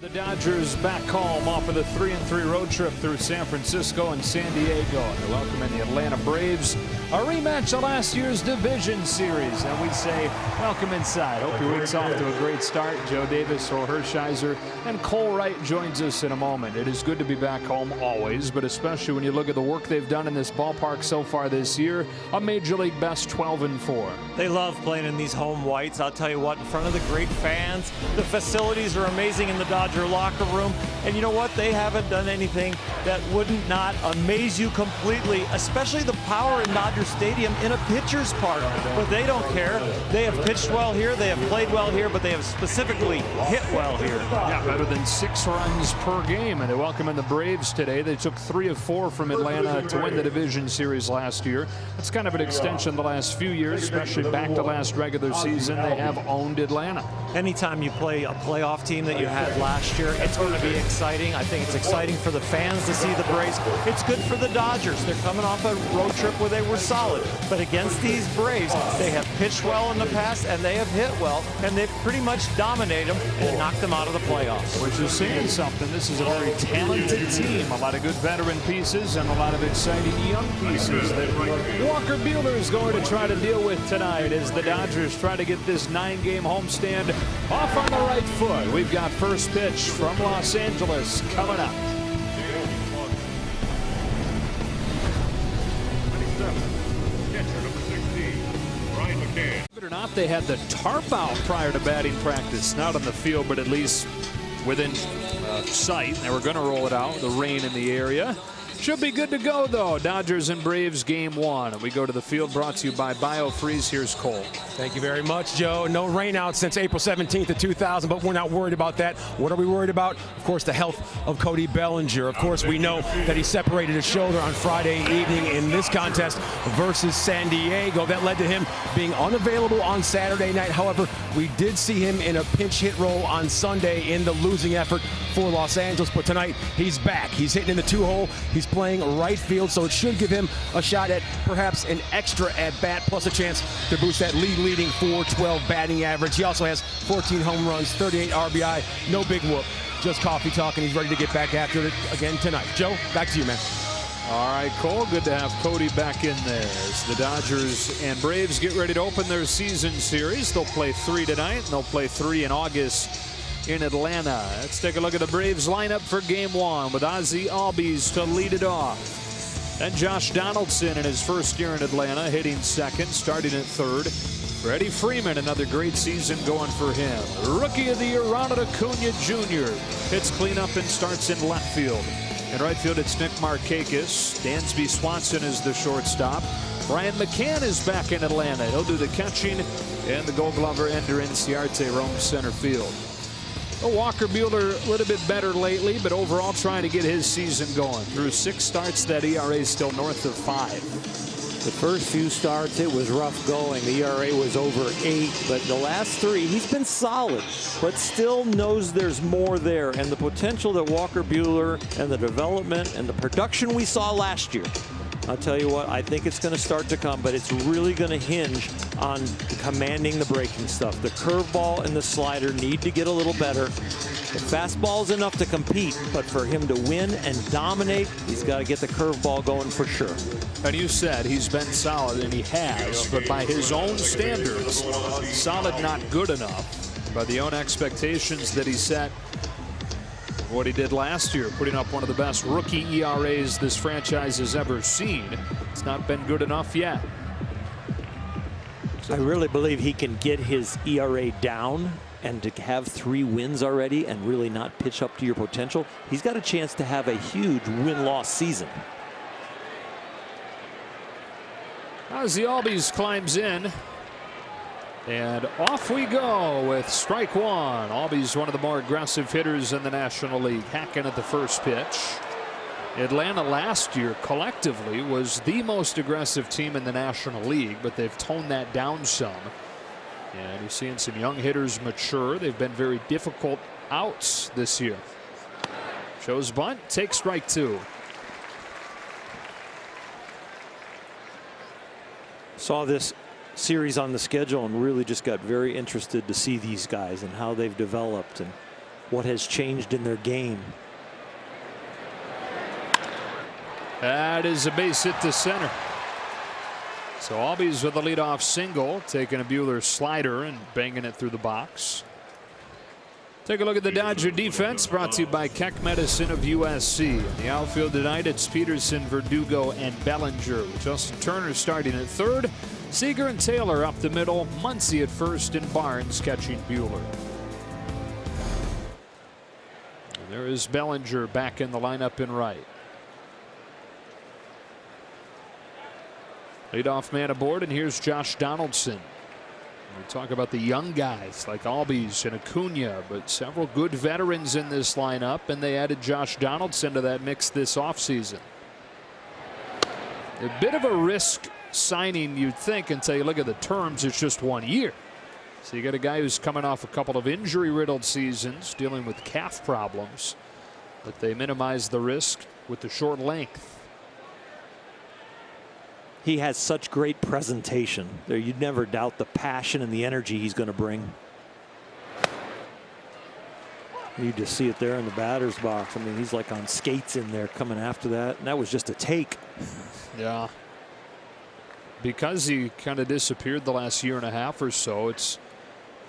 The Dodgers back home off of the 3-3 road trip through San Francisco and San Diego. They're welcoming the Atlanta Braves, a rematch of last year's division series. And we say, welcome inside. Hope your week's off to a great start. Joe Davis, Or Hershiser, and Cole Wright joins us in a moment. It is good to be back home always, but especially when you look at the work they've done in this ballpark so far this year, a Major League best 12-4. They love playing in these home whites. I'll tell you what, in front of the great fans, the facilities are amazing in the Dodger locker room, and you know what, they haven't done anything that wouldn't not amaze you completely, especially the power in Dodger Stadium in a pitcher's park. But they don't care. They have pitched well here, they have played well here, but they have specifically hit well here. Yeah, better than 6 runs per game, and they welcome in the Braves today. They took 3 of 4 from Atlanta to win the division series last year. It's kind of an extension the last few years, especially back to last regular season. They have owned Atlanta. Anytime you play a playoff team that you had last year, it's going to be exciting. I think it's exciting for the fans to see the Braves. It's good for the Dodgers. They're coming off a road trip where they were solid. But against these Braves, they have pitched well in the past, and they have hit well, and they've pretty much dominated them and knocked them out of the playoffs. Which is saying something. This is a very talented team. A lot of good veteran pieces and a lot of exciting young pieces that Walker Buehler is going to try to deal with tonight as the Dodgers try to get this 9-game homestand off on the right foot. We've got first pitch from Los Angeles coming up. Believe it or not, they had the tarp out prior to batting practice. Not on the field, but at least within sight. They were going to roll it out. The rain in the area. Should be good to go, though. Dodgers and Braves game 1. And we go to the field, brought to you by BioFreeze. Here's Cole. Thank you very much, Joe. No rain out since April 17th of 2000, but we're not worried about that. What are we worried about? Of course, the health of Cody Bellinger. Of course, we know that he separated his shoulder on Friday evening in this contest versus San Diego. That led to him being unavailable on Saturday night. However, we did see him in a pinch hit role on Sunday in the losing effort for Los Angeles. But tonight, he's back. He's hitting in the 2-hole. He's playing right field, so it should give him a shot at perhaps an extra at-bat, plus a chance to boost that league-leading .412 batting average. He also has 14 home runs, 38 RBI, no big whoop, just coffee talk, and he's ready to get back after it again tonight. Joe, back to you, man. All right, Cole, good to have Cody back in there as the Dodgers and Braves get ready to open their season series. They'll play 3 tonight, and they'll play 3 in August in Atlanta. Let's take a look at the Braves lineup for game 1 with Ozzie Albies to lead it off. Then Josh Donaldson in his first year in Atlanta hitting second, starting at third. Freddie Freeman, another great season going for him. Rookie of the year, Ronald Acuna Jr. hits cleanup and starts in left field. In right field, it's Nick Markakis. Dansby Swanson is the shortstop. Brian McCann is back in Atlanta. He'll do the catching, and the Gold Glover Ender Inciarte roams center field. Well, Walker Buehler a little bit better lately, but overall trying to get his season going. Through 6 starts, that ERA is still north of 5. The first few starts, it was rough going. The ERA was over 8, but the last 3, he's been solid, but still knows there's more there. And the potential that Walker Buehler and the development and the production we saw last year, I'll tell you what, I think it's going to start to come, but it's really going to hinge on commanding the breaking stuff. The curveball and the slider need to get a little better. The fastball is enough to compete, but for him to win and dominate, he's got to get the curveball going for sure. And you said he's been solid, and he has, but by his own standards, solid not good enough. By the own expectations that he set, what he did last year, putting up one of the best rookie ERAs this franchise has ever seen. It's not been good enough yet. I really believe he can get his ERA down, and to have 3 wins already and really not pitch up to your potential, he's got a chance to have a huge win-loss season. Ozzie Albies climbs in. And off we go with strike 1. Albies, one of the more aggressive hitters in the National League, hacking at the first pitch. Atlanta last year collectively was the most aggressive team in the National League, but they've toned that down some. And you're seeing some young hitters mature. They've been very difficult outs this year. Shows bunt, takes strike 2. Saw this series on the schedule and really just got very interested to see these guys and how they've developed. And what has changed in their game. That is a base hit to center. So Albies with a leadoff single, taking a Buehler slider and banging it through the box. Take a look at the Dodger defense, brought to you by Keck Medicine of USC. In the outfield tonight, it's Peterson, Verdugo, and Bellinger. With Justin Turner starting at third, Seager and Taylor up the middle, Muncy at first, and Barnes catching Buehler. And there is Bellinger back in the lineup in right. Leadoff man aboard, and here's Josh Donaldson. We talk about the young guys like Albies and Acuna, but several good veterans in this lineup, and they added Josh Donaldson to that mix this offseason. A bit of a risk signing, you'd think, until you look at the terms. It's just 1 year. So you got a guy who's coming off a couple of injury-riddled seasons, dealing with calf problems, but they minimize the risk with the short length. He has such great presentation. There, you'd never doubt the passion and the energy he's going to bring. You just see it there in the batter's box. I mean, he's like on skates in there coming after that, and that was just a take. Yeah. Because he kind of disappeared the last year and a half or so, it's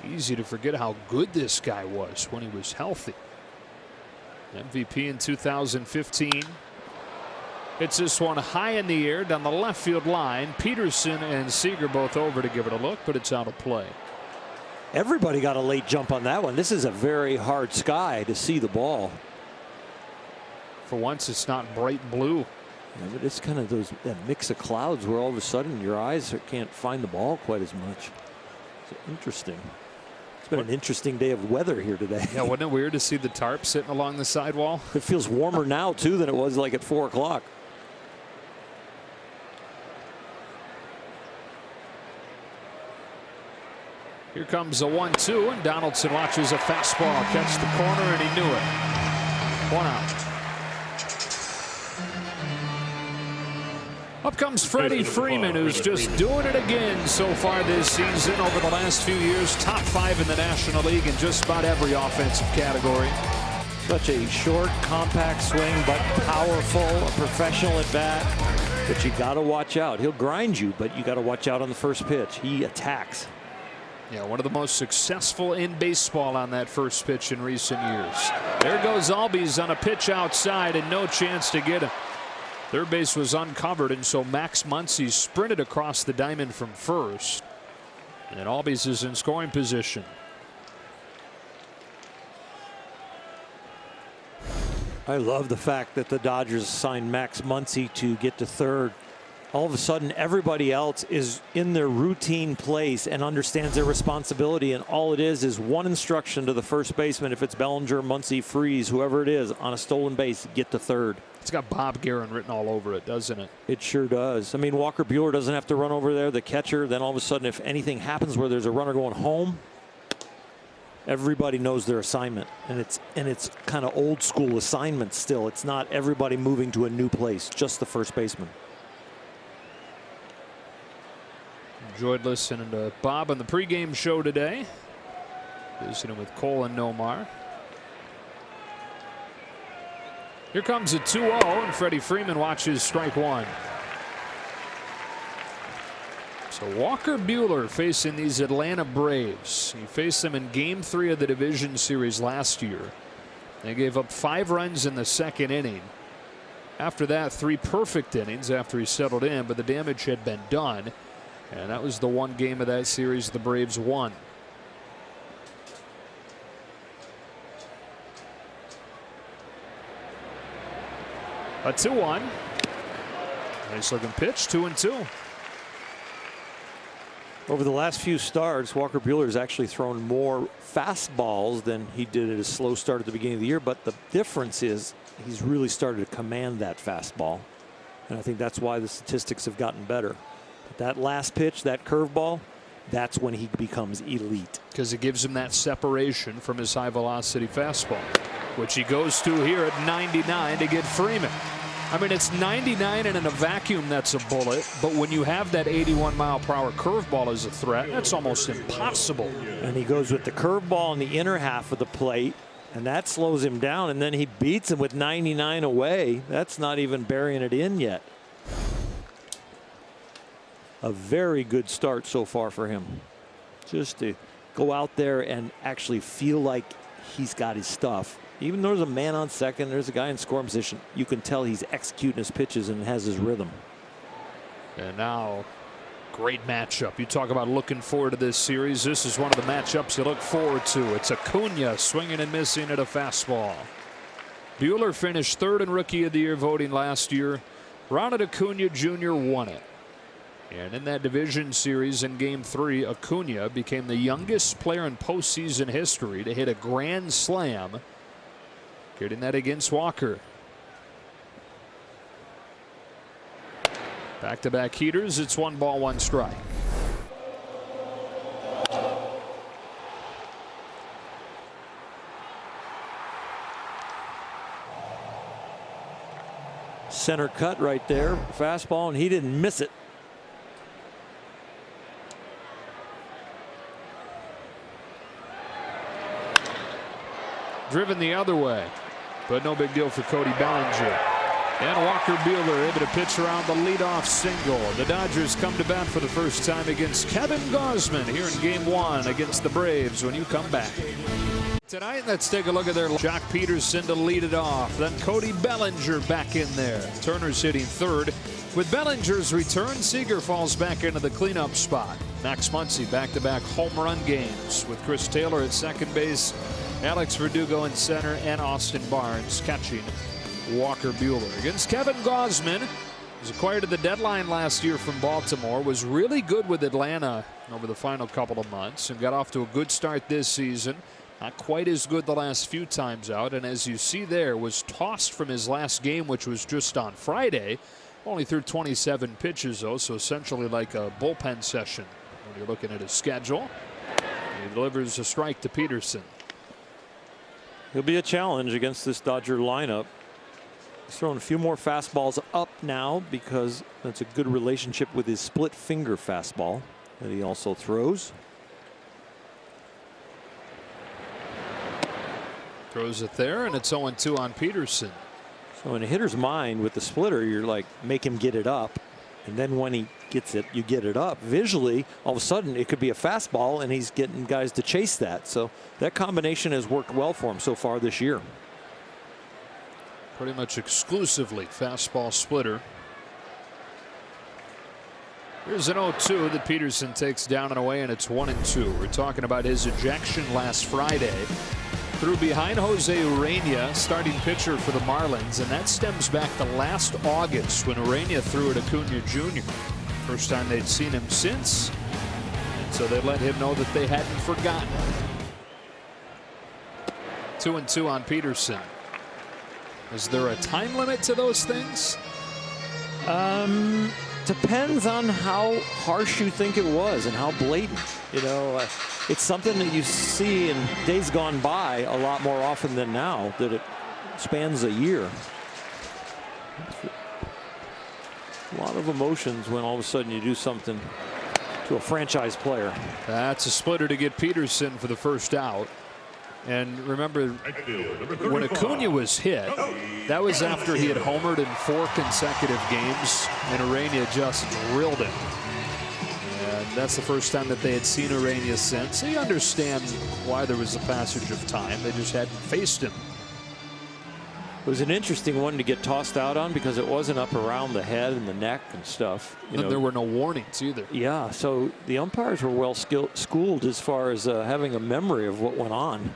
easy to forget how good this guy was when he was healthy. MVP in 2015. It's this one high in the air down the left field line. Peterson and Seager both over to give it a look, but it's out of play. Everybody got a late jump on that one. This is a very hard sky to see the ball. For once, it's not bright blue. Yeah, but it's kind of that mix of clouds where all of a sudden your eyes can't find the ball quite as much. It's interesting. It's been an interesting day of weather here today. Yeah, wasn't it weird to see the tarp sitting along the sidewall? It feels warmer now too than it was like at 4 o'clock. Here comes a 1-2, and Donaldson watches a fastball catch the corner, and he knew it. 1 out. Up comes Freddie Freeman, who's just doing it again so far this season. Over the last few years, top 5 in the National League in just about every offensive category. Such a short, compact swing, but powerful, a professional at bat. But you got to watch out. He'll grind you, but you got to watch out on the first pitch. He attacks. Yeah, one of the most successful in baseball on that first pitch in recent years. There goes Albies on a pitch outside, and no chance to get him. Third base was uncovered, and so Max Muncy sprinted across the diamond from first. And Albies is in scoring position. I love the fact that the Dodgers signed Max Muncy to get to third. All of a sudden, everybody else is in their routine place and understands their responsibility, and all it is one instruction to the first baseman. If it's Bellinger, Muncy, Freeze, whoever it is, on a stolen base, get to third. It's got Bob Guerin written all over it, doesn't it? It sure does. I mean, Walker Buehler doesn't have to run over there, the catcher. Then all of a sudden, if anything happens where there's a runner going home, everybody knows their assignment, and it's kind of old school assignment still. It's not everybody moving to a new place, just the first baseman. Enjoyed listening to Bob on the pregame show today. Visiting with Cole and Nomar. Here comes a 2-0, and Freddie Freeman watches strike 1. So Walker Buehler facing these Atlanta Braves. He faced them in Game 3 of the division series last year. They gave up 5 runs in the second inning. After that, 3 perfect innings after he settled in, but the damage had been done. And that was the one game of that series the Braves won. A 2-1. Nice looking pitch, 2-2. Over the last few starts, Walker Buehler has actually thrown more fastballs than he did at his slow start at the beginning of the year. But the difference is he's really started to command that fastball. And I think that's why the statistics have gotten better. That last pitch, that curveball, that's when he becomes elite. Because it gives him that separation from his high velocity fastball, which he goes to here at 99 to get Freeman. I mean, it's 99, and in a vacuum, that's a bullet. But when you have that 81-mile-per-hour curveball as a threat, that's almost impossible. And he goes with the curveball in the inner half of the plate, And that slows him down, and then he beats him with 99 away. That's not even burying it in yet. A very good start so far for him. Just to go out there and actually feel like he's got his stuff. Even though there's a man on second, there's a guy in scoring position, you can tell he's executing his pitches and has his rhythm. And now, great matchup. You talk about looking forward to this series. This is one of the matchups you look forward to. It's Acuna swinging and missing at a fastball. Buehler finished third in Rookie of the Year voting last year. Ronald Acuna Jr. won it. And in that division series in Game 3, Acuna became the youngest player in postseason history to hit a grand slam, getting that against Walker. Back-to-back heaters. It's 1 ball, 1 strike. Center cut right there. Fastball, and he didn't miss it. Driven the other way, but no big deal for Cody Bellinger. And Walker Buehler able to pitch around the leadoff single. The Dodgers come to bat for the first time against Kevin Gausman here in Game 1 against the Braves when you come back. Tonight, let's take a look at their Jock Peterson to lead it off. Then Cody Bellinger back in there. Turner's hitting third. With Bellinger's return, Seager falls back into the cleanup spot. Max Muncy back-to-back home run games with Chris Taylor at second base, Alex Verdugo in center, and Austin Barnes catching Walker Buehler. Against Kevin Gausman, was acquired at the deadline last year from Baltimore, was really good with Atlanta over the final couple of months and got off to a good start this season. Not quite as good the last few times out, and as you see there, was tossed from his last game, which was just on Friday. Only threw 27 pitches though, so essentially like a bullpen session when you're looking at his schedule. He delivers a strike to Peterson. He'll be a challenge against this Dodger lineup. He's throwing a few more fastballs up now because that's a good relationship with his split finger fastball that he also throws. Throws it there, and it's 0-2 on Peterson. So in a hitter's mind with the splitter, you're like, make him get it up. And then when he gets it, you get it up. Visually, all of a sudden, it could be a fastball, and he's getting guys to chase that. So that combination has worked well for him so far this year. Pretty much exclusively fastball splitter. Here's an 0-2 that Peterson takes down and away, and it's 1-2. We're talking about his ejection last Friday. Threw behind Jose Urena, starting pitcher for the Marlins, and that stems back to last August when Urena threw at Acuna Jr. First time they'd seen him since, and so they let him know that they hadn't forgotten. 2-2 on Peterson. Is there a time limit to those things? Depends on how harsh you think it was and how blatant. You know, it's something that you see in days gone by a lot more often than now, that it spans a year. A lot of emotions when all of a sudden you do something to a franchise player. That's a splitter to get Peterson for the first out. And remember, when Acuna was hit, that was after he had homered in 4 consecutive games, and Urena just drilled him. And that's the first time that they had seen Urena since. So you understand why there was a passage of time. They just hadn't faced him. It was an interesting one to get tossed out on because it wasn't up around the head and the neck and stuff. And there were no warnings either. Yeah, so the umpires were well schooled as far as having a memory of what went on.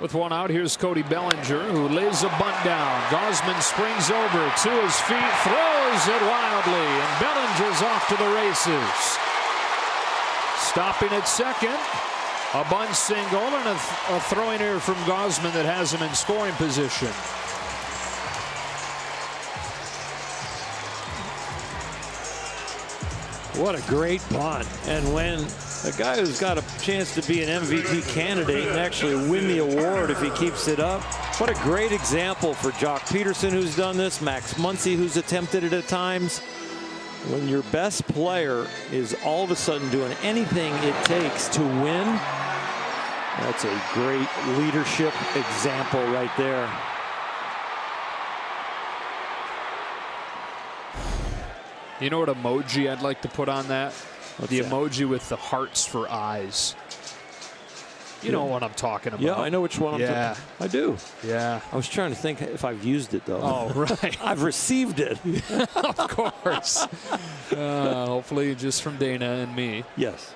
With one out, here's Cody Bellinger, who lays a bunt down. Gausman springs over to his feet, throws it wildly, and Bellinger's off to the races. Stopping at second, a bunt single and a throwing error from Gausman that has him in scoring position. What a great bunt. And when a guy who's got a chance to be an MVP candidate and actually win the award if he keeps it up, what a great example for Jock Peterson, who's done this, Max Muncy, who's attempted it at times. When your best player is all of a sudden doing anything it takes to win, That's a great leadership example right there. You know what emoji I'd like to put on that? What's the that? Emoji with the hearts for eyes. You know what I'm talking about. Yeah, I know which one I'm Yeah. talking. I do. Yeah. I was trying to think if I've used it, though. Oh, right. I've received it. Of course. Hopefully just from Dana and me. Yes.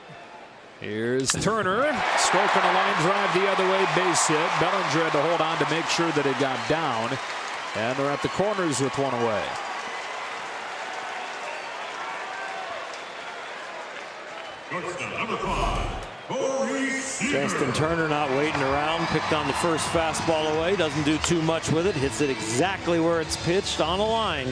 Here's Turner, stroking a line drive the other way, base hit. Bellinger had to hold on to make sure that it got down. And they're at the corners with one away. Number 5, Justin Turner not waiting around. Picked on the first fastball away. Doesn't do too much with it. Hits it exactly where it's pitched on a line.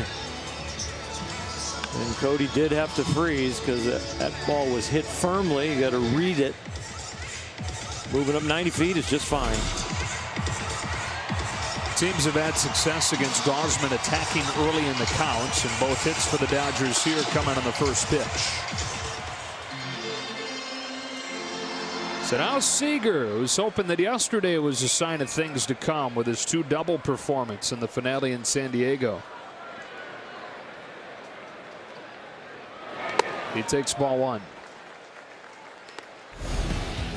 And Cody did have to freeze because that ball was hit firmly. You got to read it. Moving up 90 feet is just fine. Teams have had success against Gosman attacking early in the counts, and both hits for the Dodgers here coming on the first pitch. So now Seager, who's hoping that yesterday was a sign of things to come with his 2-double performance in the finale in San Diego. He takes ball 1.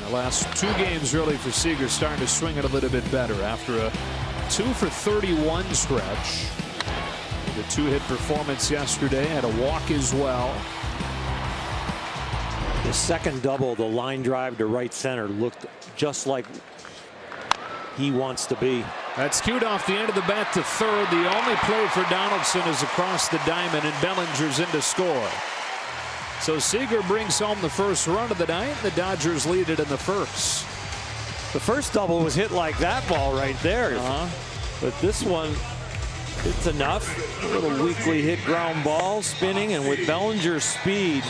The last 2 games really for Seager starting to swing it a little bit better after a 2-for-31 stretch. The 2-hit performance yesterday, had a walk as well. The second double, the line drive to right center, looked just like he wants to be. That's cued off the end of the bat to third. The only play for Donaldson is across the diamond, and Bellinger's in to score. So Seager brings home the first run of the night. The Dodgers lead it in the first. The first double was hit like that ball right there. But this one, it's enough. A little weakly hit ground ball spinning, and with Bellinger's speed,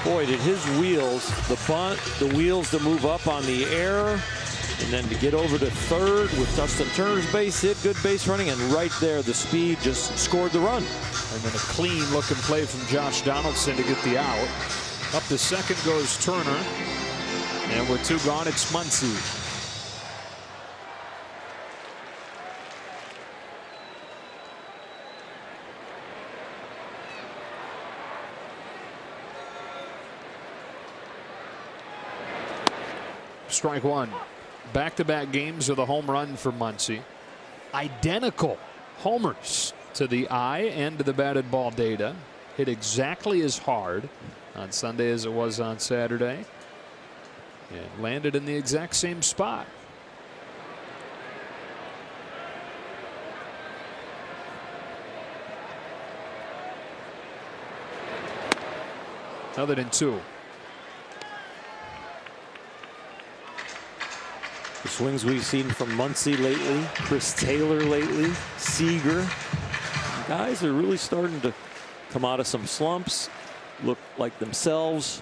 boy, did his wheels, the bunt, the wheels to move up on the air, and then to get over to third with Justin Turner's base hit, good base running, and right there, the speed just scored the run. And then a clean looking play from Josh Donaldson to get the out. Up to second goes Turner. And with 2 gone, it's Muncy. Strike 1. Back-to-back games with a home run for Muncy. Identical homers to the eye and to the batted ball data. Hit exactly as hard on Sunday as it was on Saturday. And landed in the exact same spot. Other than 2. The swings we've seen from Muncy lately, Chris Taylor lately, Seager. Guys are really starting to come out of some slumps, look like themselves.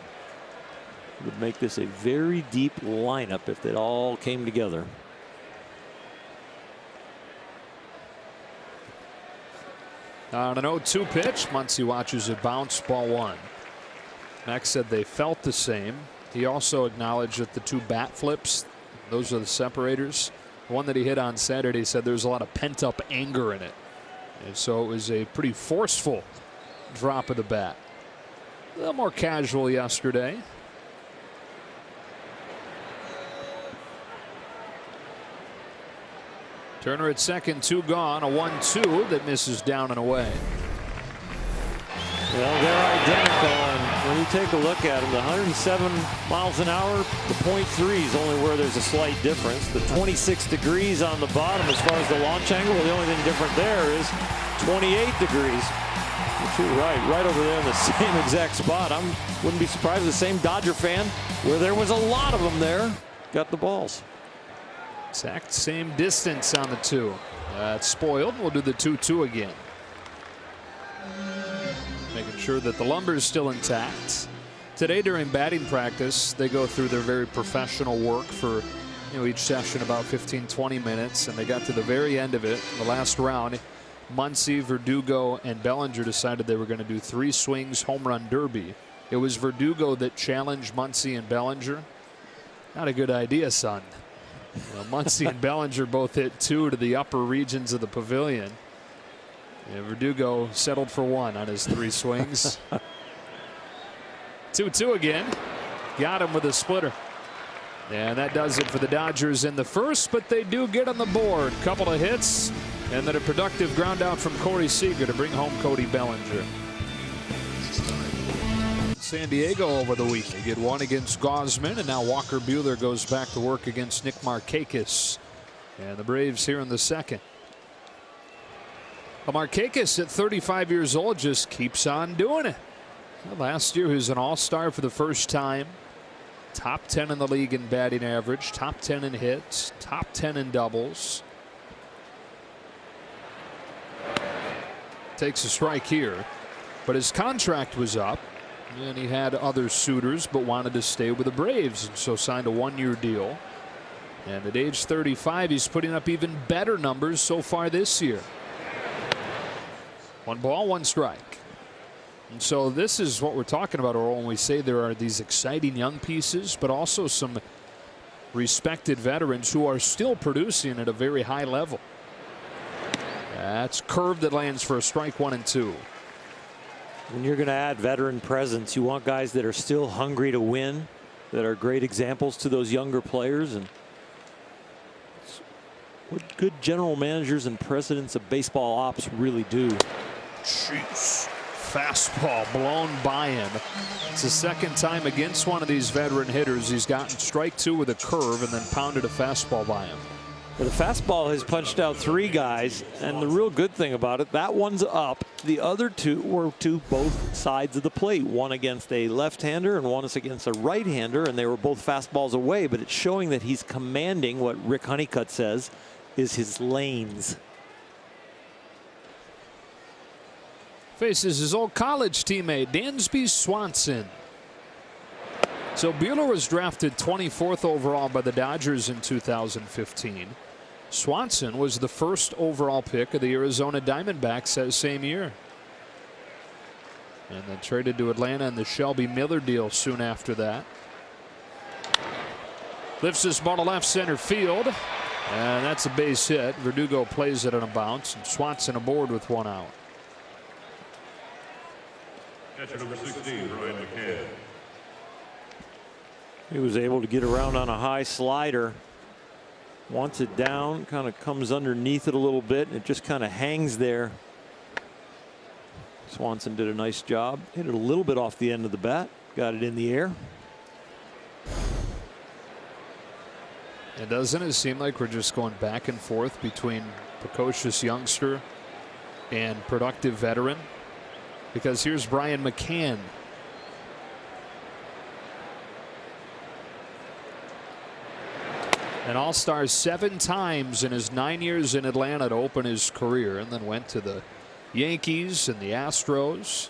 Would make this a very deep lineup if it all came together. On an 0-2 pitch, Muncy watches it bounce, ball 1. Max said they felt the same. He also acknowledged that the 2 bat flips, those are the separators. The one that he hit on Saturday, said there's a lot of pent-up anger in it. And so it was a pretty forceful drop of the bat. A little more casual yesterday. Turner at second, 2 gone, a 1-2 that misses down and away. Well, they're identical, and when you take a look at them, the 107 miles an hour, the .3 is only where there's a slight difference. The 26 degrees on the bottom as far as the launch angle, well, the only thing different there is 28 degrees. But you're right over there in the same exact spot. I wouldn't be surprised if the same Dodger fan, where there was a lot of them there, got the balls. Exact same distance on the 2. It's spoiled. We'll do the 2-2 again. Making sure that the lumber is still intact. Today during batting practice, they go through their very professional work for each session about 15-20 minutes, and they got to the very end of it, the last round. Muncy, Verdugo, and Bellinger decided they were going to do 3 swings home run derby. It was Verdugo that challenged Muncy and Bellinger. Not a good idea, son. Muncy and Bellinger both hit 2 to the upper regions of the pavilion. And Verdugo settled for 1 on his 3 swings. 2-2 again. Got him with a splitter. And that does it for the Dodgers in the first, but they do get on the board. Couple of hits, and then a productive ground out from Corey Seager to bring home Cody Bellinger. San Diego over the week. They get 1 against Gausman, and now Walker Buehler goes back to work against Nick Markakis. And the Braves here in the second. Well, Markakis at 35 years old just keeps on doing it. Well, last year he was an all-star for the first time. Top 10 in the league in batting average, top 10 in hits, top 10 in doubles. Takes a strike here, but his contract was up. And he had other suitors but wanted to stay with the Braves, and so signed a 1-year deal. And at age 35, he's putting up even better numbers so far this year. 1 ball, 1 strike. And so this is what we're talking about, Earl, when we say there are these exciting young pieces, but also some respected veterans who are still producing at a very high level. That's curve that lands for a strike, 1-2. When you're going to add veteran presence, you want guys that are still hungry to win, that are great examples to those younger players. And what good general managers and presidents of baseball ops really do. Jeez. Fastball blown by him. It's the second time against one of these veteran hitters he's gotten strike 2 with a curve and then pounded a fastball by him. Well, the fastball has punched out 3 guys, and the real good thing about it, that one's up. The other 2 were to both sides of the plate. One against a left-hander and one is against a right-hander, and they were both fastballs away, but it's showing that he's commanding what Rick Honeycutt says is his lanes. Faces his old college teammate, Dansby Swanson. So Buehler was drafted 24th overall by the Dodgers in 2015. Swanson was the first overall pick of the Arizona Diamondbacks that same year. And then traded to Atlanta in the Shelby Miller deal soon after that. Lifts this ball to left center field. And that's a base hit. Verdugo plays it on a bounce, and Swanson aboard with 1 out. Catcher number 16, Ryan McCann. He was able to get around on a high slider. Wants it down, kind of comes underneath it a little bit, and it just kind of hangs there. Swanson did a nice job. Hit it a little bit off the end of the bat. Got it in the air. And doesn't it seem like we're just going back and forth between precocious youngster and productive veteran? Because here's Brian McCann. An all-star 7 times in his 9 years in Atlanta to open his career, and then went to the Yankees and the Astros.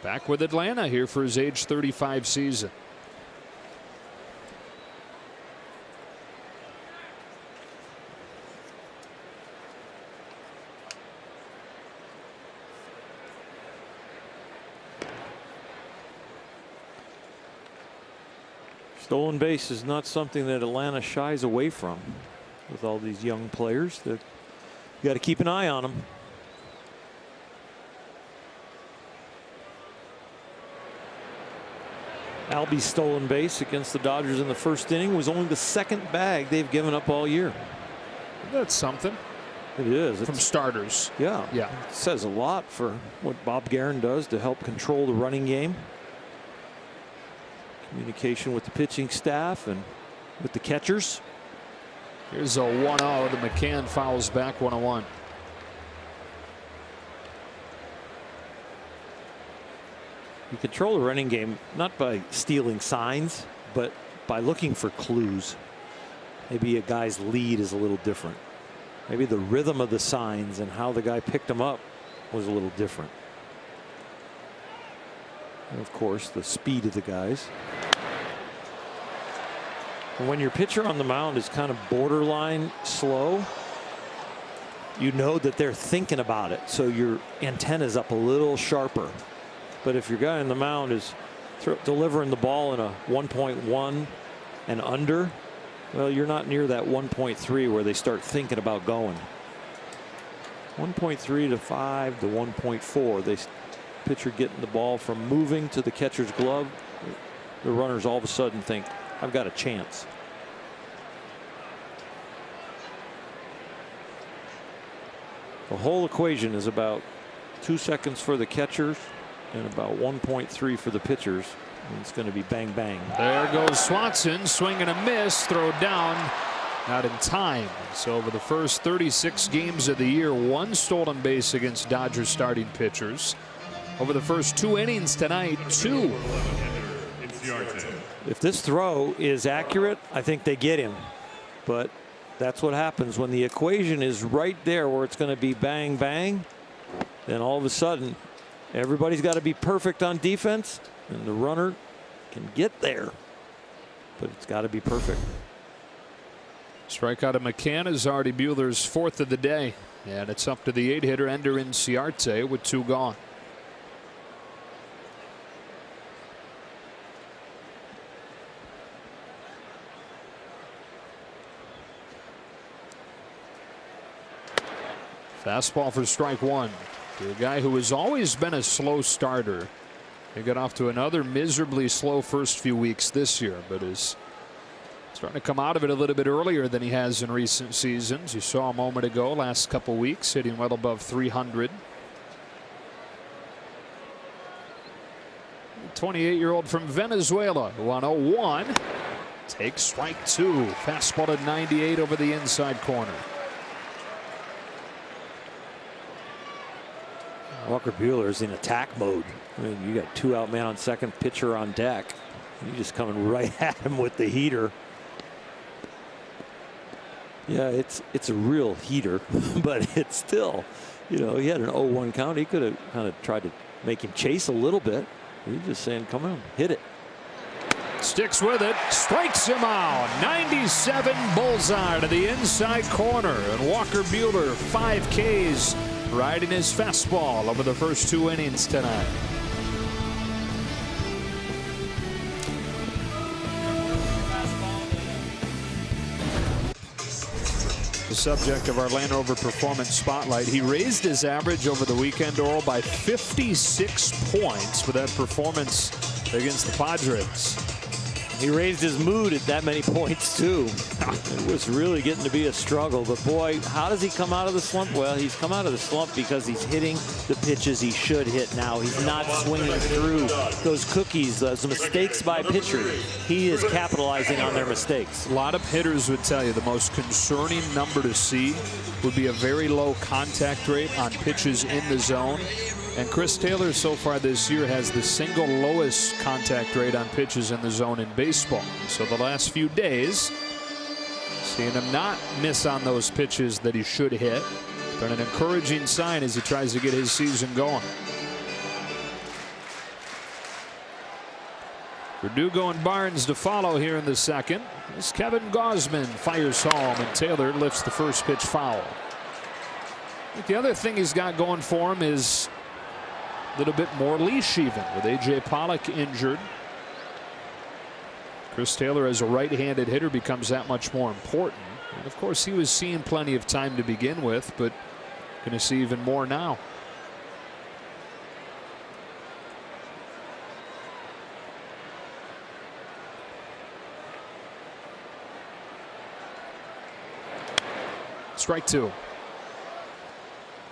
Back with Atlanta here for his age 35 season. Stolen base is not something that Atlanta shies away from with all these young players. You got to keep an eye on them. Albie's stolen base against the Dodgers in the first inning was only the 2nd bag they've given up all year. That's something. It is. From starters. Yeah. Yeah. It says a lot for what Bob Guerin does to help control the running game. Communication with the pitching staff and with the catchers. Here's a 1-0. The McCann fouls back 1-1. You control the running game not by stealing signs, but by looking for clues. Maybe a guy's lead is a little different. Maybe the rhythm of the signs and how the guy picked them up was a little different. And of course, the speed of the guys. And when your pitcher on the mound is kind of borderline slow, you know that they're thinking about it. So your antenna's up a little sharper. But if your guy on the mound is delivering the ball in a 1.1 and under, well, you're not near that 1.3 where they start thinking about going. 1.3 to 5 to 1.4. They pitcher getting the ball from moving to the catcher's glove. The runners all of a sudden think, I've got a chance. The whole equation is about 2 seconds for the catchers and about 1.3 for the pitchers. And it's going to be bang bang. There goes Swanson, swing and a miss, throw down, not in time. So over the first 36 games of the year, 1 stolen base against Dodgers starting pitchers. Over the first 2 innings tonight, 2. If this throw is accurate, I think they get him. But that's what happens when the equation is right there where it's going to be bang bang. Then all of a sudden everybody's got to be perfect on defense, and the runner can get there, but it's got to be perfect. Strikeout of McCann is already Buehler's 4th of the day, and it's up to the 8-hitter Ender Inciarte with 2 gone. Fastball for strike 1 to a guy who has always been a slow starter. He got off to another miserably slow first few weeks this year, but is starting to come out of it a little bit earlier than he has in recent seasons. You saw a moment ago, last couple weeks, hitting well above 300. 28-year-old from Venezuela, 101, takes strike 2. Fastball at 98 over the inside corner. Walker Buehler is in attack mode. I mean, you got 2 out, man on second, pitcher on deck. You're just coming right at him with the heater. Yeah, it's a real heater, but it's still, you know, he had an 0-1 count. He could have kind of tried to make him chase a little bit. He's just saying, come on, hit it. Sticks with it, strikes him out. 97 bullseye to the inside corner, and Walker Buehler 5 Ks. Riding his fastball over the first 2 innings tonight. The subject of our Land Rover Performance Spotlight. He raised his average over the weekend, Oral, by 56 points for that performance against the Padres. He raised his mood at that many points too. It was really getting to be a struggle, but boy, how does he come out of the slump? Well, he's come out of the slump because he's hitting the pitches he should hit now. He's not swinging through those cookies, those mistakes by pitchers. He is capitalizing on their mistakes. A lot of hitters would tell you the most concerning number to see would be a very low contact rate on pitches in the zone. And Chris Taylor so far this year has the single lowest contact rate on pitches in the zone in baseball. So the last few days, seeing him not miss on those pitches that he should hit, but an encouraging sign as he tries to get his season going. Verdugo and Barnes to follow here in the second. As Kevin Gausman fires home and Taylor lifts the first pitch foul. The other thing he's got going for him is a little bit more leash, even with A.J. Pollock injured. Chris Taylor as a right-handed hitter becomes that much more important. And of course, he was seeing plenty of time to begin with, but going to see even more now. Strike 2.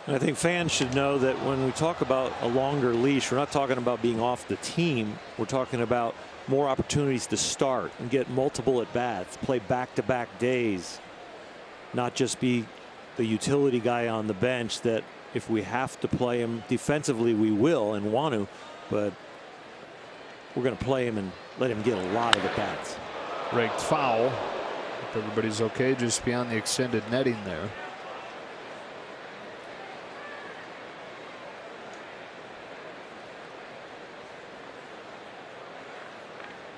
And I think fans should know that when we talk about a longer leash, we're not talking about being off the team. We're talking about more opportunities to start and get multiple at-bats, play back-to-back days, not just be the utility guy on the bench that if we have to play him defensively, we will and want to, but we're going to play him and let him get a lot of at-bats. Raked foul. Hope everybody's okay just beyond the extended netting there.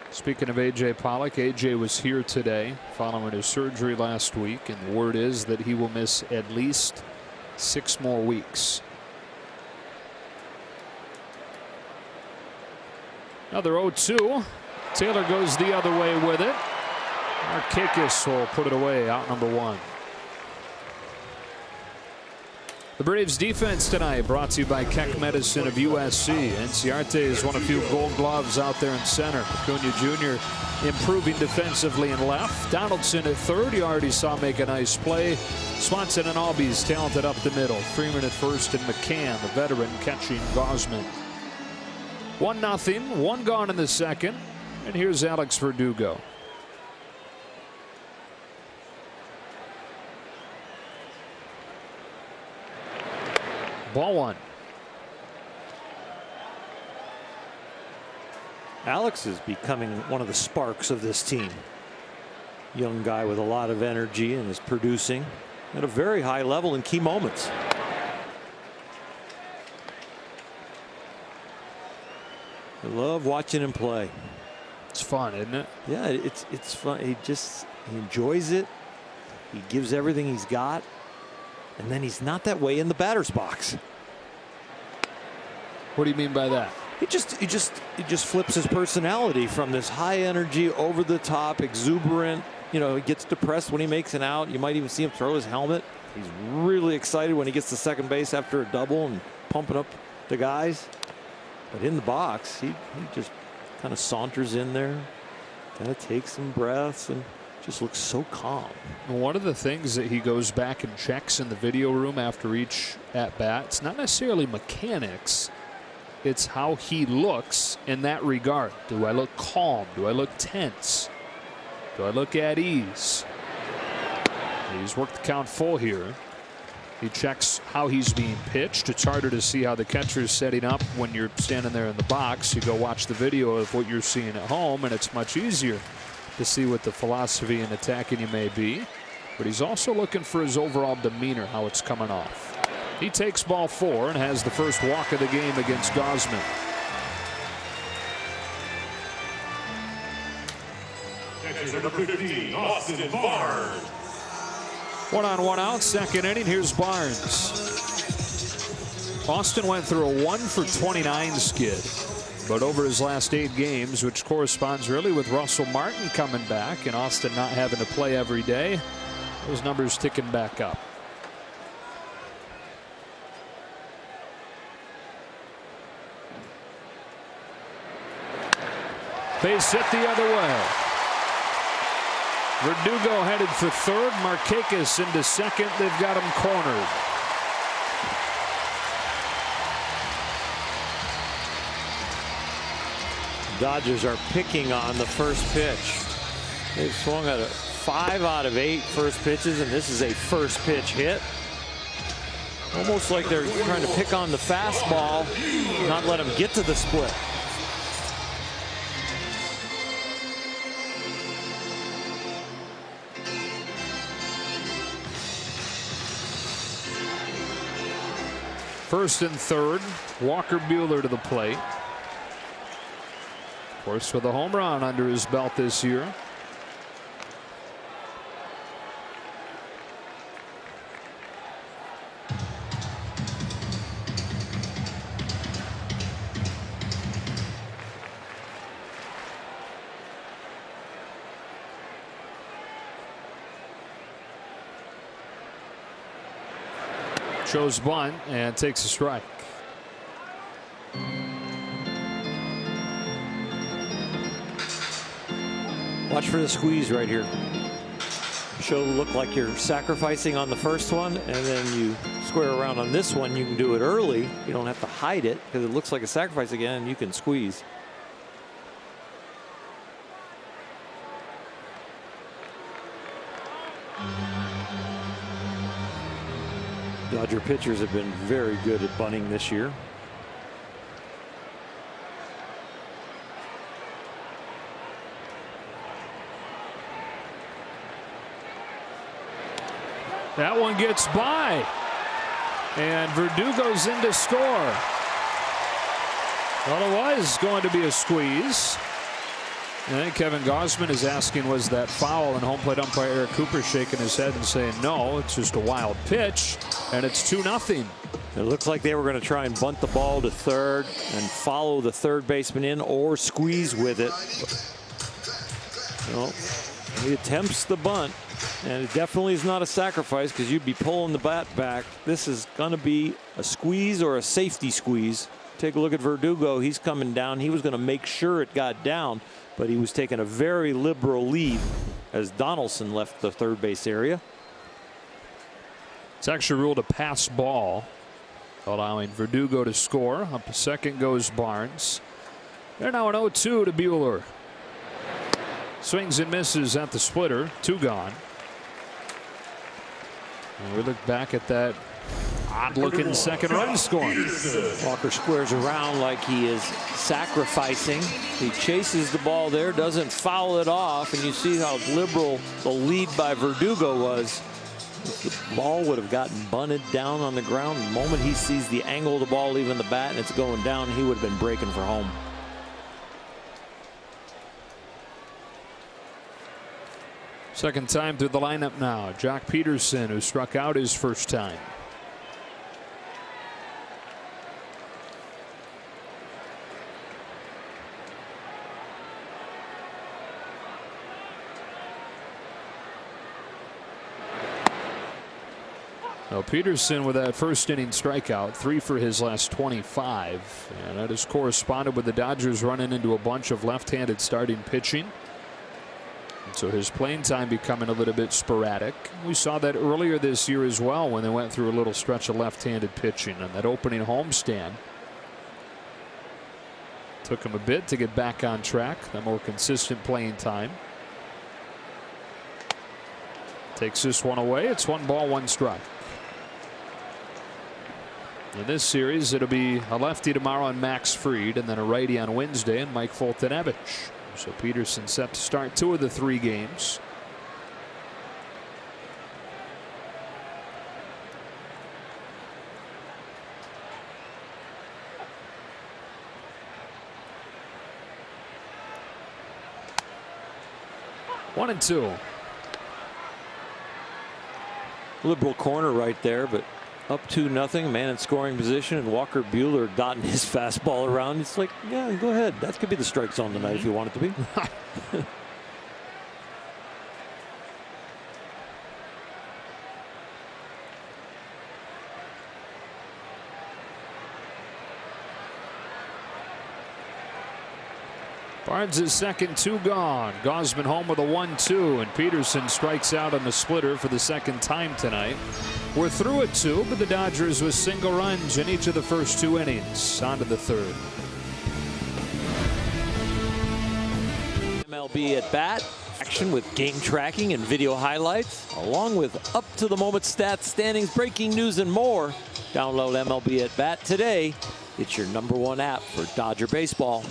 Speaking of A.J. Pollock, A.J. was here today following his surgery last week, and the word is that he will miss at least 6 more weeks. Another 0-2. Taylor goes the other way with it. Markakis will put it away, out number 1. The Braves defense tonight brought to you by Keck Medicine of USC. Enciarte has won a few Gold Gloves out there in center. Acuna Jr. improving defensively in left. Donaldson at third. You already saw make a nice play. Swanson and Albies talented up the middle. Freeman at first and McCann, the veteran, catching Gausman. 1-0. 1 gone in the second. And here's Alex Verdugo. Ball 1. Alex is becoming one of the sparks of this team. Young guy with a lot of energy and is producing at a very high level in key moments. I love watching him play. It's fun, isn't it? Yeah, it's fun. He enjoys it. He gives everything he's got. And then he's not that way in the batter's box. What do you mean by that? He just flips his personality from this high energy, over the top, exuberant. You know, he gets depressed when he makes an out. You might even see him throw his helmet. He's really excited when he gets to second base after a double and pumping up the guys. But in the box, he just kind of saunters in there, kind of takes some breaths, and just looks so calm. One of the things that he goes back and checks in the video room after each at bat, it's not necessarily mechanics, it's how he looks in that regard. Do I look calm? Do I look tense? Do I look at ease? He's worked the count full here. He checks how he's being pitched. It's harder to see how the catcher is setting up when you're standing there in the box. You go watch the video of what you're seeing at home, and it's much easier to see what the philosophy and attacking you may be. But he's also looking for his overall demeanor, how it's coming off. He takes ball 4 and has the first walk of the game against Gausman. Number 15, Austin Barnes. 1 on 1 out, second inning. Here's Barnes. Austin went through a 1 for 29 skid. But over his last 8 games, which corresponds really with Russell Martin coming back and Austin not having to play every day, those numbers ticking back up. Base hit the other way. Verdugo headed for third. Markakis into second. They've got him cornered. Dodgers are picking on the first pitch. They've swung at 5 out of 8 first pitches, and this is a first pitch hit. Almost like they're trying to pick on the fastball, not let him get to the split. First and third, Walker Buehler to the plate. Of course, with a home run under his belt this year. Shows bunt and takes a strike. Watch for the squeeze right here. Show look like you're sacrificing on the first one, and then you square around on this one. You can do it early. You don't have to hide it because it looks like a sacrifice again, and you can squeeze. Dodger pitchers have been very good at bunting this year. That one gets by, and Verdugo's in to score. Well, it was going to be a squeeze. I think Kevin Gausman is asking, was that foul? And home plate umpire Eric Cooper shaking his head and saying, no, it's just a wild pitch, and it's 2-0. It looks like they were going to try and bunt the ball to third and follow the third baseman in or squeeze with it. Well, He attempts the bunt, and it definitely is not a sacrifice because you'd be pulling the bat back. This is going to be a squeeze or a safety squeeze. Take a look at Verdugo. He's coming down. He was going to make sure it got down, but he was taking a very liberal lead as Donaldson left the third base area. It's actually ruled a pass ball, allowing Verdugo to score. Up to second goes Barnes. They're now an 0-2 to Buehler. Swings and misses at the splitter. 2 gone. And we look back at that odd-looking second run scoring. Walker squares around like he is sacrificing. He chases the ball there, doesn't foul it off, and you see how liberal the lead by Verdugo was. If the ball would have gotten bunted down on the ground, the moment he sees the angle of the ball leaving the bat and it's going down, he would have been breaking for home. Second time through the lineup now. Jock Peterson, who struck out his first time. Now Peterson with that first inning strikeout, 3 for his last 25, and that has corresponded with the Dodgers running into a bunch of left-handed starting pitching. And so his playing time becoming a little bit sporadic. We saw that earlier this year as well when they went through a little stretch of left-handed pitching on that opening homestand. Took him a bit to get back on track, a more consistent playing time. Takes this one away. It's 1 ball, 1 strike. In this series, it'll be a lefty tomorrow on Max Fried, and then a righty on Wednesday and Mike Foltynewicz. So Peterson set to start 2 of the 3 games. One and 2. Liberal corner right there, but up 2-0, man in scoring position, and Walker Buehler dotting his fastball around. It's like, yeah, go ahead. That could be the strike zone tonight if you want it to be. Barnes is second, 2 gone. Gosman home with a 1-2, and Peterson strikes out on the splitter for the second time tonight. We're through at 2, but the Dodgers with single runs in each of the first 2 innings. On to the third. MLB at bat. Action with game tracking and video highlights, along with up-to-the-moment stats, standings, breaking news, and more. Download MLB at bat today. It's your #1 app for Dodger baseball.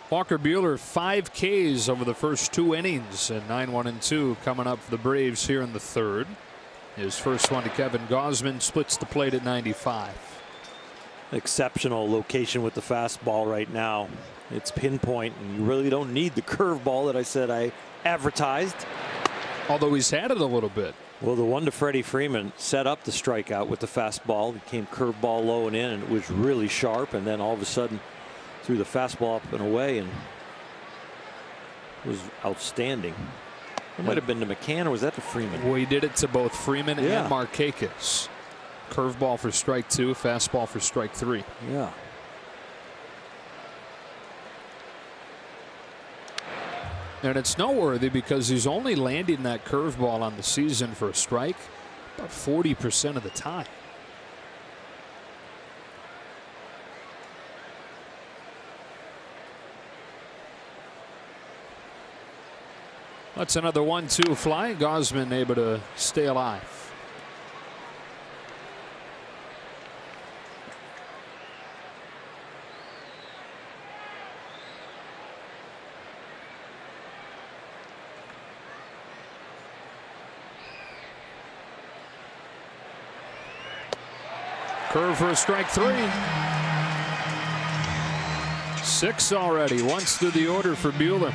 Walker Buehler 5 Ks over the first 2 innings, and 9-1-2 coming up for the Braves here in the third. His first one to Kevin Gosman, splits the plate at 95. Exceptional location with the fastball right now. It's pinpoint, and you really don't need the curveball that I said I advertised. Although he's had it a little bit. Well, the one to Freddie Freeman set up the strikeout with the fastball. It came curveball low and in, and it was really sharp, and then all of a sudden threw the fastball up and away, and it was outstanding. It might have been to McCann, or was that to Freeman? Well, he did it to both Freeman and Markakis. Curveball for strike 2, fastball for strike 3. Yeah. And it's noteworthy because he's only landing that curveball on the season for a strike about 40% of the time. That's another 1-2 fly. Gosman able to stay alive. Curve for a strike 3. 6 already. Once through the order for Buehler.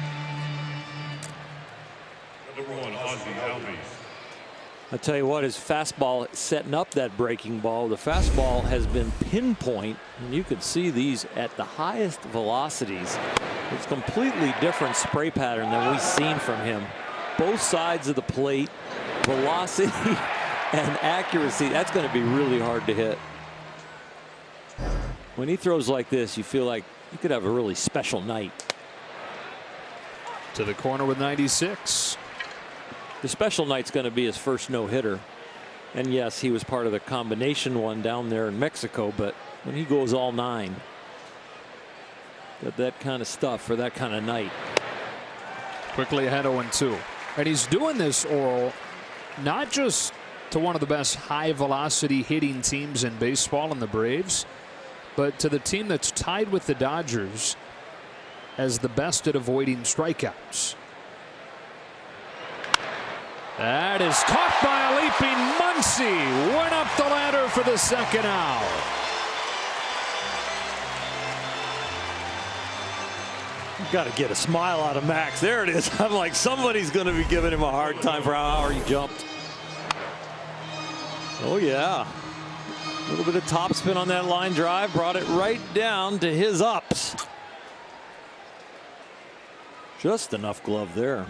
I tell you what, his fastball setting up that breaking ball. The fastball has been pinpoint, and you can see these at the highest velocities It's a completely different spray pattern than we've seen from him. Both sides of the plate, velocity and accuracy. That's going to be really hard to hit. When he throws like this, you feel like you could have a really special night. To the corner with 96. The special night's going to be his first no-hitter. And yes, he was part of the combination one down there in Mexico, but when he goes all 9, got that kind of stuff for that kind of night. Quickly ahead 0-2. And he's doing this, Oral, not just to one of the best high velocity hitting teams in baseball in the Braves, but to the team that's tied with the Dodgers as the best at avoiding strikeouts. That is caught by a leaping Muncy. Went up the ladder for the second out. Got to get a smile out of Max. There it is. I'm like, somebody's going to be giving him a hard time for how hard he jumped. Oh, yeah. A little bit of topspin on that line drive. Brought it right down to his ups. Just enough glove there.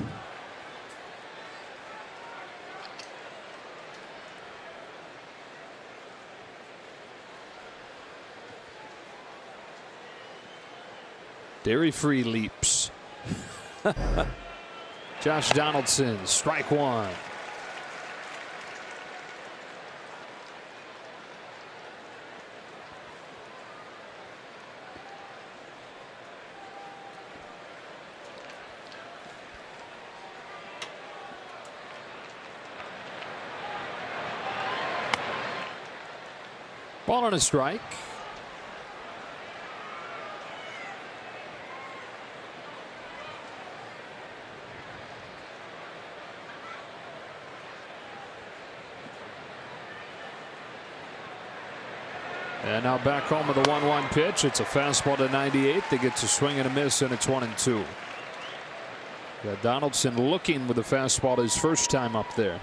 Dairy-free leaps. Josh Donaldson, strike one. Ball on a strike. And now back home with a 1-1 pitch. It's a fastball to 98 that gets a swing and a miss, and it's 1-2. Got Donaldson looking with a fastball his first time up there.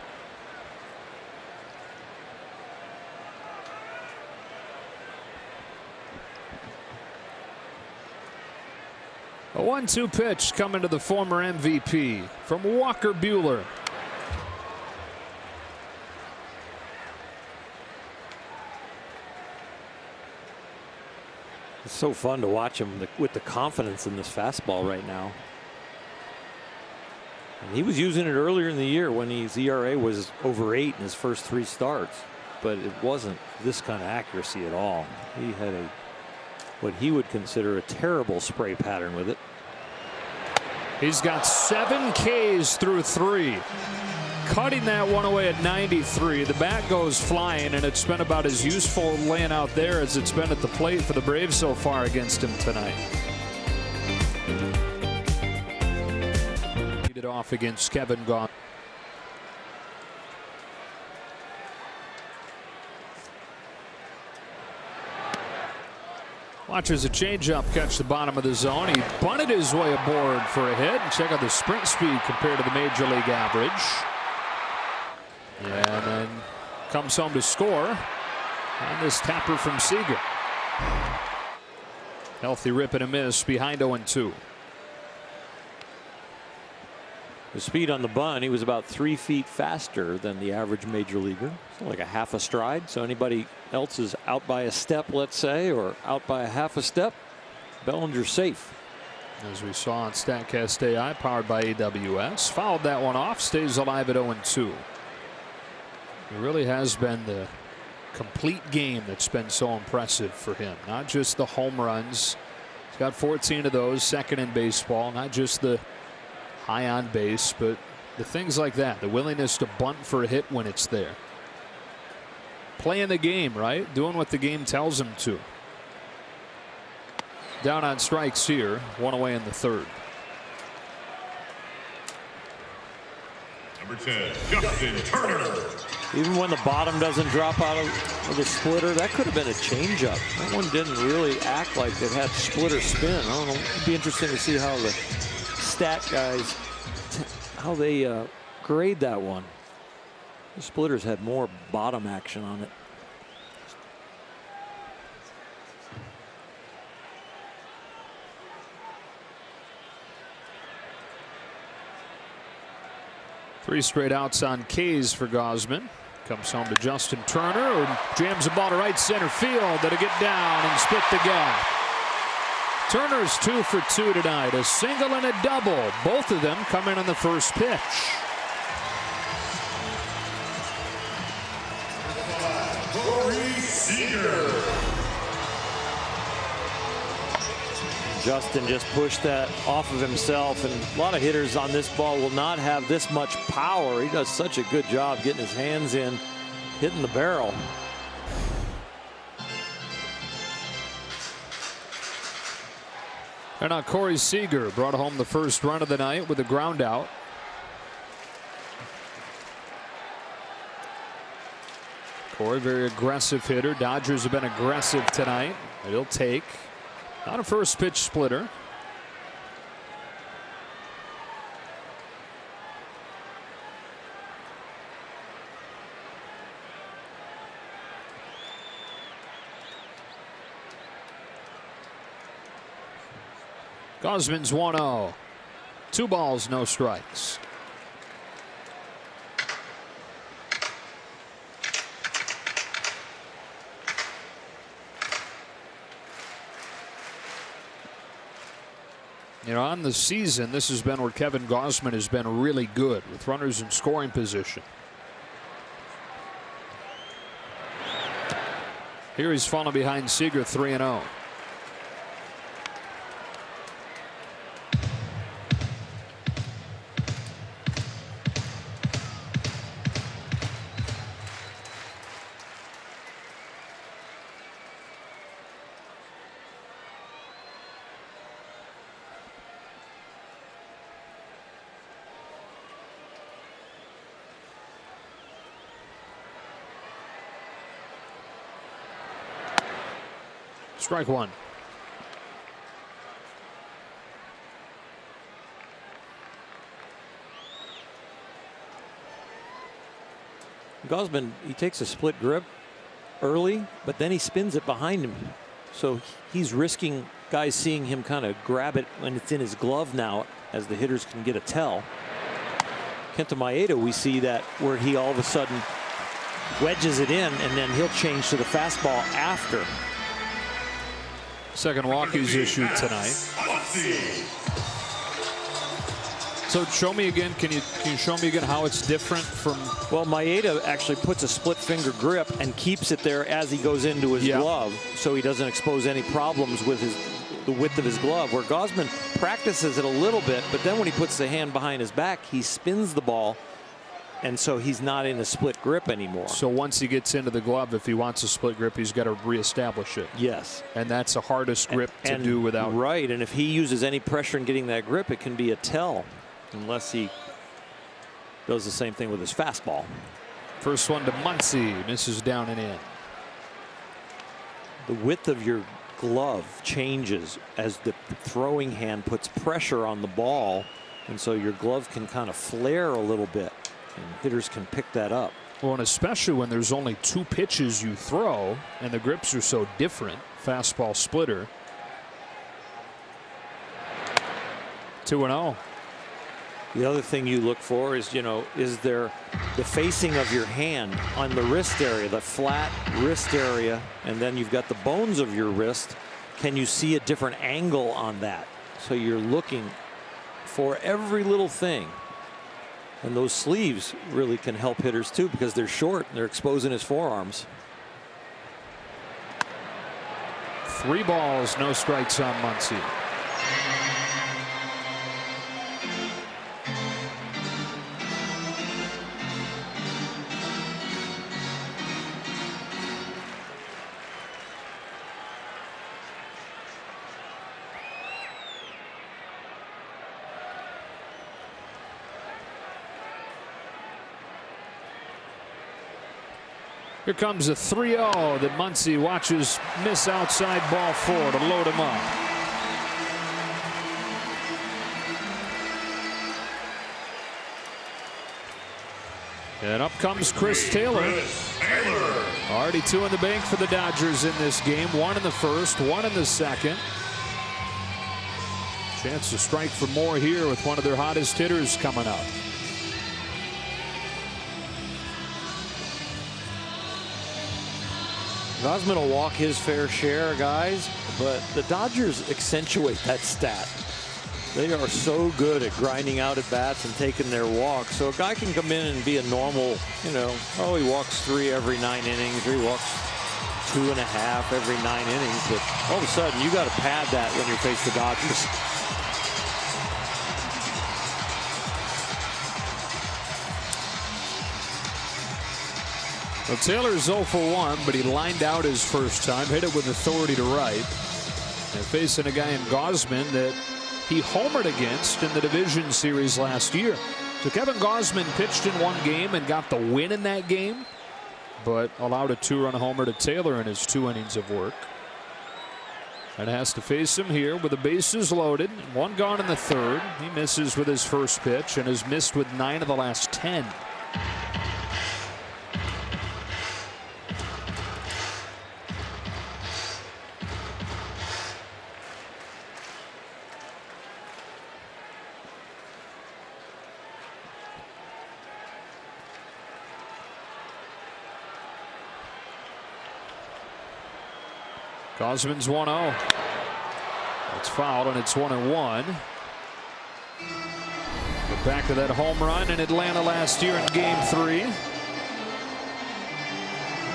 A 1-2 pitch coming to the former MVP from Walker Buehler. It's so fun to watch him with the confidence in this fastball right now. And he was using it earlier in the year when his ERA was over 8 in his first 3 starts, but it wasn't this kind of accuracy at all. He had what he would consider a terrible spray pattern with it. He's got 7 Ks through 3. Cutting that one away at 93. The bat goes flying, and it's been about as useful laying out there as it's been at the plate for the Braves so far against him tonight. Lead it off against Kevin Gausman. Watches a changeup catch the bottom of the zone. He bunted his way aboard for a hit. And check out the sprint speed compared to the major league average. Yeah, and then comes home to score on this tapper from Seager. Healthy rip and a miss behind 0-2. The speed on the bunt, he was about 3 feet faster than the average major leaguer. So like a half a stride. So anybody else is out by a step, let's say, or out by a half a step, Bellinger's safe. As we saw on StatCast AI, powered by AWS. Fouled that one off, stays alive at 0-2. It really has been the complete game that's been so impressive for him. Not just the home runs. He's got 14 of those, second in baseball. Not just the high on base, but the things like that. The willingness to bunt for a hit when it's there. Playing the game, right? Doing what the game tells him to. Down on strikes here. One away in the third. Number 10, Justin Turner. Even when the bottom doesn't drop out of the splitter, that could have been a changeup. That one didn't really act like it had splitter spin. I don't know. It'd be interesting to see how the stat guys, how they grade that one. The splitters had more bottom action on it. 3 straight outs on K's for Gausman. Comes home to Justin Turner, who jams the ball to right center field. That'll get down and split the gap. Turner's 2 for 2 tonight. A single and a double. Both of them come in on the first pitch. Justin just pushed that off of himself, and a lot of hitters on this ball will not have this much power. He does such a good job getting his hands in, hitting the barrel. And now Corey Seager brought home the first run of the night with a ground out. Corey, very aggressive hitter. Dodgers have been aggressive tonight. He'll take. Not a first pitch splitter. Gausman's 1-0. 2 balls, no strikes. You know, on the season, this has been where Kevin Gausman has been really good with runners in scoring position. Here he's falling behind Seager 3-0. Strike 1. Gausman, he takes a split grip early, but then he spins it behind him. So he's risking guys seeing him kind of grab it when it's in his glove now, as the hitters can get a tell. Kenta Maeda, we see that where he all of a sudden wedges it in, and then he'll change to the fastball after. Second walk he's issued tonight. So show me again. Can you show me again how it's different from? Well, Maeda actually puts a split finger grip and keeps it there as he goes into his glove, so he doesn't expose any problems with the width of his glove. Where Gausman practices it a little bit, but then when he puts the hand behind his back, he spins the ball. And so he's not in a split grip anymore. So once he gets into the glove, if he wants a split grip, he's got to reestablish it. Yes. And that's the hardest grip to do without. Right. And if he uses any pressure in getting that grip, it can be a tell, unless he does the same thing with his fastball. First one to Muncy, misses down and in. The width of your glove changes as the throwing hand puts pressure on the ball, and so your glove can kind of flare a little bit. And hitters can pick that up. Well, and especially when there's only 2 pitches you throw and the grips are so different. Fastball splitter. 2-0. The other thing you look for is, you know, is there the facing of your hand on the wrist area, the flat wrist area, and then you've got the bones of your wrist. Can you see a different angle on that? So you're looking for every little thing. And those sleeves really can help hitters too, because they're short and they're exposing his forearms. 3 balls, no strikes on Muncy. Here comes a 3-0 that Muncy watches miss outside ball 4 to load him up. And up comes Chris Taylor. Already 2 in the bank for the Dodgers in this game. 1 in the first, 1 in the second. Chance to strike for more here with one of their hottest hitters coming up. Gosman will walk his fair share, guys, but the Dodgers accentuate that stat. They are so good at grinding out at bats and taking their walks. So a guy can come in and be a normal, you know, oh, he walks 3 every 9 innings, or he walks 2.5 every 9 innings. But all of a sudden, you got to pad that when you face the Dodgers. Well, Taylor's 0 for 1, but he lined out his first time, hit it with authority to right, and facing a guy in Gosman that he homered against in the division series last year. So Kevin Gosman pitched in 1 game and got the win in that game, but allowed a 2-run homer to Taylor in his 2 innings of work. And has to face him here with the bases loaded, 1 gone in the 3rd. He misses with his first pitch and has missed with 9 of the last 10. Gosman's 1-0. It's fouled, and it's 1-1. But back to that home run in Atlanta last year in Game 3.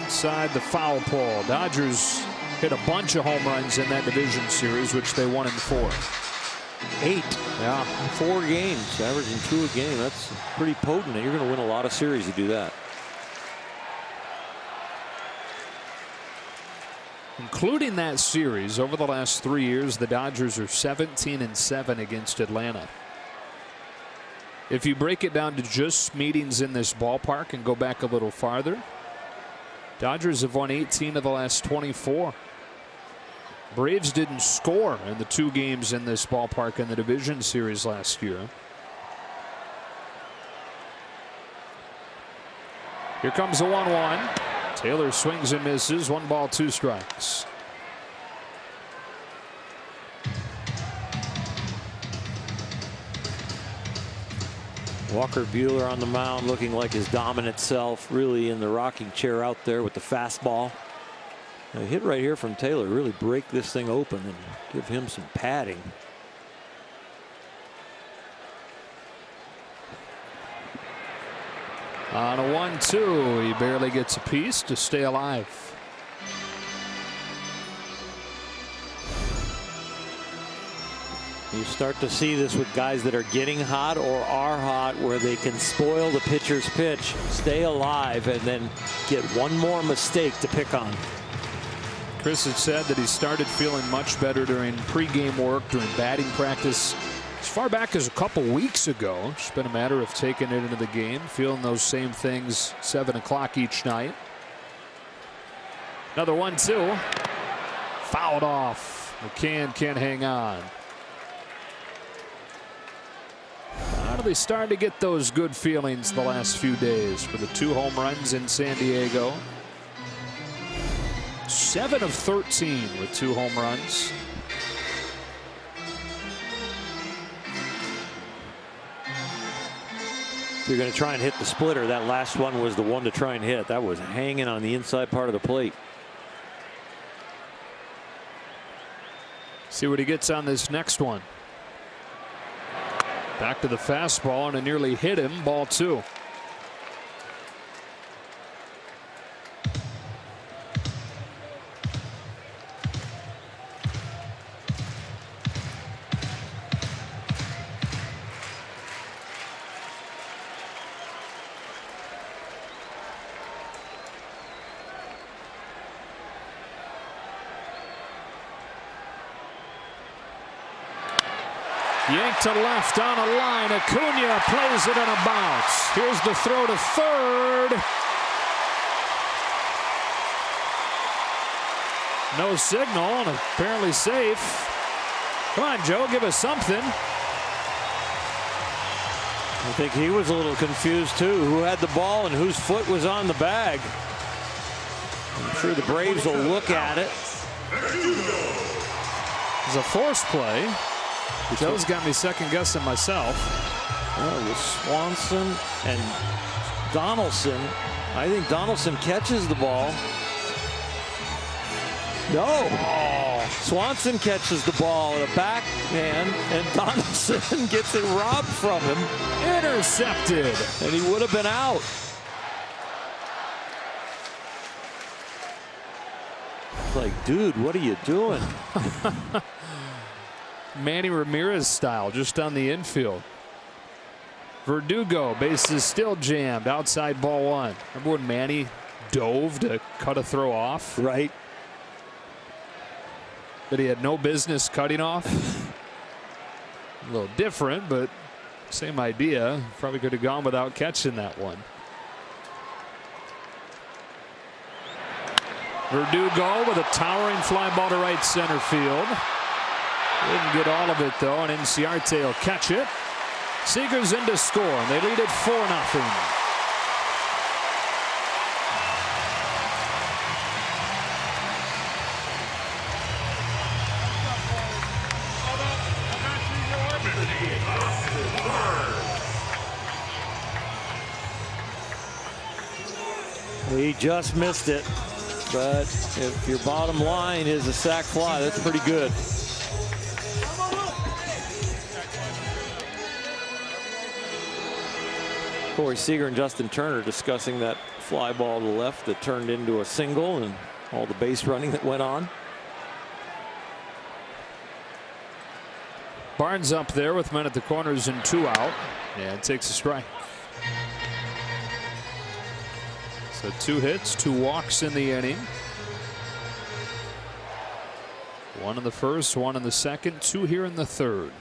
Inside the foul pole. Dodgers hit a bunch of home runs in that division series, which they won in 4. 8. Yeah. 4 games, averaging 2 a game. That's pretty potent. You're going to win a lot of series to do that. Including that series, over the last 3 years, the Dodgers are 17-7 against Atlanta. If you break it down to just meetings in this ballpark and go back a little farther, Dodgers have won 18 of the last 24. Braves didn't score in the 2 games in this ballpark in the division series last year. Here comes the 1-1. Taylor swings and misses. 1 ball, 2 strikes. Walker Buehler on the mound looking like his dominant self, really in the rocking chair out there with the fastball. A hit right here from Taylor, really break this thing open and give him some padding. On a 1-2, he barely gets a piece to stay alive. You start to see this with guys that are getting hot or are hot, where they can spoil the pitcher's pitch, stay alive, and then get one more mistake to pick on. Chris had said that he started feeling much better during pregame work, during batting practice. As far back as a couple weeks ago. It's been a matter of taking it into the game, feeling those same things 7 o'clock each night. Another 1-2. Fouled off. McCann can't hang on. Finally starting to get those good feelings the last few days for the 2 home runs in San Diego. 7 of 13 with 2 home runs. You're going to try and hit the splitter. That last one was the one to try and hit. That was hanging on the inside part of the plate. See what he gets on this next one. Back to the fastball, and it nearly hit him. Ball 2. Yanked to left on a line. Acuna plays it on a bounce. Here's the throw to third. No signal, and apparently safe. Come on, Joe, give us something. I think he was a little confused too. Who had the ball and whose foot was on the bag? I'm sure the Braves will look at it. It's a force play. Joe's got me second guessing myself. With Swanson and Donaldson. I think Donaldson catches the ball. No. Swanson catches the ball at a backhand, and Donaldson gets it robbed from him. Intercepted. And he would have been out. It's like, dude, what are you doing? Manny Ramirez style, just on the infield. Verdugo, bases still jammed, outside ball one. Remember when Manny dove to cut a throw off? Right. That he had no business cutting off. A little different, but same idea. Probably could have gone without catching that one. Verdugo with a towering fly ball to right center field. Didn't get all of it though, and Inciarte will catch it. Seager's in to score, and they lead it 4-0. He just missed it, but if your bottom line is a sac fly, that's pretty good. Corey Seager and Justin Turner discussing that fly ball to the left that turned into a single and all the base running that went on. Barnes up there with men at the corners and 2 out, and takes a strike. So 2 hits, 2 walks in the inning. 1 in the first, 1 in the second, 2 here in the third.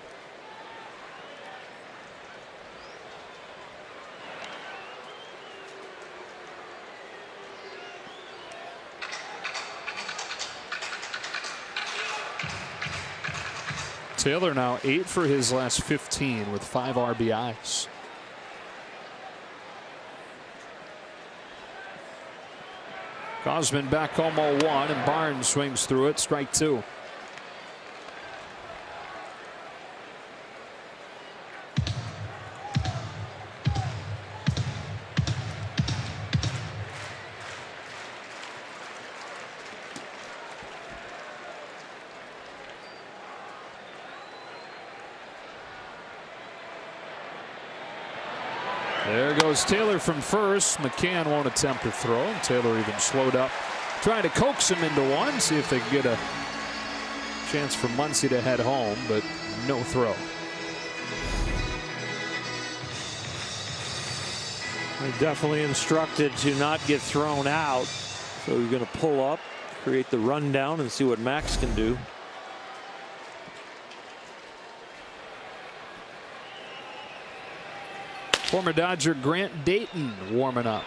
Taylor now 8 for his last 15 with 5 RBIs. Gausman back home 0-1, and Barnes swings through it, strike 2. There goes Taylor from first. McCann won't attempt to throw. Taylor even slowed up, trying to coax him into one, see if they can get a chance for Muncy to head home, but no throw. They're definitely instructed to not get thrown out. So you're going to pull up, create the rundown, and see what Max can do. Former Dodger Grant Dayton warming up.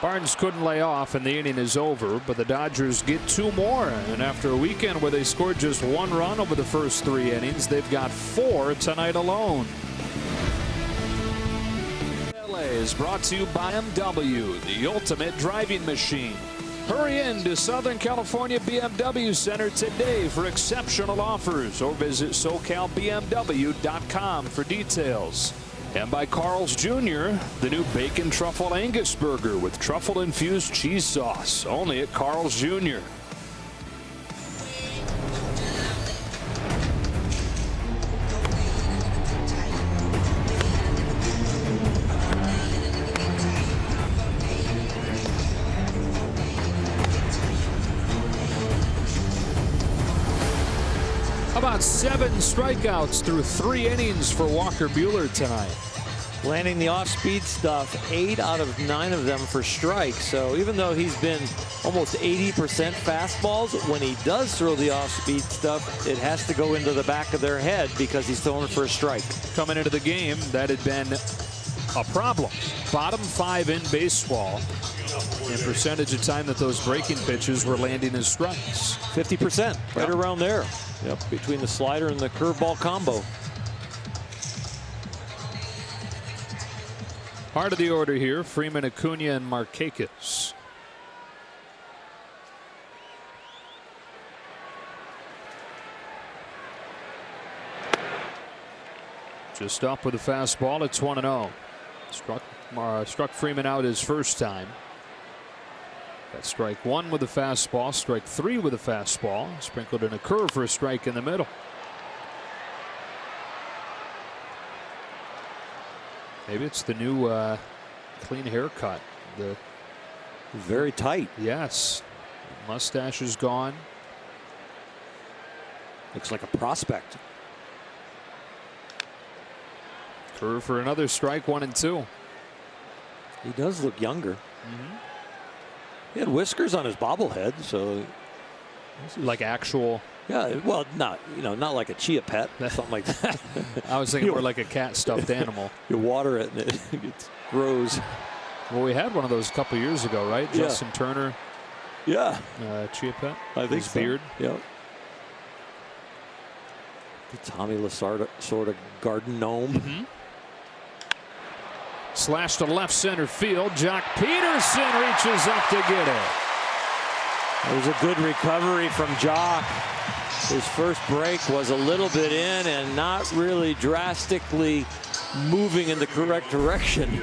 Barnes couldn't lay off, and the inning is over, but the Dodgers get 2 more. And after a weekend where they scored just 1 run over the first 3 innings, they've got 4 tonight alone. LA is brought to you by BMW, the ultimate driving machine. Hurry in to Southern California BMW Center today for exceptional offers, or visit SoCalBMW.com for details. And by Carl's Jr., the new Bacon Truffle Angus Burger with truffle-infused cheese sauce, only at Carl's Jr. How about 7 strikeouts through 3 innings for Walker Buehler tonight? Landing the off-speed stuff, 8 out of 9 of them for strikes. So even though he's been almost 80% fastballs, when he does throw the off-speed stuff, it has to go into the back of their head because he's throwing for a strike. Coming into the game, that had been a problem. Bottom 5 in baseball in percentage of time that those breaking pitches were landing as strikes. 50%, right around there. Yep, between the slider and the curveball combo. Part of the order here, Freeman, Acuna, and Markakis. Just up with a fastball. It's 1-0. Struck Freeman out his first time. Got strike one with a fastball, strike three with a fastball, sprinkled in a curve for a strike in the middle. Maybe it's the new clean haircut. The very tight. Yes. Mustache is gone. Looks like a prospect. Curve for another strike, 1-2. He does look younger. He had whiskers on his bobblehead, so like actual. Yeah, well, not not like a chia pet, something like that. I was thinking more like a cat stuffed animal. You water it and it grows. Well, we had one of those a couple years ago, right? Yeah. Justin Turner. Yeah. Chia pet. I think his so. Beard. Yeah. The Tommy Lasorda sort of garden gnome. Slash to left center field. Jock Peterson reaches up to get it. It was a good recovery from Jock. His first break was a little bit in and not really drastically moving in the correct direction.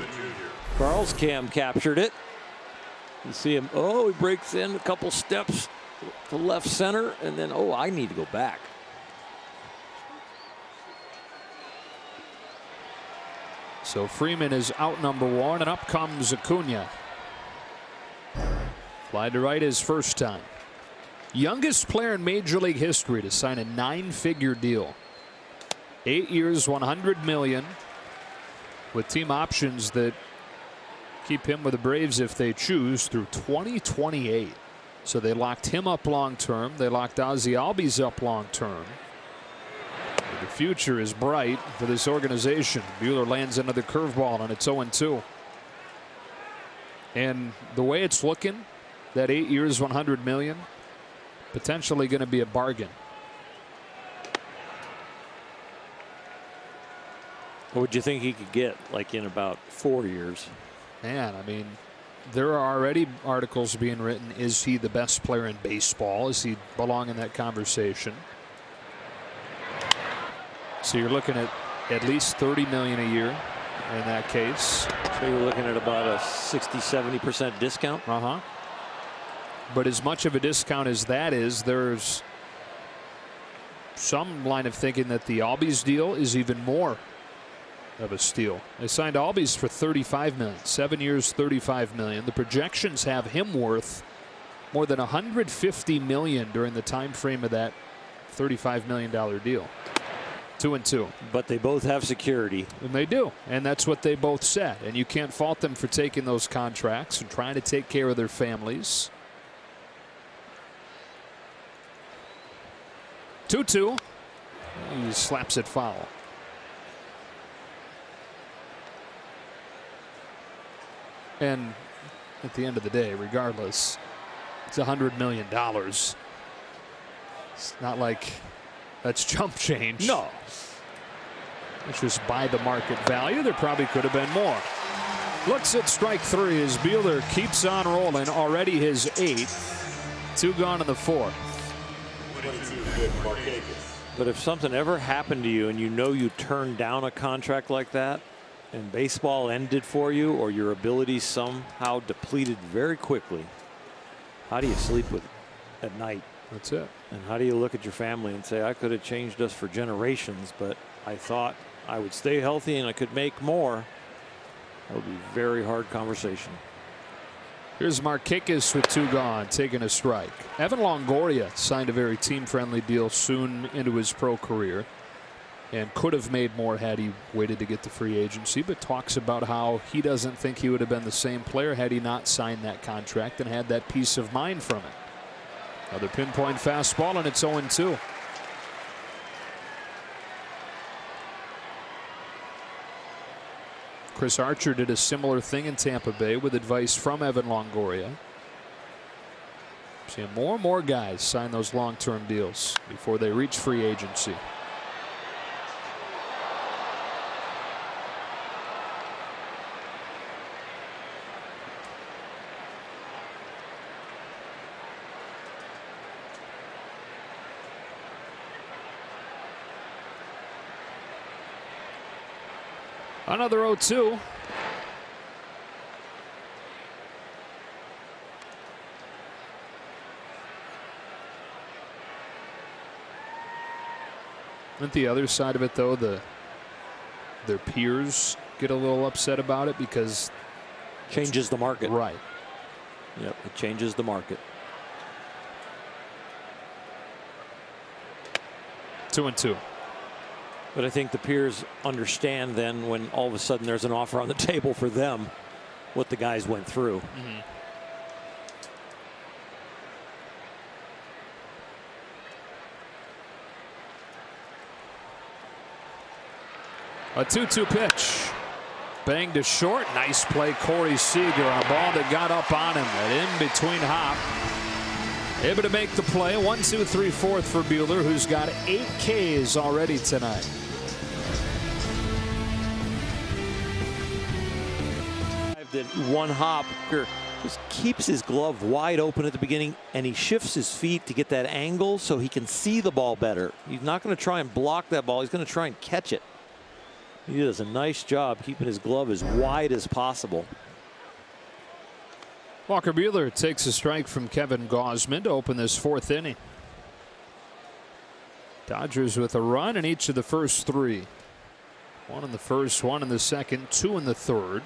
Carl's Cam captured it. You see him. Oh, he breaks in a couple steps to left center, and then, oh, I need to go back. So Freeman is out number one, and up comes Acuna. Fly to right his first time. Youngest player in Major League history to sign a 9-figure deal. 8 years, $100 million, with team options that keep him with the Braves if they choose through 2028. So they locked him up long term. They locked Ozzie Albies up long term. The future is bright for this organization. Buehler lands another curveball, and it's 0-2. And the way it's looking, that 8 years, $100 million, potentially going to be a bargain. What would you think he could get, like in about 4 years? Man, I mean, there are already articles being written. Is he the best player in baseball? Does he belong in that conversation? So you're looking at least $30 million a year in that case. So you're looking at about a 60–70% discount. But as much of a discount as that is, there's some line of thinking that the Albies deal is even more of a steal. They signed Albies for $35 million, 7 years, $35 million. The projections have him worth more than $150 million during the time frame of that $35 million deal. 2-2. But they both have security. And they do. And that's what they both said. And you can't fault them for taking those contracts and trying to take care of their families. 2-2. He slaps it foul. And at the end of the day, regardless, it's $100 million. It's not like that's chump change. No. It's just by the market value. There probably could have been more. Looks at strike three as Buehler keeps on rolling. Already his 8th. 2 gone in the 4th. But if something ever happened to you and you know you turned down a contract like that and baseball ended for you, or your ability somehow depleted very quickly, how do you sleep with it at night? That's it. And how do you look at your family and say, I could have changed us for generations, but I thought I would stay healthy and I could make more? That would be a very hard conversation. Here's Markakis with 2 gone, taking a strike. Evan Longoria signed a very team-friendly deal soon into his pro career and could have made more had he waited to get to free agency, but talks about how he doesn't think he would have been the same player had he not signed that contract and had that peace of mind from it. Another pinpoint fastball, and it's 0-2. Chris Archer did a similar thing in Tampa Bay with advice from Evan Longoria. Seeing more and more guys sign those long-term deals before they reach free agency. Another 0-2. Isn't the other side of it, though, their peers get a little upset about it because changes the market. Right. Yep, it changes the market. 2-2. But I think the peers understand then when all of a sudden there's an offer on the table for them, what the guys went through. A 2-2 pitch. Banged to short. Nice play, Corey Seager, on a ball that got up on him. An in-between hop. Able to make the play. 1-2-3 fourth for Buehler, who's got 8 Ks already tonight. That one hop just keeps his glove wide open at the beginning, and he shifts his feet to get that angle so he can see the ball better. He's not going to try and block that ball. He's going to try and catch it. He does a nice job keeping his glove as wide as possible. Walker Buehler takes a strike from Kevin Gausman to open this 4th inning. Dodgers with a run in each of the first 3. 1 in the first, 1 in the second, 2 in the third.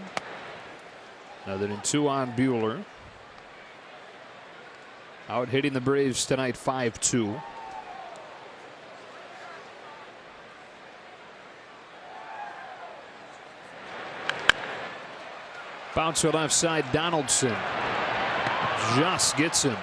Another than 2 on Buehler. Out hitting the Braves tonight 5-2. Bouncer left side, Donaldson just gets him.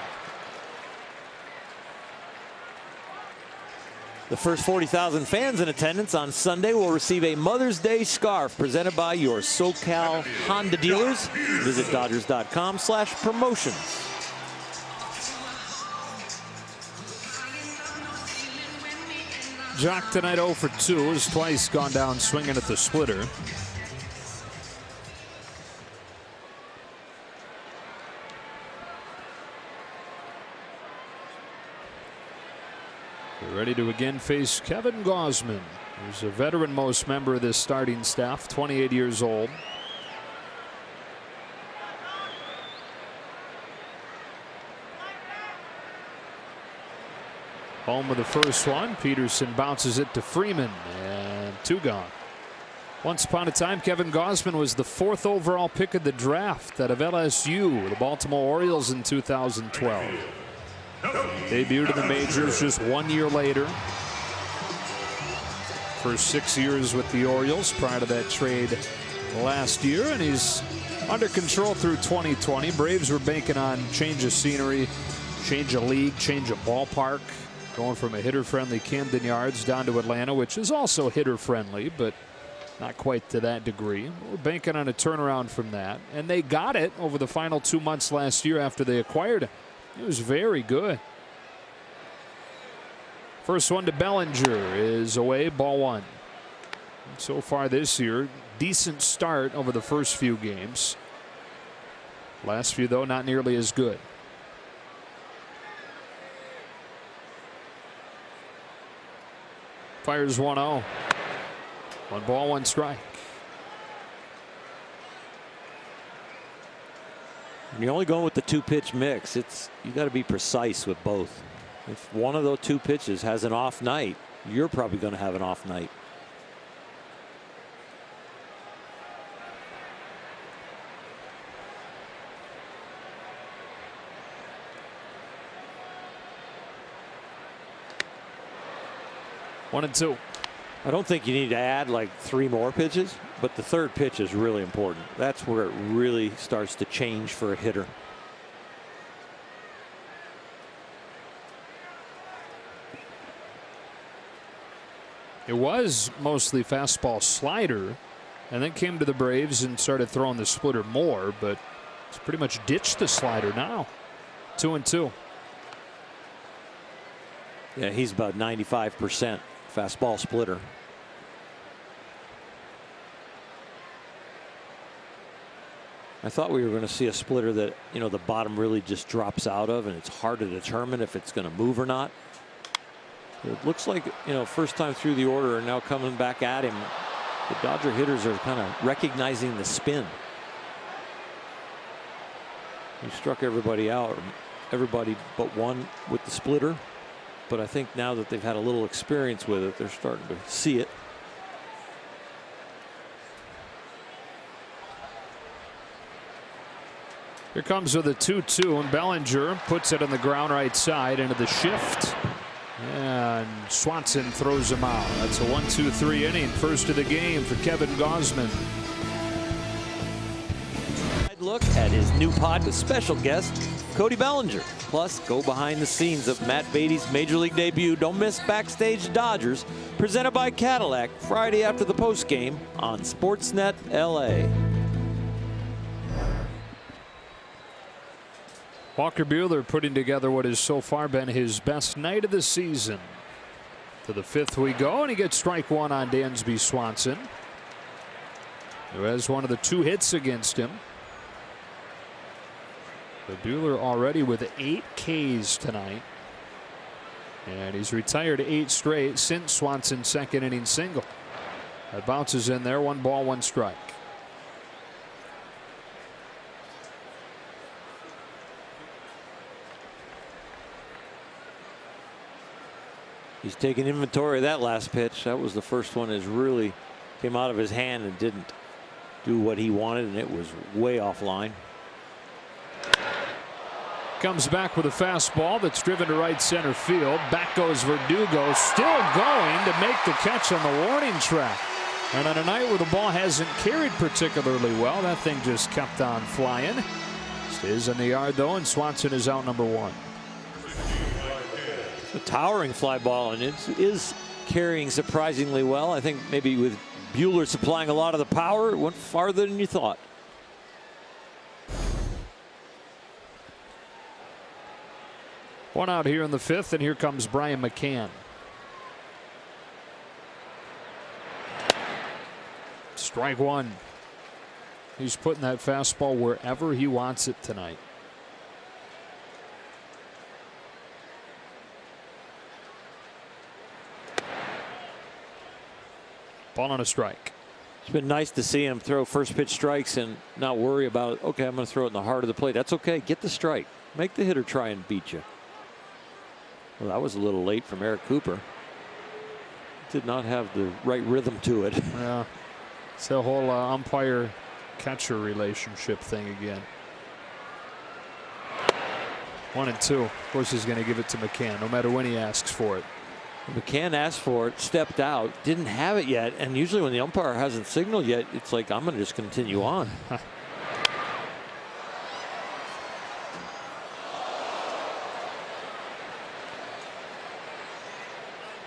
The first 40,000 fans in attendance on Sunday will receive a Mother's Day scarf presented by your SoCal Honda dealers. Visit Dodgers.com/promotions. Jock tonight 0 for 2, has twice gone down swinging at the splitter. Ready to again face Kevin Gausman, who's a veteran-most member of this starting staff, 28 years old. Home with the first one. Peterson bounces it to Freeman, and 2 gone. Once upon a time, Kevin Gausman was the 4th overall pick of the draft out of LSU, the Baltimore Orioles, in 2012. Debuted in the majors just 1 year later. First 6 years with the Orioles prior to that trade last year, and he's under control through 2020. Braves were banking on change of scenery, change of league, change of ballpark, going from a hitter-friendly Camden Yards down to Atlanta, which is also hitter-friendly, but not quite to that degree. We're banking on a turnaround from that, and they got it over the final 2 months last year after they acquired him. It was very good. First one to Bellinger is away, ball 1. So far this year, decent start over the first few games. Last few, though, not nearly as good. Fires 1-0. 1 ball, 1 strike. When you're only going with the 2-pitch mix, you got to be precise with both. If one of those 2 pitches has an off night, you're probably going to have an off night. One and 2. I don't think you need to add like 3 more pitches, but the 3rd pitch is really important. That's where it really starts to change for a hitter. It was mostly fastball slider, and then came to the Braves and started throwing the splitter more, but it's pretty much ditched the slider now. 2 and 2. Yeah, he's about 95% fastball splitter. I thought we were going to see a splitter that, the bottom really just drops out of, and it's hard to determine if it's going to move or not. It looks like, first time through the order and now coming back at him. The Dodger hitters are kind of recognizing the spin. He struck everybody out, everybody but one with the splitter. but I think now that they've had a little experience with it, they're starting to see it. Here comes with a 2-2, and Bellinger puts it on the ground right side into the shift. And Swanson throws him out. That's a 1-2-3 inning. First of the game for Kevin Gausman. Look at his new pod with special guest Cody Bellinger. Plus, go behind the scenes of Matt Beatty's Major League debut. Don't miss Backstage Dodgers, presented by Cadillac, Friday after the postgame on Sportsnet LA. Walker Buehler putting together what has so far been his best night of the season. To the 5th we go, and he gets strike 1 on Dansby Swanson, who has one of the 2 hits against him. But Buehler already with 8 Ks tonight, and he's retired 8 straight since Swanson's 2nd inning single. That bounces in there. 1 ball, 1 strike. He's taking inventory of that last pitch. That was the first one that really came out of his hand and didn't do what he wanted, and it was way offline. Comes back with a fastball that's driven to right center field. Back goes Verdugo, still going to make the catch on the warning track. And on a night where the ball hasn't carried particularly well, that thing just kept on flying. Stays in the yard though, and Swanson is out number 1. A towering fly ball, and it is carrying surprisingly well. I think maybe with Buehler supplying a lot of the power, it went farther than you thought. One out here in the 5th, and here comes Brian McCann. Strike 1. He's putting that fastball wherever he wants it tonight. Ball on a strike. It's been nice to see him throw first pitch strikes and not worry about, okay, I'm going to throw it in the heart of the plate. That's okay. Get the strike. Make the hitter try and beat you. Well, that was a little late from Eric Cooper. Did not have the right rhythm to it. Yeah. It's the whole umpire catcher relationship thing again. 1-2. Of course, he's going to give it to McCann no matter when he asks for it. McCann asked for it, stepped out, didn't have it yet, and usually when the umpire hasn't signaled yet, it's like, I'm going to just continue on.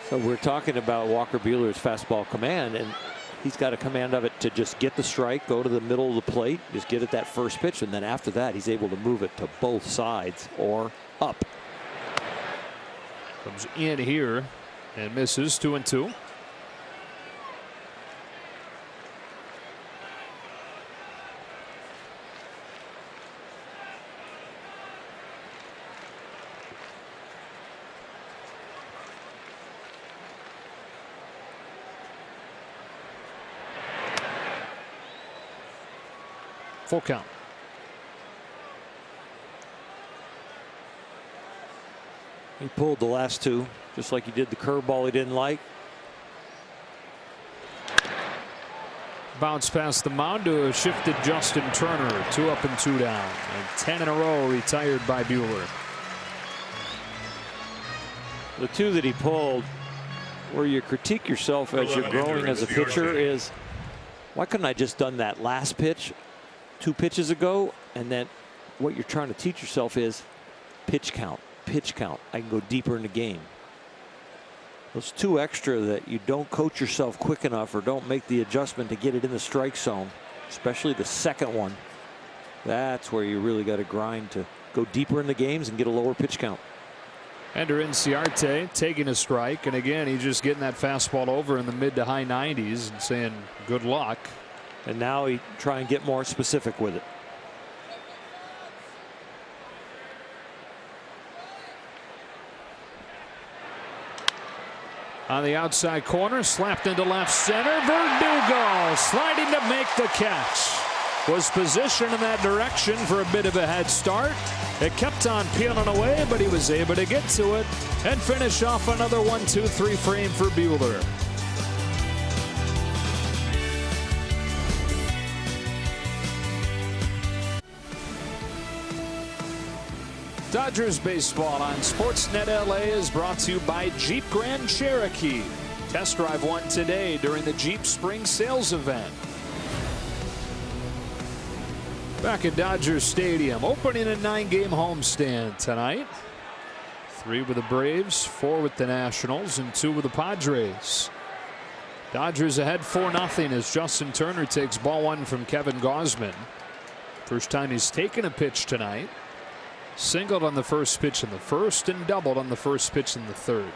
So we're talking about Walker Buehler's fastball command, and he's got a command of it to just get the strike, go to the middle of the plate, just get it that first pitch, and then after that he's able to move it to both sides or up. Comes in here and misses. 2-2. Full count. He pulled the last 2, just like he did the curveball he didn't like. Bounce past the mound to a shifted Justin Turner. 2 up and 2 down. And 10 in a row retired by Buehler. The 2 that he pulled, where you critique yourself as you're growing as a pitcher, is why couldn't I just done that last pitch 2 pitches ago? And then what you're trying to teach yourself is pitch count. Pitch count. I can go deeper in the game. Those 2 extra that you don't coach yourself quick enough or don't make the adjustment to get it in the strike zone, especially the second one, that's where you really got to grind to go deeper in the games and get a lower pitch count. Ender Inciarte taking a strike, and again he's just getting that fastball over in the mid to high 90s and saying good luck. And now he try and get more specific with it. On the outside corner, slapped into left center. Verdugo sliding to make the catch. Was positioned in that direction for a bit of a head start, It kept on peeling away, but he was able to get to it and finish off another 1-2-3 frame for Buehler. Dodgers baseball on Sportsnet LA is brought to you by Jeep Grand Cherokee. Test drive one today during the Jeep Spring Sales event. Back at Dodger Stadium, opening a 9-game homestand tonight. 3 with the Braves, 4 with the Nationals, and 2 with the Padres. Dodgers ahead 4-0 as Justin Turner takes ball 1 from Kevin Gausman. First time he's taken a pitch tonight. Singled on the first pitch in the first and doubled on the first pitch in the third.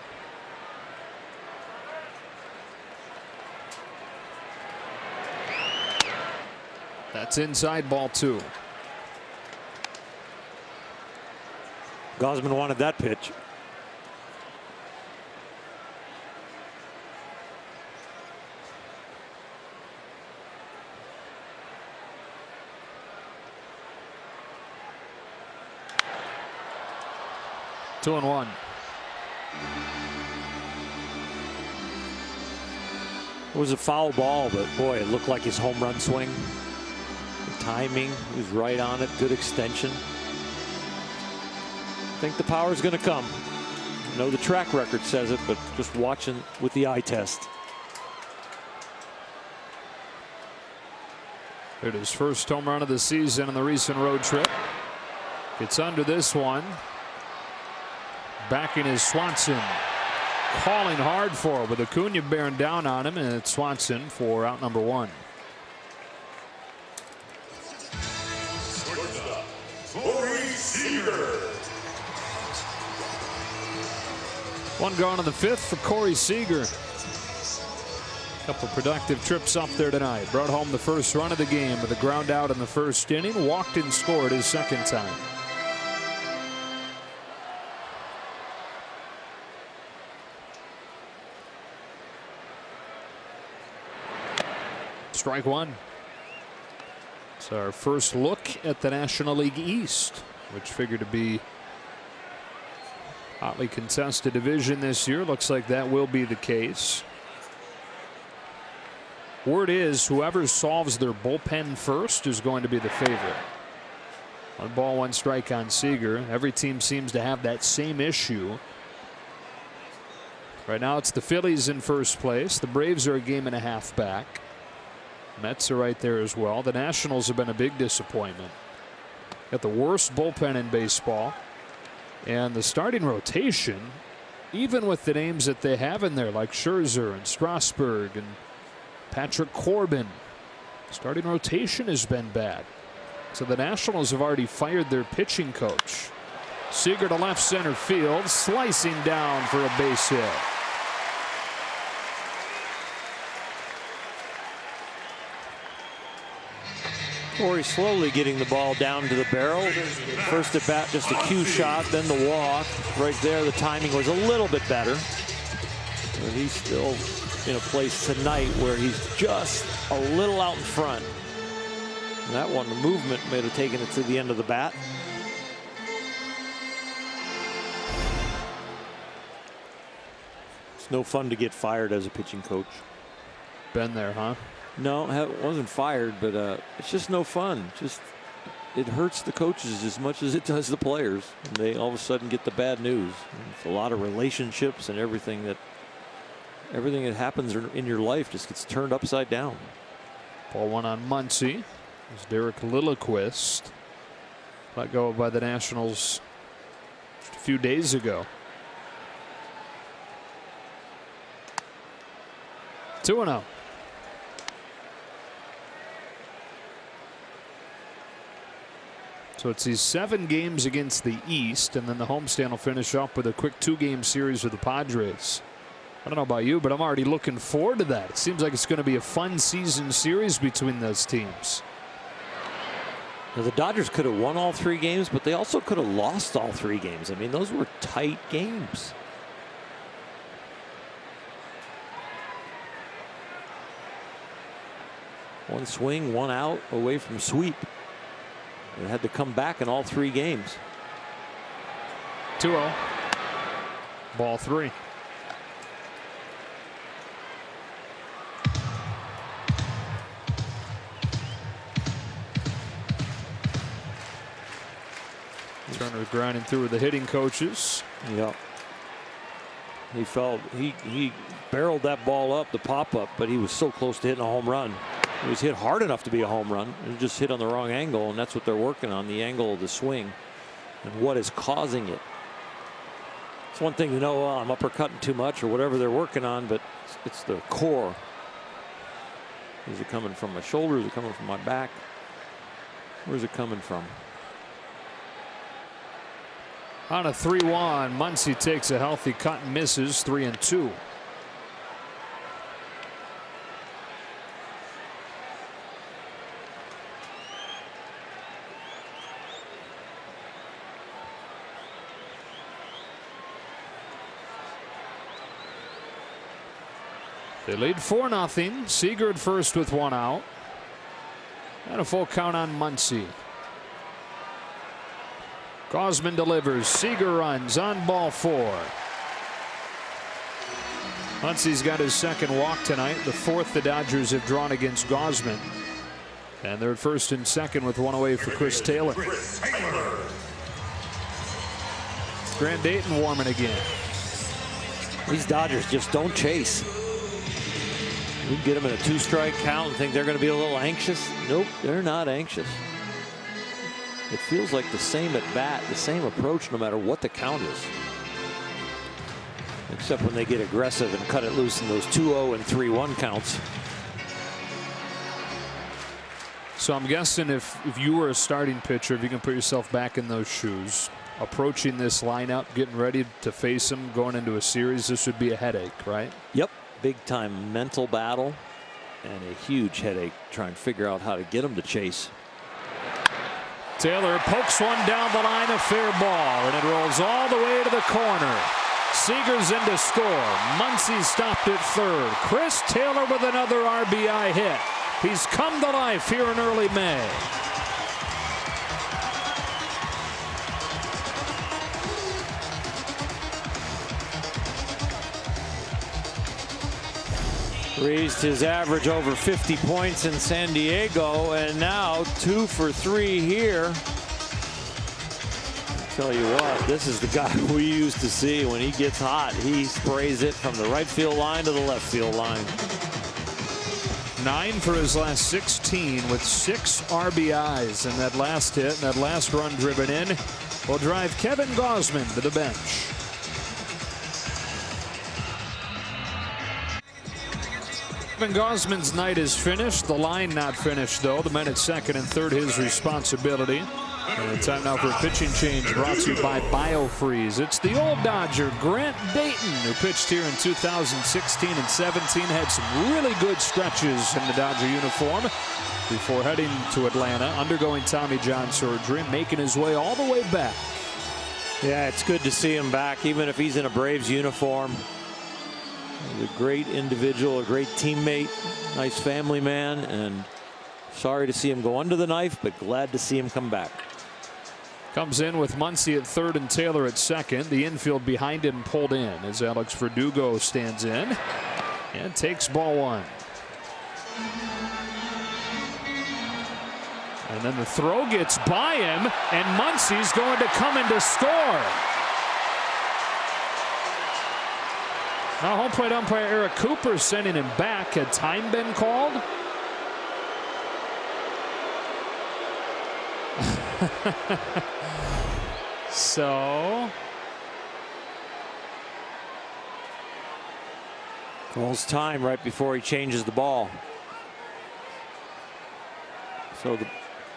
That's inside, ball 2. Gausman wanted that pitch. Two and 1. It was a foul ball, but boy, it looked like his home run swing. The timing was right on it. Good extension. I think the power is going to come. I know the track record says it, but just watching with the eye test. It is first home run of the season on the recent road trip. Gets under this one. Backing is Swanson. Calling hard for it with Acuna bearing down on him, and it's Swanson for out number 1. One gone in the 5th for Corey Seager. Couple productive trips up there tonight. Brought home the first run of the game with a ground out in the first inning. Walked and scored his second time. Strike 1. It's our first look at the National League East, which figured to be hotly contested division this year. Looks like that will be the case. Word is whoever solves their bullpen first is going to be the favorite. 1 ball, 1 strike on Seager. Every team seems to have that same issue. Right now it's the Phillies in first place. The Braves are a game and a half back. Mets are right there as well. The Nationals have been a big disappointment. Got the worst bullpen in baseball. And the starting rotation, even with the names that they have in there, like Scherzer and Strasburg and Patrick Corbin, starting rotation has been bad. So the Nationals have already fired their pitching coach. Seager to left center field, slicing down for a base hit. Corey slowly getting the ball down to the barrel. First at bat, just a cue shot, then the walk. Right there, the timing was a little bit better. But he's still in a place tonight where he's just a little out in front. And that one, the movement may have taken it to the end of the bat. It's no fun to get fired as a pitching coach. Been there, huh? No, it wasn't fired, but it's just no fun. It hurts the coaches as much as it does the players. And they all of a sudden get the bad news. And it's a lot of relationships and everything that happens in your life just gets turned upside down. Ball 1 on Muncy. As Derek Lilliquist let go by the Nationals just a few days ago. 2-0. So it's these 7 games against the East, and then the homestand will finish up with a quick 2-game series with the Padres. I don't know about you, but I'm already looking forward to that. It seems like it's going to be a fun season series between those teams. Now, the Dodgers could have won all 3 games, but they also could have lost all 3 games. I mean, those were tight games. One swing, 1 out away from sweep. They had to come back in all 3 games. 2-0. Ball 3. Turner grinding through with the hitting coaches. Yep. He felt he barreled that ball up, the pop-up, but he was so close to hitting a home run. It was hit hard enough to be a home run. It just hit on the wrong angle, and that's what they're working on, the angle of the swing and what is causing it. It's one thing to know, oh, I'm uppercutting too much or whatever they're working on, but it's the core. Is it coming from my shoulder? Is it coming from my back? Where's it coming from? On a 3-1, Muncy takes a healthy cut and misses. 3-2. They lead 4-0. Seager at first with 1 out. And a full count on Muncy. Gausman delivers. Seager runs on ball 4. Muncy's got his second walk tonight, the 4th the Dodgers have drawn against Gausman. And they're at first and second with 1 away for Chris Taylor. Grant Dayton warming again. These Dodgers just don't chase. You get them in a 2-strike count and think they're going to be a little anxious. Nope, they're not anxious. It feels like the same at bat, the same approach no matter what the count is. Except when they get aggressive and cut it loose in those 2-0 and 3-1 counts. So I'm guessing if you were a starting pitcher, if you can put yourself back in those shoes, approaching this lineup, getting ready to face them going into a series, this would be a headache, right? Yep. Big time mental battle and a huge headache trying to figure out how to get them to chase. Taylor pokes one down the line, a fair ball, and it rolls all the way to the corner. Seager's in to score. Muncy stopped at third. Chris Taylor with another RBI hit. He's come to life here in early May. Raised his average over 50 points in San Diego, and now 2 for 3 here. Tell you what, this is the guy we used to see when he gets hot. He sprays it from the right field line to the left field line. 9 for his last 16 with 6 RBIs, and that last hit and that last run driven in will drive Kevin Gausman to the bench. Kevin Gausman's night is finished. The line not finished, though. The men at second and third, his responsibility. And time now for a pitching change brought to you by BioFreeze. It's the old Dodger, Grant Dayton, who pitched here in 2016 and 17. Had some really good stretches in the Dodger uniform before heading to Atlanta, undergoing Tommy John surgery, making his way all the way back. Yeah, it's good to see him back, even if he's in a Braves uniform. He's a great individual, a great teammate, nice family man, and sorry to see him go under the knife, but glad to see him come back. Comes in with Muncy at third and Taylor at second. The infield behind him pulled in as Alex Verdugo stands in and takes ball 1. And then the throw gets by him, and Muncy's going to come in to score. Now home plate umpire Eric Cooper sending him back. Had time been called? So calls time right before he changes the ball. So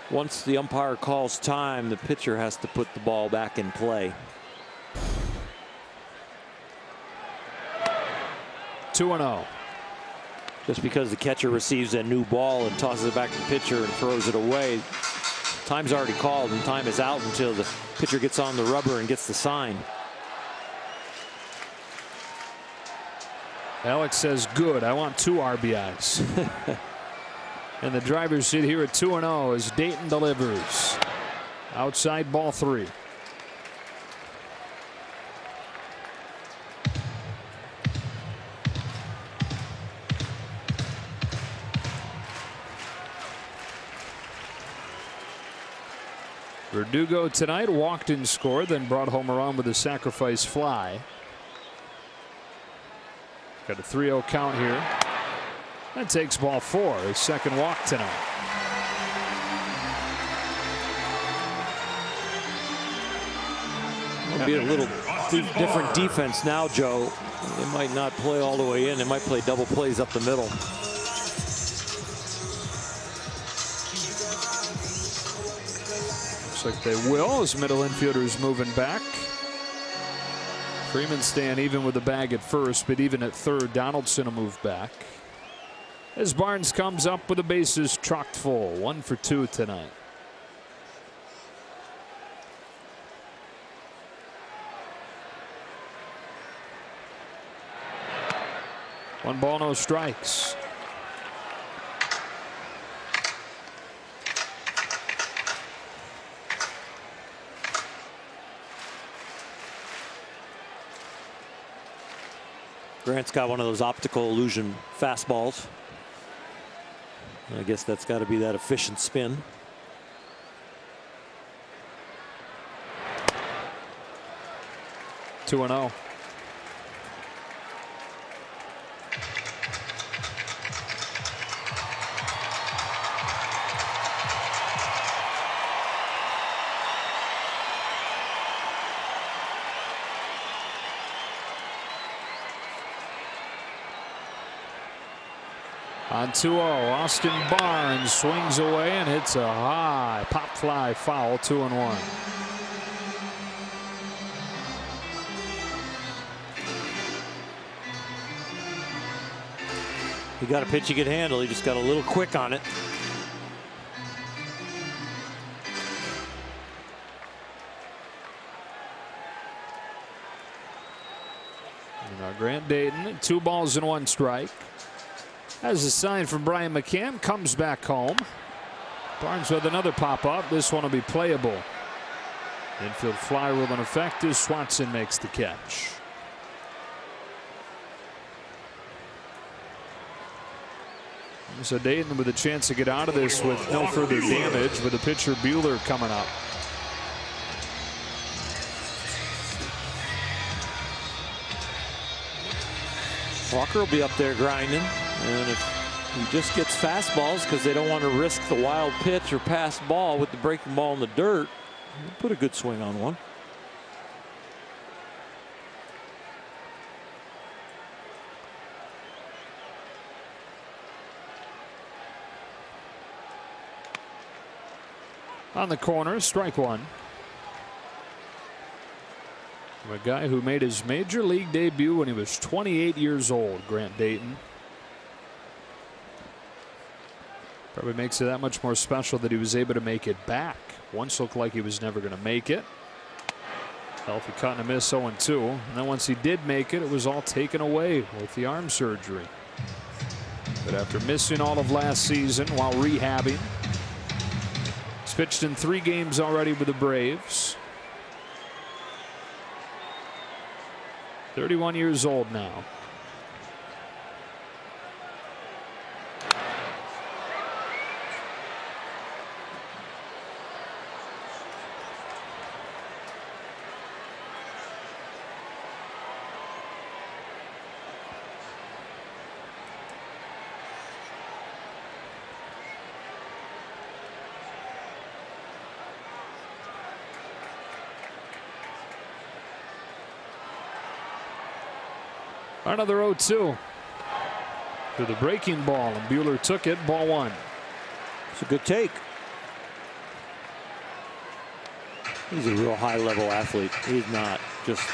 once the umpire calls time, the pitcher has to put the ball back in play. 2-0. Just because the catcher receives a new ball and tosses it back to the pitcher and throws it away, time's already called and time is out until the pitcher gets on the rubber and gets the sign. Alex says, good, I want 2 RBIs. And the driver's seat here at 2-0 as Dayton delivers. Outside ball 3. Verdugo tonight walked and scored, then brought home a run with a sacrifice fly. Got a 3-0 count here. That takes ball 4, his second walk tonight. It'll be a little different defense now, Joe. They might not play all the way in. They might play double plays up the middle. Looks like they will as middle infielders moving back. Freeman staying even with the bag at first, but even at third, Donaldson will move back. As Barnes comes up with the bases chocked full. 1 for 2 tonight. One ball, no strikes. Grant's got one of those optical illusion fastballs. I guess that's got to be that efficient spin. Two and 0. On 2-0, Austin Barnes swings away and hits a high pop fly foul. 2-1. He got a pitch he could handle. He just got a little quick on it. Now Grant Dayton, 2 balls and 1 strike. As a sign from Brian McCann, comes back home. Barnes with another pop up. This one will be playable. Infield fly rule in effect as Swanson makes the catch. So Dayton with a chance to get out of this with no further damage, with the pitcher Buehler coming up. Walker will be up there grinding, and if he just gets fastballs because they don't want to risk the wild pitch or pass ball with the breaking ball in the dirt, he'll put a good swing on one. On the corner, strike 1. A guy who made his major league debut when he was 28 years old, Grant Dayton. Probably makes it that much more special that he was able to make it back. Once looked like he was never going to make it. Healthy cut and a miss, 0-2. And then once he did make it, it was all taken away with the arm surgery. But after missing all of last season while rehabbing, he's pitched in 3 games already with the Braves. 31 years old now. Another 0-2 to the breaking ball, and Buehler took it. Ball 1. It's a good take. He's a real high-level athlete. He's not just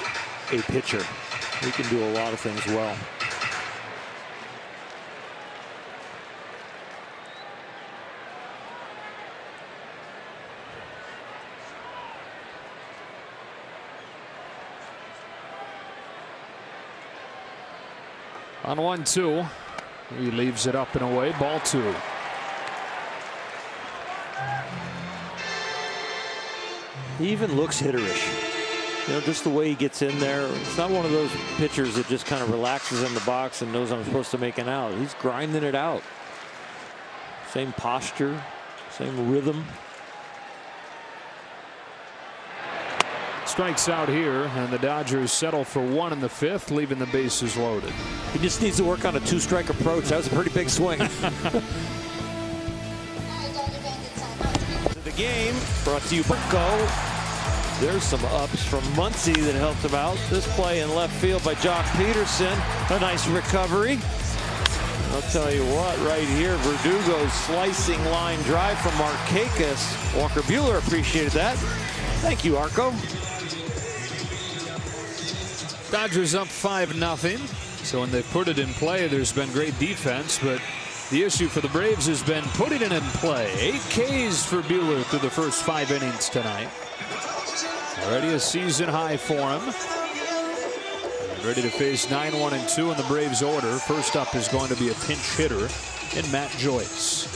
a pitcher. He can do a lot of things well. On 1-2, he leaves it up and away. Ball 2. He even looks hitterish. You know, just the way he gets in there. It's not one of those pitchers that just kind of relaxes in the box and knows I'm supposed to make an out. He's grinding it out. Same posture, same rhythm. strikes out here, and the Dodgers settle for one in the fifth, leaving the bases loaded. He just needs to work on a two-strike approach. That was a pretty big swing. The game brought to you by Go. There's some ups from Muncy that helped him out. This play in left field by Jock Peterson. A nice recovery. I'll tell you what, right here, Verdugo's slicing line drive from Markakis. Walker Buehler appreciated that. Thank you, Arco. Dodgers up 5-0. So when they put it in play, there's been great defense, but the issue for the Braves has been putting it in play. 8 Ks for Buehler through the first 5 innings tonight. Already a season high for him. Ready to face 9-1-2 in the Braves order. First up is going to be a pinch hitter in Matt Joyce.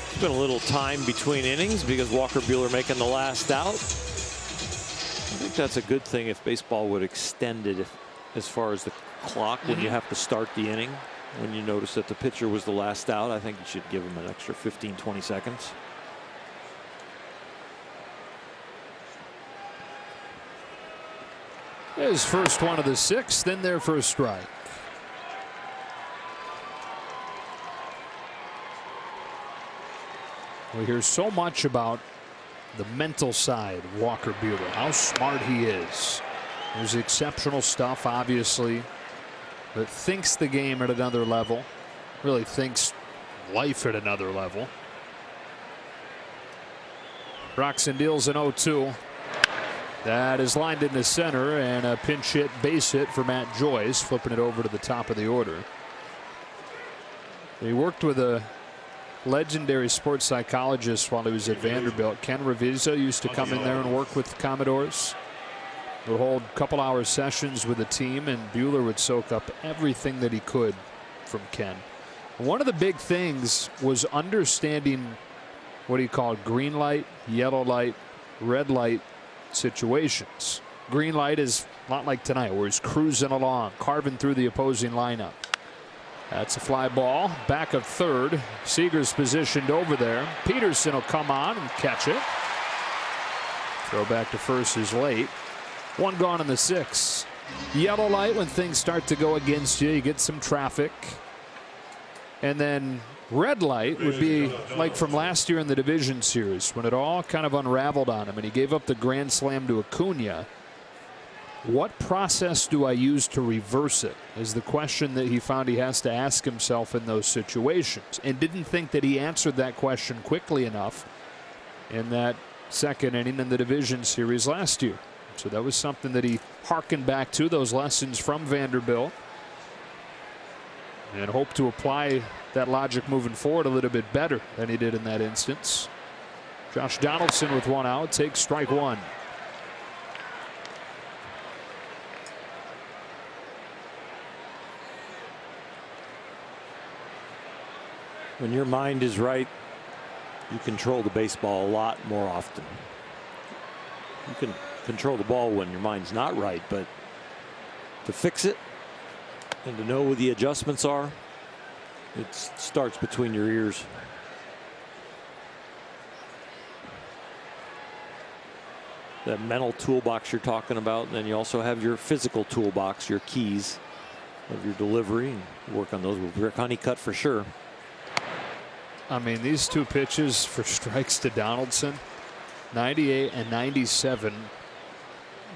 It's been a little time between innings because Walker Buehler making the last out. I think that's a good thing if baseball would extend it as far as the clock when you have to start the inning. When you notice that the pitcher was the last out, I think you should give him an extra 15-20 seconds. His first one of the 6th, then their first strike. We hear so much about the mental side of Walker Buehler, how smart he is. There's exceptional stuff, obviously, but thinks the game at another level, really thinks life at another level. Broxton deals an 0-2. That is lined into center, and a pinch hit base hit for Matt Joyce, flipping it over to the top of the order. He worked with a legendary sports psychologist while he was at Vanderbilt. Ken Ravizza used to come in there and work with the Commodores. Would hold a couple hour sessions with the team, and Buehler would soak up everything that he could from Ken. One of the big things was understanding what he called green light, yellow light, red light situations. Green light is a lot like tonight, where he's cruising along, carving through the opposing lineup. That's a fly ball. Back of third. Seager's positioned over there. Peterson will come on and catch it. Throw back to first is late. One gone in the 6th. Yellow light, when things start to go against you, you get some traffic. And then red light would be like from last year in the division series, when it all kind of unraveled on him and he gave up the grand slam to Acuna. What process do I use to reverse it is the question that he found he has to ask himself in those situations, and didn't think that he answered that question quickly enough in that second inning in the division series last year. So that was something that he harkened back to, those lessons from Vanderbilt, and hoped to apply that logic moving forward a little bit better than he did in that instance. Josh Donaldson with one out takes strike one. When your mind is right, you control the baseball a lot more often. You can control the ball when your mind's not right, but to fix it and to know what the adjustments are, it starts between your ears. That mental toolbox you're talking about, and then you also have your physical toolbox, your keys of your delivery, and work on those with Rick Honeycutt for sure. I mean, these two pitches for strikes to Donaldson, 98 and 97,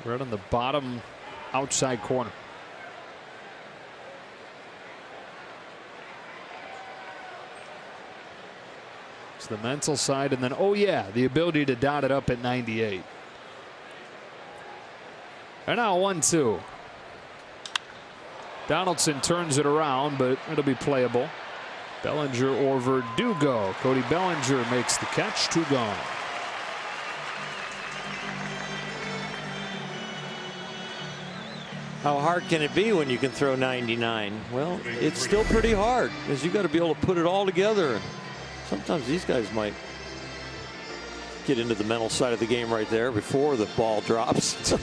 right on the bottom outside corner. It's the mental side, and then, oh yeah, the ability to dot it up at 98. And now 1-2. Donaldson turns it around, but it'll be playable. Bellinger or Verdugo. Cody Bellinger makes the catch. 2 gone. How hard can it be when you can throw 99? Well, it's still pretty hard, because you got to be able to put it all together. And sometimes these guys might get into the mental side of the game right there before the ball drops.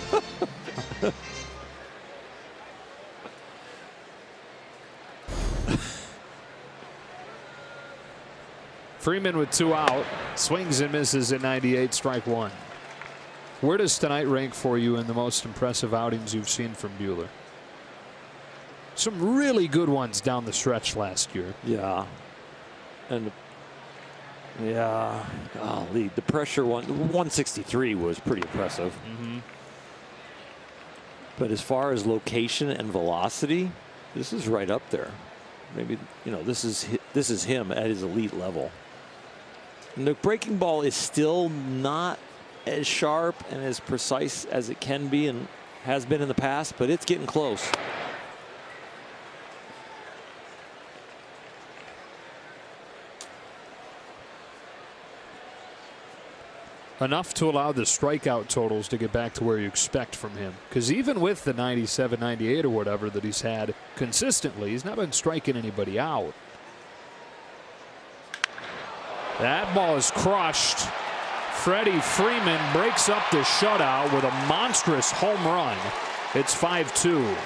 Freeman with 2 out. Swings and misses at 98, strike 1. Where does tonight rank for you in the most impressive outings you've seen from Buehler? Some really good ones down the stretch last year. Yeah. And yeah, golly, the pressure 163 was pretty impressive. But as far as location and velocity, this is right up there. Maybe, you know, this is him at his elite level. And the breaking ball is still not as sharp and as precise as it can be and has been in the past, but it's getting close. Enough to allow the strikeout totals to get back to where you expect from him. Because even with the 97, 98 or whatever that he's had consistently, he's not been striking anybody out. That ball is crushed. Freddie Freeman breaks up the shutout with a monstrous home run. It's 5-2.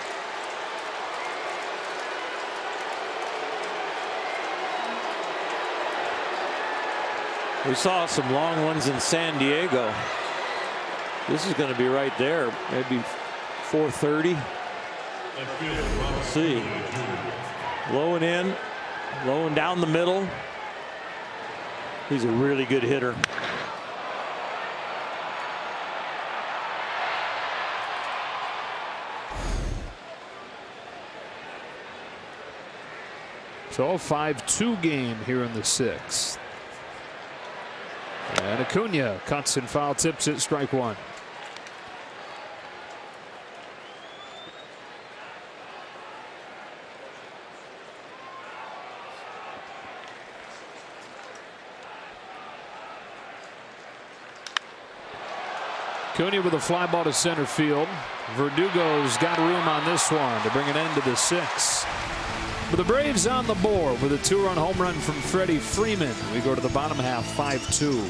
We saw some long ones in San Diego. This is going to be right there, maybe 430. Let's see. Low and in, low and down the middle. He's a really good hitter. So a 5-2 game here in the 6th. And Acuna cuts and foul tips it, strike 1. Acuna with a fly ball to center field. Verdugo's got room on this one to bring an end to the 6th. But the Braves on the board with a 2-run home run from Freddie Freeman. We go to the bottom half, 5-2.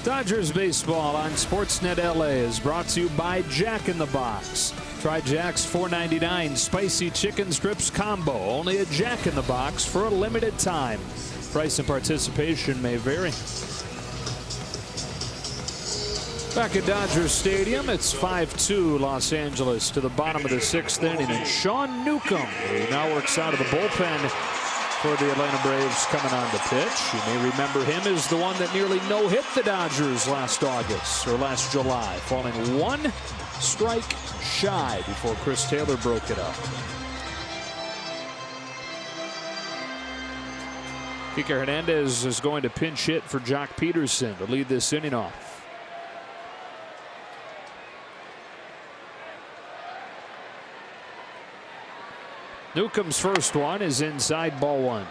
Dodgers baseball on Sportsnet LA is brought to you by Jack in the Box. Try Jack's $4.99 spicy chicken strips combo, only at Jack in the Box for a limited time. Price and participation may vary. Back at Dodger Stadium, it's 5-2 Los Angeles to the bottom of the 6th inning. And Sean Newcomb, who now works out of the bullpen for the Atlanta Braves, coming on to pitch. You may remember him as the one that nearly no-hit the Dodgers last August or last July, falling 1 strike shy before Chris Taylor broke it up. Kike Hernandez is going to pinch hit for Jock Peterson to lead this inning off. Newcomb's first one is inside, ball 1.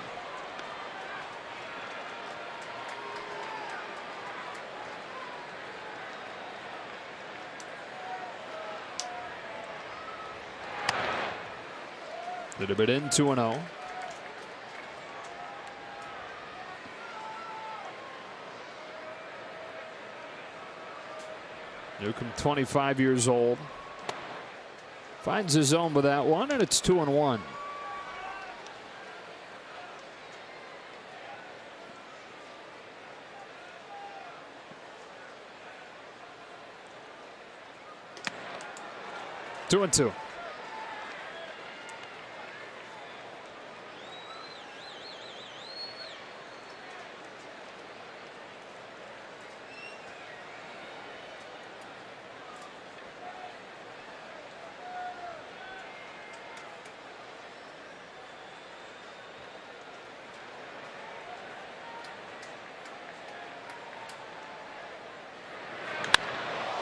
Little bit in, 2-0. Newcomb, 25 years old. Finds his zone with that one, and it's 2-1. Two and 2.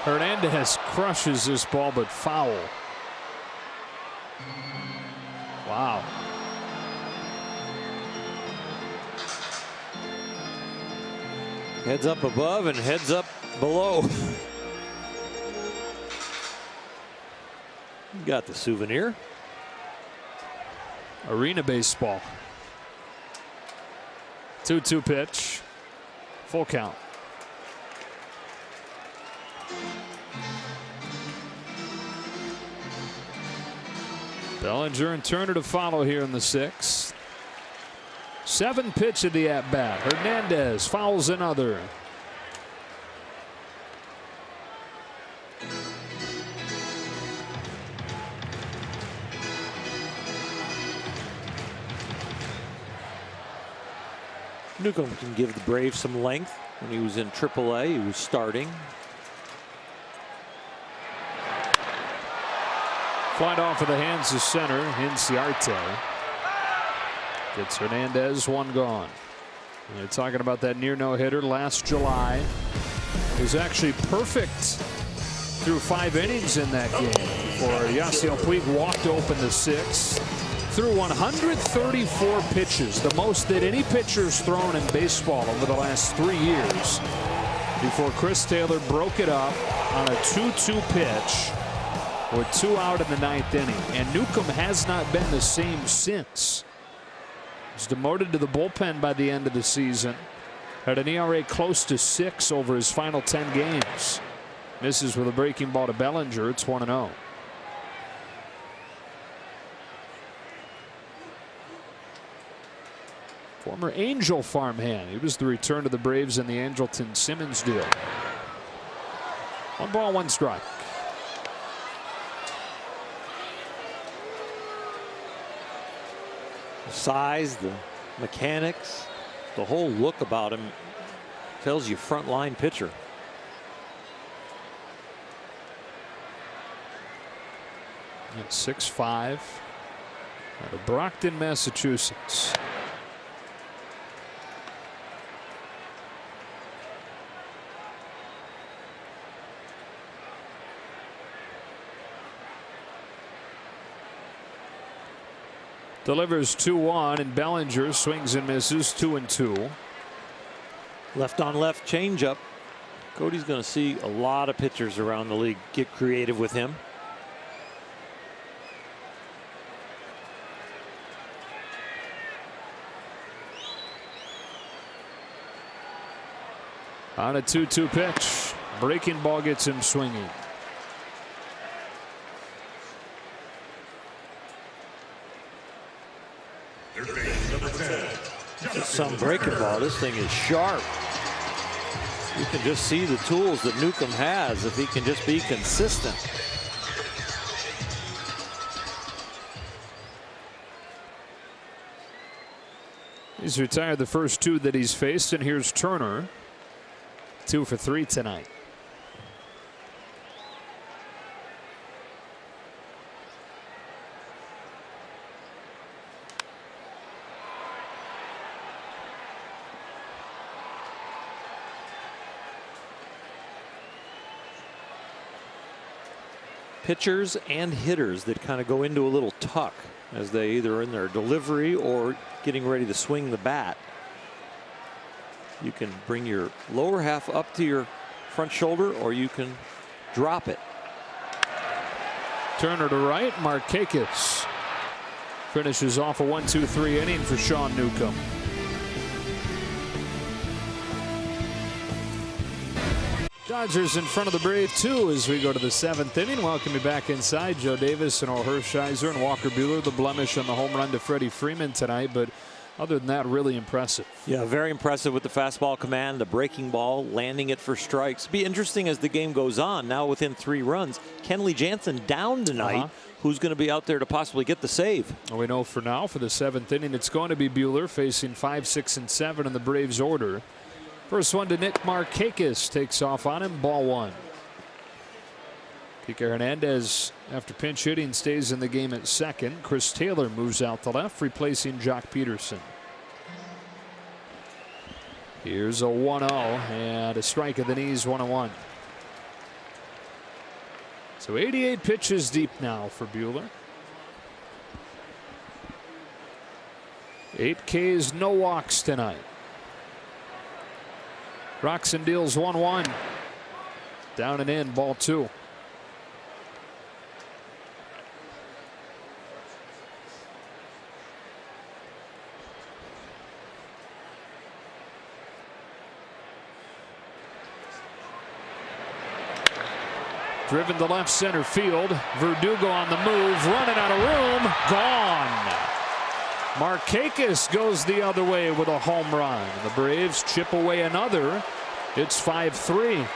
Hernandez crushes this ball, but foul. Wow. Heads up above and heads up below. Got the souvenir. Arena baseball. 2-2 pitch. Full count. Bellinger and Turner to follow here in the 6th. 7th pitch of the at-bat. Hernandez fouls another. Newcomb can give the Braves some length. When he was in AAA, he was starting. Flight off of the hands of center. Inciarte gets Hernandez, 1 gone. And they're talking about that near no-hitter last July. It was actually perfect through 5 innings in that game before Yasiel Puig walked open the 6th. Threw 134 pitches, the most that any pitcher's thrown in baseball over the last 3 years, before Chris Taylor broke it up on a 2-2 pitch with 2 out in the 9th inning. And Newcomb has not been the same since. He's demoted to the bullpen by the end of the season. Had an ERA close to 6 over his final 10 games. Misses with a breaking ball to Bellinger. It's 1-0. Former Angel farmhand. He was the return to the Braves in the Angelton Simmons deal. 1 ball, 1 strike. The size, the mechanics, the whole look about him tells you frontline pitcher. At 6'5", out of Brockton, Massachusetts. Delivers 2-1, and Bellinger swings and misses 2-2. Left on left changeup. Cody's going to see a lot of pitchers around the league get creative with him. On a 2-2 pitch. Breaking ball gets him swinging. Some breaking ball. This thing is sharp. You can just see the tools that Newcomb has if he can just be consistent. He's retired the first 2 that he's faced, and here's Turner. 2 for 3 tonight. Pitchers and hitters that kind of go into a little tuck as they either in their delivery or getting ready to swing the bat. You can bring your lower half up to your front shoulder, or you can drop it. Turner to right. Markakis finishes off a 1-2-3 inning for Sean Newcomb. Dodgers in front of the Brave 2 as we go to the 7th inning. Welcome you back inside. Joe Davis and Orel Hershiser and Walker Buehler, the blemish on the home run to Freddie Freeman tonight, but other than that, really impressive. Yeah, very impressive with the fastball command, the breaking ball, landing it for strikes. Be interesting as the game goes on. Now within 3 runs, Kenley Jansen down tonight. Who's going to be out there to possibly get the save? Well, we know for now, for the 7th inning, it's going to be Buehler facing 5, 6, and 7 in the Braves order. First one to Nick Markakis, takes off on him, ball 1. Kike Hernandez, after pinch hitting, stays in the game at second. Chris Taylor moves out to left, replacing Jock Peterson. Here's a 1-0 and a strike at the knees, 1-1. So 88 pitches deep now for Buehler. 8 Ks, no walks tonight. Roxon deals 1-1. Down and in, ball 2. Driven to left center field. Verdugo on the move, running out of room, gone. Markakis goes the other way with a home run. The Braves chip away another. It's 5-3.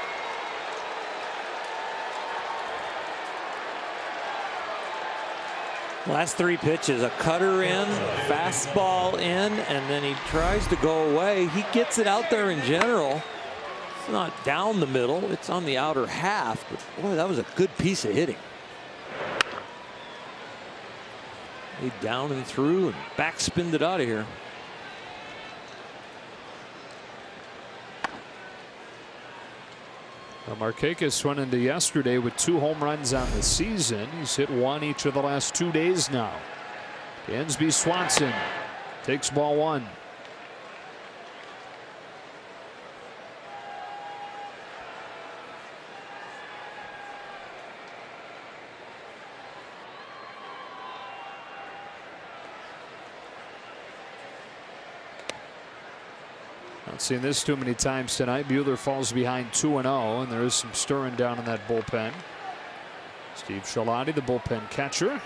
Last 3 pitches, a cutter in, fastball in, and then he tries to go away. He gets it out there in general. It's not down the middle, it's on the outer half, but boy, that was a good piece of hitting. He down and through and backspinned it out of here. Markakis went into yesterday with 2 home runs on the season. He's hit 1 each of the last 2 days now. Dansby Swanson takes ball 1. Not seen this too many times tonight. Buehler falls behind 2-0, and there is some stirring down in that bullpen. Steve Scialotti, the bullpen catcher,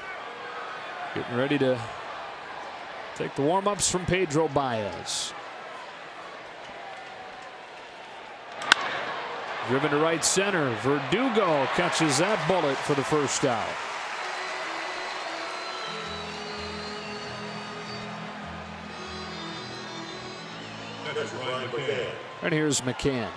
getting ready to take the warm-ups from Pedro Baez. Driven to right center. Verdugo catches that bullet for the first out. And here's McCann.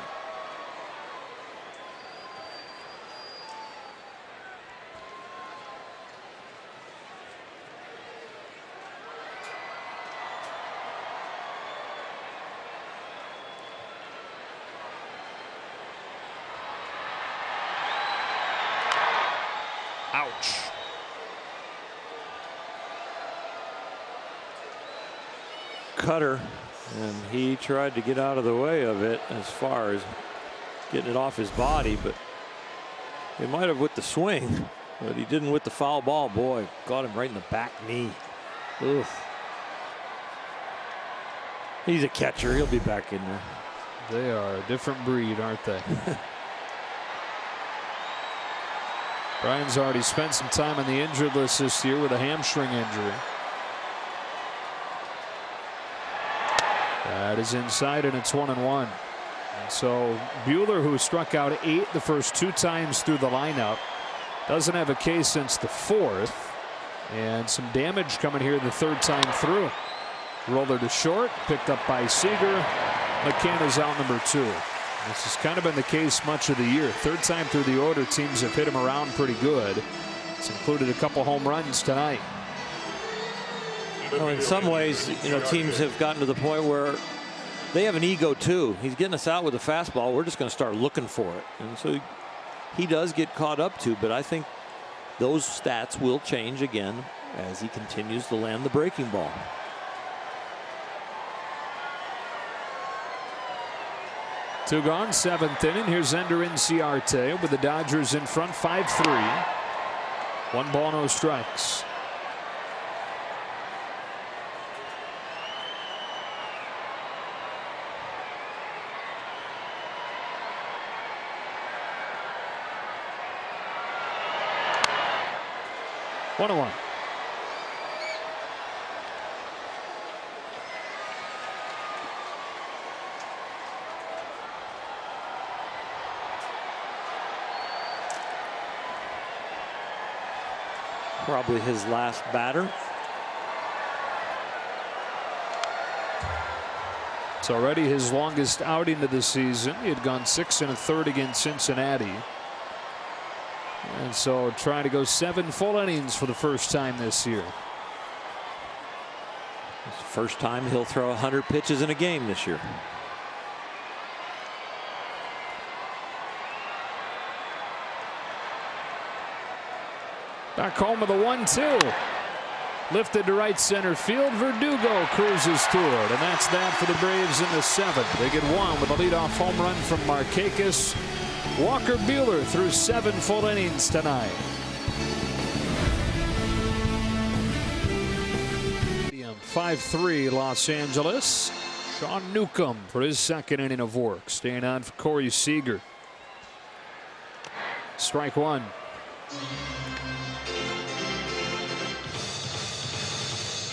Ouch. Cutter, and he tried to get out of the way of it as far as getting it off his body, but he might have with the swing, but he didn't with the foul ball. Boy, got him right in the back knee. Oof. He's a catcher. He'll be back in there. They are a different breed, aren't they? Brian's already spent some time on the injured list this year with a hamstring injury. That is inside, and it's 1-1. And so Buehler, who struck out 8 the first 2 times through the lineup, doesn't have a K since the 4th, and some damage coming here the 3rd time through. Roller to short, picked up by Seager. McCann is out number 2. This has kind of been the case much of the year. 3rd time through the order, teams have hit him around pretty good. It's included a couple home runs tonight. Well, in some ways, you know, teams have gotten to the point where they have an ego too. He's getting us out with a fastball. We're just going to start looking for it. And so he does get caught up to, but I think those stats will change again as he continues to land the breaking ball. Two gone, 7th inning. Here's Ender Inciarte with the Dodgers in front, 5-3. 1 ball, no strikes. One and 1. Probably his last batter. It's already his longest outing of the season. He had gone 6 1/3 against Cincinnati. And so trying to go 7 full innings for the first time this year. It's the first time he'll throw 100 pitches in a game this year. Back home with a 1-2. Lifted to right center field. Verdugo cruises to it. And that's that for the Braves in the 7th. They get 1 with a leadoff home run from Markakis. Walker Buehler threw 7 full innings tonight. 5-3 Los Angeles. Sean Newcomb for his 2nd inning of work. Staying on for Corey Seager. Strike one.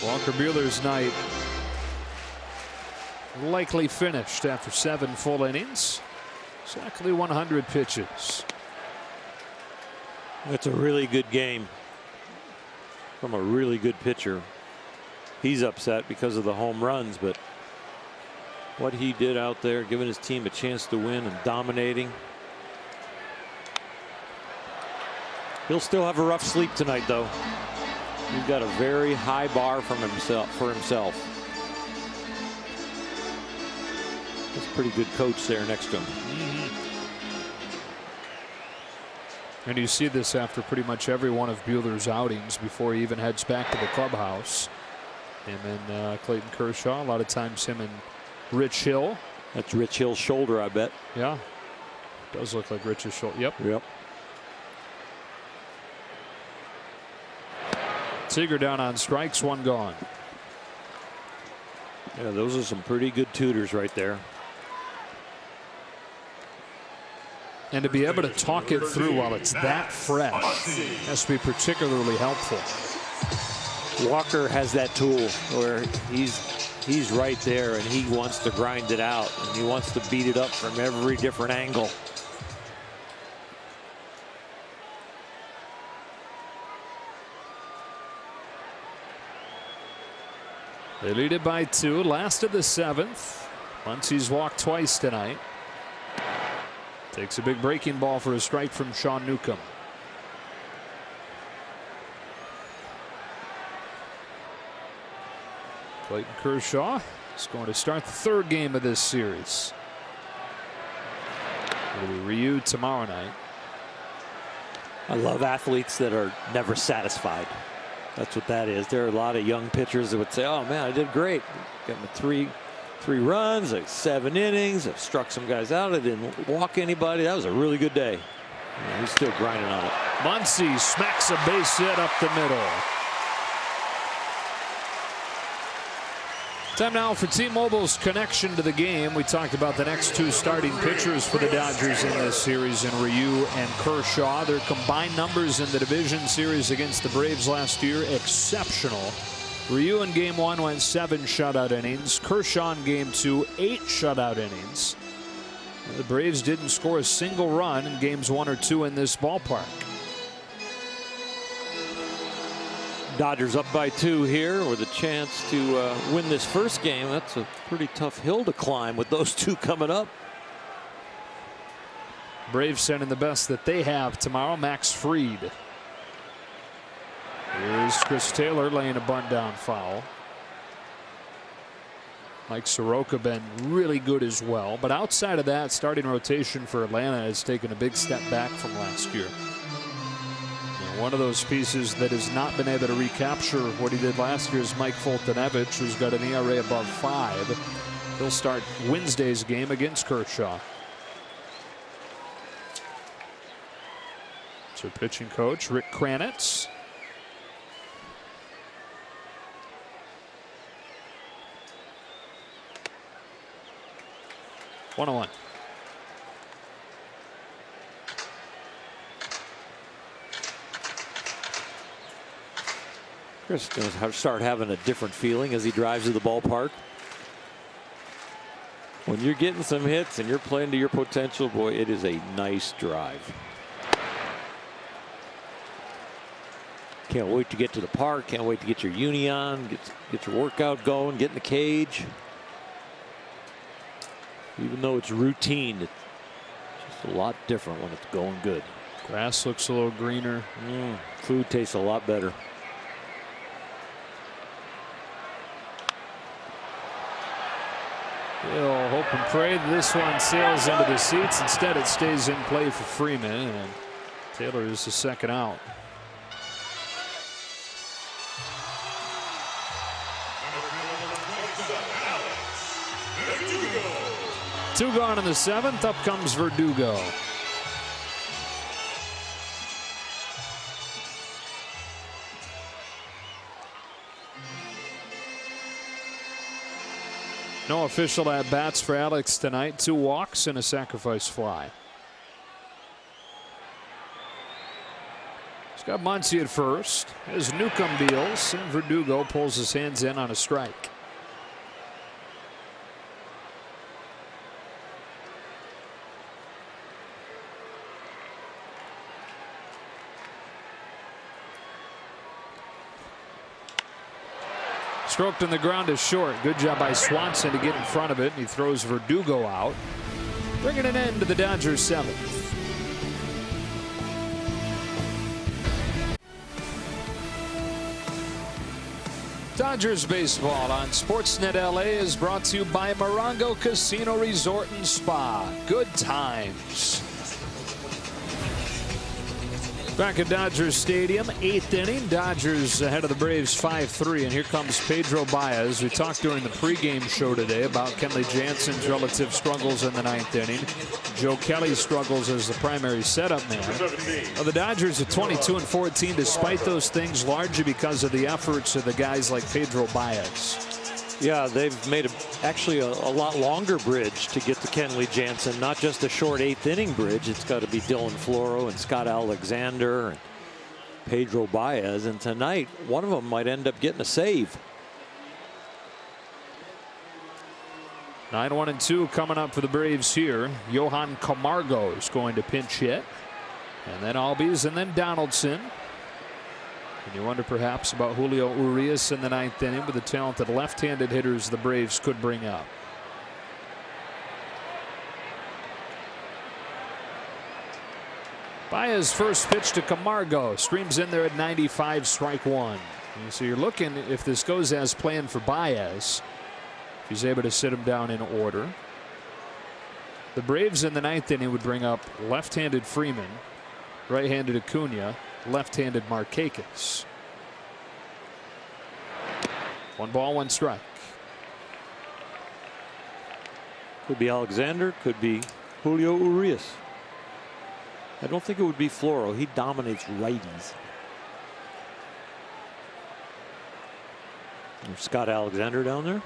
Walker Buehler's night likely finished after 7 full innings. Exactly 100 pitches. That's a really good game from a really good pitcher. He's upset because of the home runs, but what he did out there, giving his team a chance to win and dominating. He'll still have a rough sleep tonight, though. He's got a very high bar for himself. That's a pretty good coach there next to him. And you see this after pretty much every one of Buehler's outings before he even heads back to the clubhouse. Him and Clayton Kershaw, a lot of times him and Rich Hill. That's Rich Hill's shoulder, I bet. Yeah, does look like Rich's shoulder. Yep. Seager down on strikes, 1 gone. Yeah, those are some pretty good tutors right there. And to be able to talk it through while it's that fresh has to be particularly helpful. Walker has that tool where he's right there and he wants to grind it out and he wants to beat it up from every different angle. They lead it by 2, last of the 7th. Muncy's walked twice tonight. Takes a big breaking ball for a strike from Sean Newcomb. Clayton Kershaw is going to start the 3rd game of this series. It'll be Ryu tomorrow night. I love athletes that are never satisfied. That's what that is. There are a lot of young pitchers that would say, oh man, I did great. Got me three runs, like 7 innings. I've struck some guys out. I didn't walk anybody. That was a really good day. Yeah, he's still grinding on it. Muncy smacks a base hit up the middle. Time now for T-Mobile's connection to the game. We talked about the next 2 starting pitchers for the Dodgers in this series in Ryu and Kershaw. Their combined numbers in the division series against the Braves last year, exceptional. Ryu in game 1 went 7 shutout innings. Kershaw in game 2, 8 shutout innings. The Braves didn't score a single run in games 1 or 2 in this ballpark. Dodgers up by 2 here with a chance to win this first game. That's a pretty tough hill to climb with those 2 coming up. Braves sending the best that they have tomorrow. Max Fried. Here's Chris Taylor laying a bunt down foul. Mike Soroka been really good as well. But outside of that, starting rotation for Atlanta has taken a big step back from last year. One of those pieces that has not been able to recapture what he did last year is Mike Foltynewicz, who's got an ERA above 5. He'll start Wednesday's game against Kershaw. So pitching coach Rick Kranitz. One-on-one. Chris going to start having a different feeling as he drives to the ballpark. When you're getting some hits and you're playing to your potential, boy, it is a nice drive. Can't wait to get to the park. Can't wait to get your uni on, get your workout going, get in the cage. Even though it's routine, it's just a lot different when it's going good. Grass looks a little greener. Food tastes a lot better. He'll hope and pray that this one sails into the seats. Instead, it stays in play for Freeman, and Taylor is the second out. Two gone in the 7th. Up comes Verdugo. No official at bats for Alex tonight. 2 walks and a sacrifice fly. got Muncy at first. As Newcomb deals, and Verdugo pulls his hands in on a strike. Stroked in the ground is short. Good job by Swanson to get in front of it, and he throws Verdugo out, bringing an end to the Dodgers' 7th. Dodgers baseball on Sportsnet LA is brought to you by Morongo Casino Resort and Spa. Good times. Back at Dodgers Stadium, 8th inning. Dodgers ahead of the Braves 5-3, and here comes Pedro Baez. We talked during the pregame show today about Kenley Jansen's relative struggles in the 9th inning. Joe Kelly's struggles as the primary setup man. Well, the Dodgers are 22-14 despite those things, largely because of the efforts of the guys like Pedro Baez. Yeah, they've made actually a lot longer bridge to get to Kenley Jansen, not just a short 8th inning bridge. It's got to be Dylan Floro and Scott Alexander and Pedro Baez, and tonight one of them might end up getting a save. 9-1-2 coming up for the Braves here. Johan Camargo is going to pinch hit, and then Albies, and then Donaldson. And you wonder perhaps about Julio Urias in the 9th inning with the talented left-handed hitters the Braves could bring up. Baez's first pitch to Camargo streams in there at 95, strike one. And so you're looking, if this goes as planned for Baez, if he's able to sit him down in order. The Braves in the 9th inning would bring up left-handed Freeman, right-handed Acuna, left-handed Markakis. 1 ball, 1 strike. Could be Alexander, could be Julio Urias. I don't think it would be Floro. He dominates righties. There's Scott Alexander down there.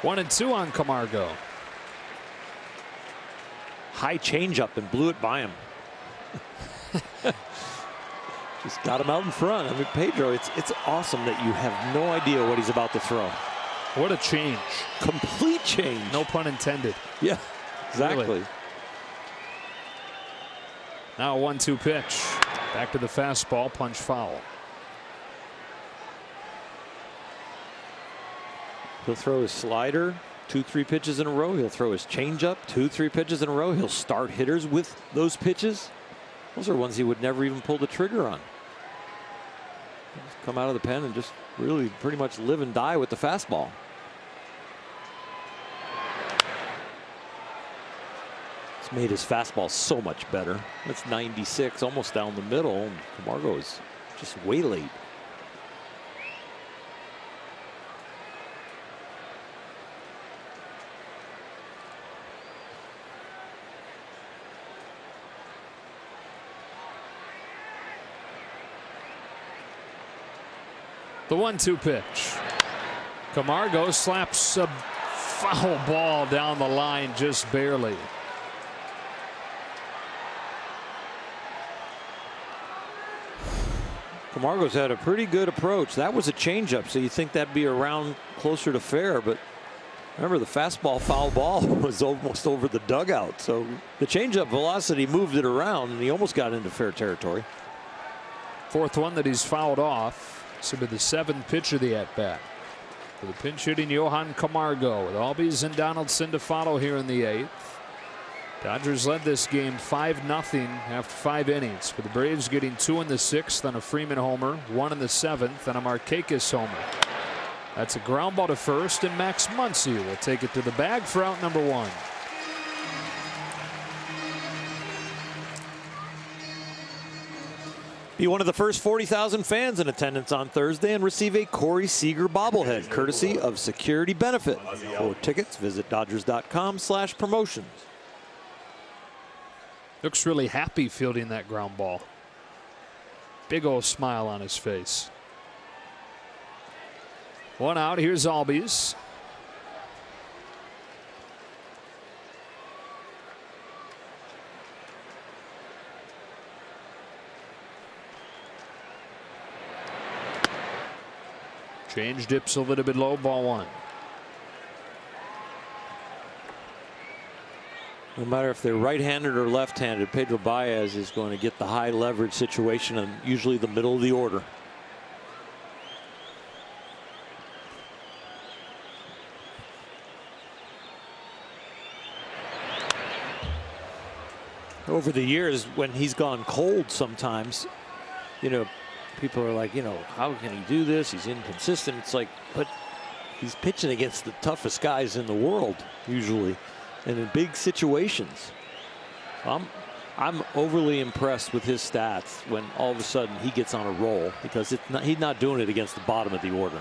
One and two on Camargo. High changeup and blew it by him. Just got him out in front. I mean, Pedro, it's awesome that you have no idea what he's about to throw. What a change. Complete change. No pun intended. Yeah, exactly. Really. Now a 1-2 pitch. Back to the fastball, punch foul. He'll throw his slider 2-3 pitches in a row. He'll throw his changeup 2-3 pitches in a row. He'll start hitters with those pitches. Those are ones he would never even pull the trigger on. Just come out of the pen and just really pretty much live and die with the fastball. It's made his fastball so much better. That's 96, almost down the middle. Camargo is just way late. The 1-2 pitch. Camargo slaps a foul ball down the line just barely. Camargo's had a pretty good approach. That was a changeup, so you think that'd be around closer to fair, but remember the fastball foul ball was almost over the dugout, so the changeup velocity moved it around and he almost got into fair territory. 4th one that he's fouled off. This will be the 7th pitch of the at-bat for the pinch hitting Johan Camargo, with Albies and Donaldson to follow here in the 8th. Dodgers led this game 5-0 after 5 innings, with the Braves getting 2 in the 6th on a Freeman homer, 1 in the 7th on a Markakis homer. That's a ground ball to first, and Max Muncy will take it to the bag for out number 1. Be one of the first 40,000 fans in attendance on Thursday and receive a Corey Seager bobblehead courtesy of Security Benefit. For tickets, visit Dodgers.com/promotions. Looks really happy fielding that ground ball. Big old smile on his face. 1 out. Here's Albies. Change dips a little bit low, ball one. No matter if they're right-handed or left-handed, Pedro Baez is going to get the high leverage situation and usually the middle of the order. Over the years, when he's gone cold sometimes, you know, people are like, you know, how can he do this? He's inconsistent. It's like, but he's pitching against the toughest guys in the world usually, and in big situations. I'm overly impressed with his stats when all of a sudden he gets on a roll, because he's not doing it against the bottom of the order.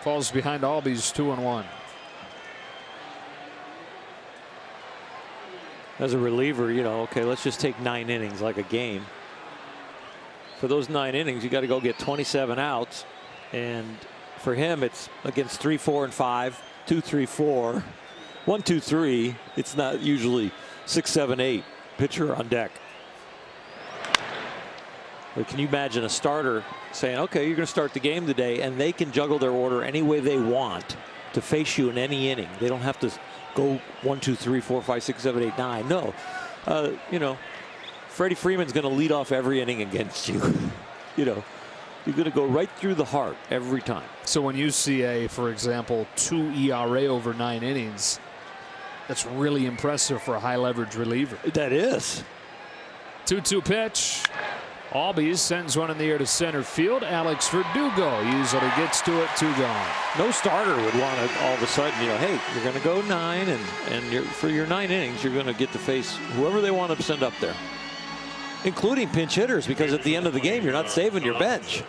Falls behind Albies 2-1. As a reliever, you know, okay, let's just take 9 innings like a game. For those 9 innings, you got to go get 27 outs. And for him, it's against 3, 4, and 5, 2, 3, 4, 1, 2, 3. It's not usually 6, 7, 8 pitcher on deck. But can you imagine a starter saying, okay, you're going to start the game today, and they can juggle their order any way they want to face you in any inning. They don't have to go 1, 2, 3, 4, 5, 6, 7, 8, 9. No, you know, Freddie Freeman's going to lead off every inning against you. You know, you're going to go right through the heart every time. So when you see for example, 2 ERA over 9 innings, that's really impressive for a high leverage reliever. That is. 2-2 pitch. Albies sends one in the air to center field. Alex Verdugo usually gets to it. 2 gone. No starter would want to all of a sudden, you know, hey, you're going to go 9, and for your 9 innings, you're going to get to face whoever they want to send up there, including pinch hitters, because at the end of the game, you're not saving your bench.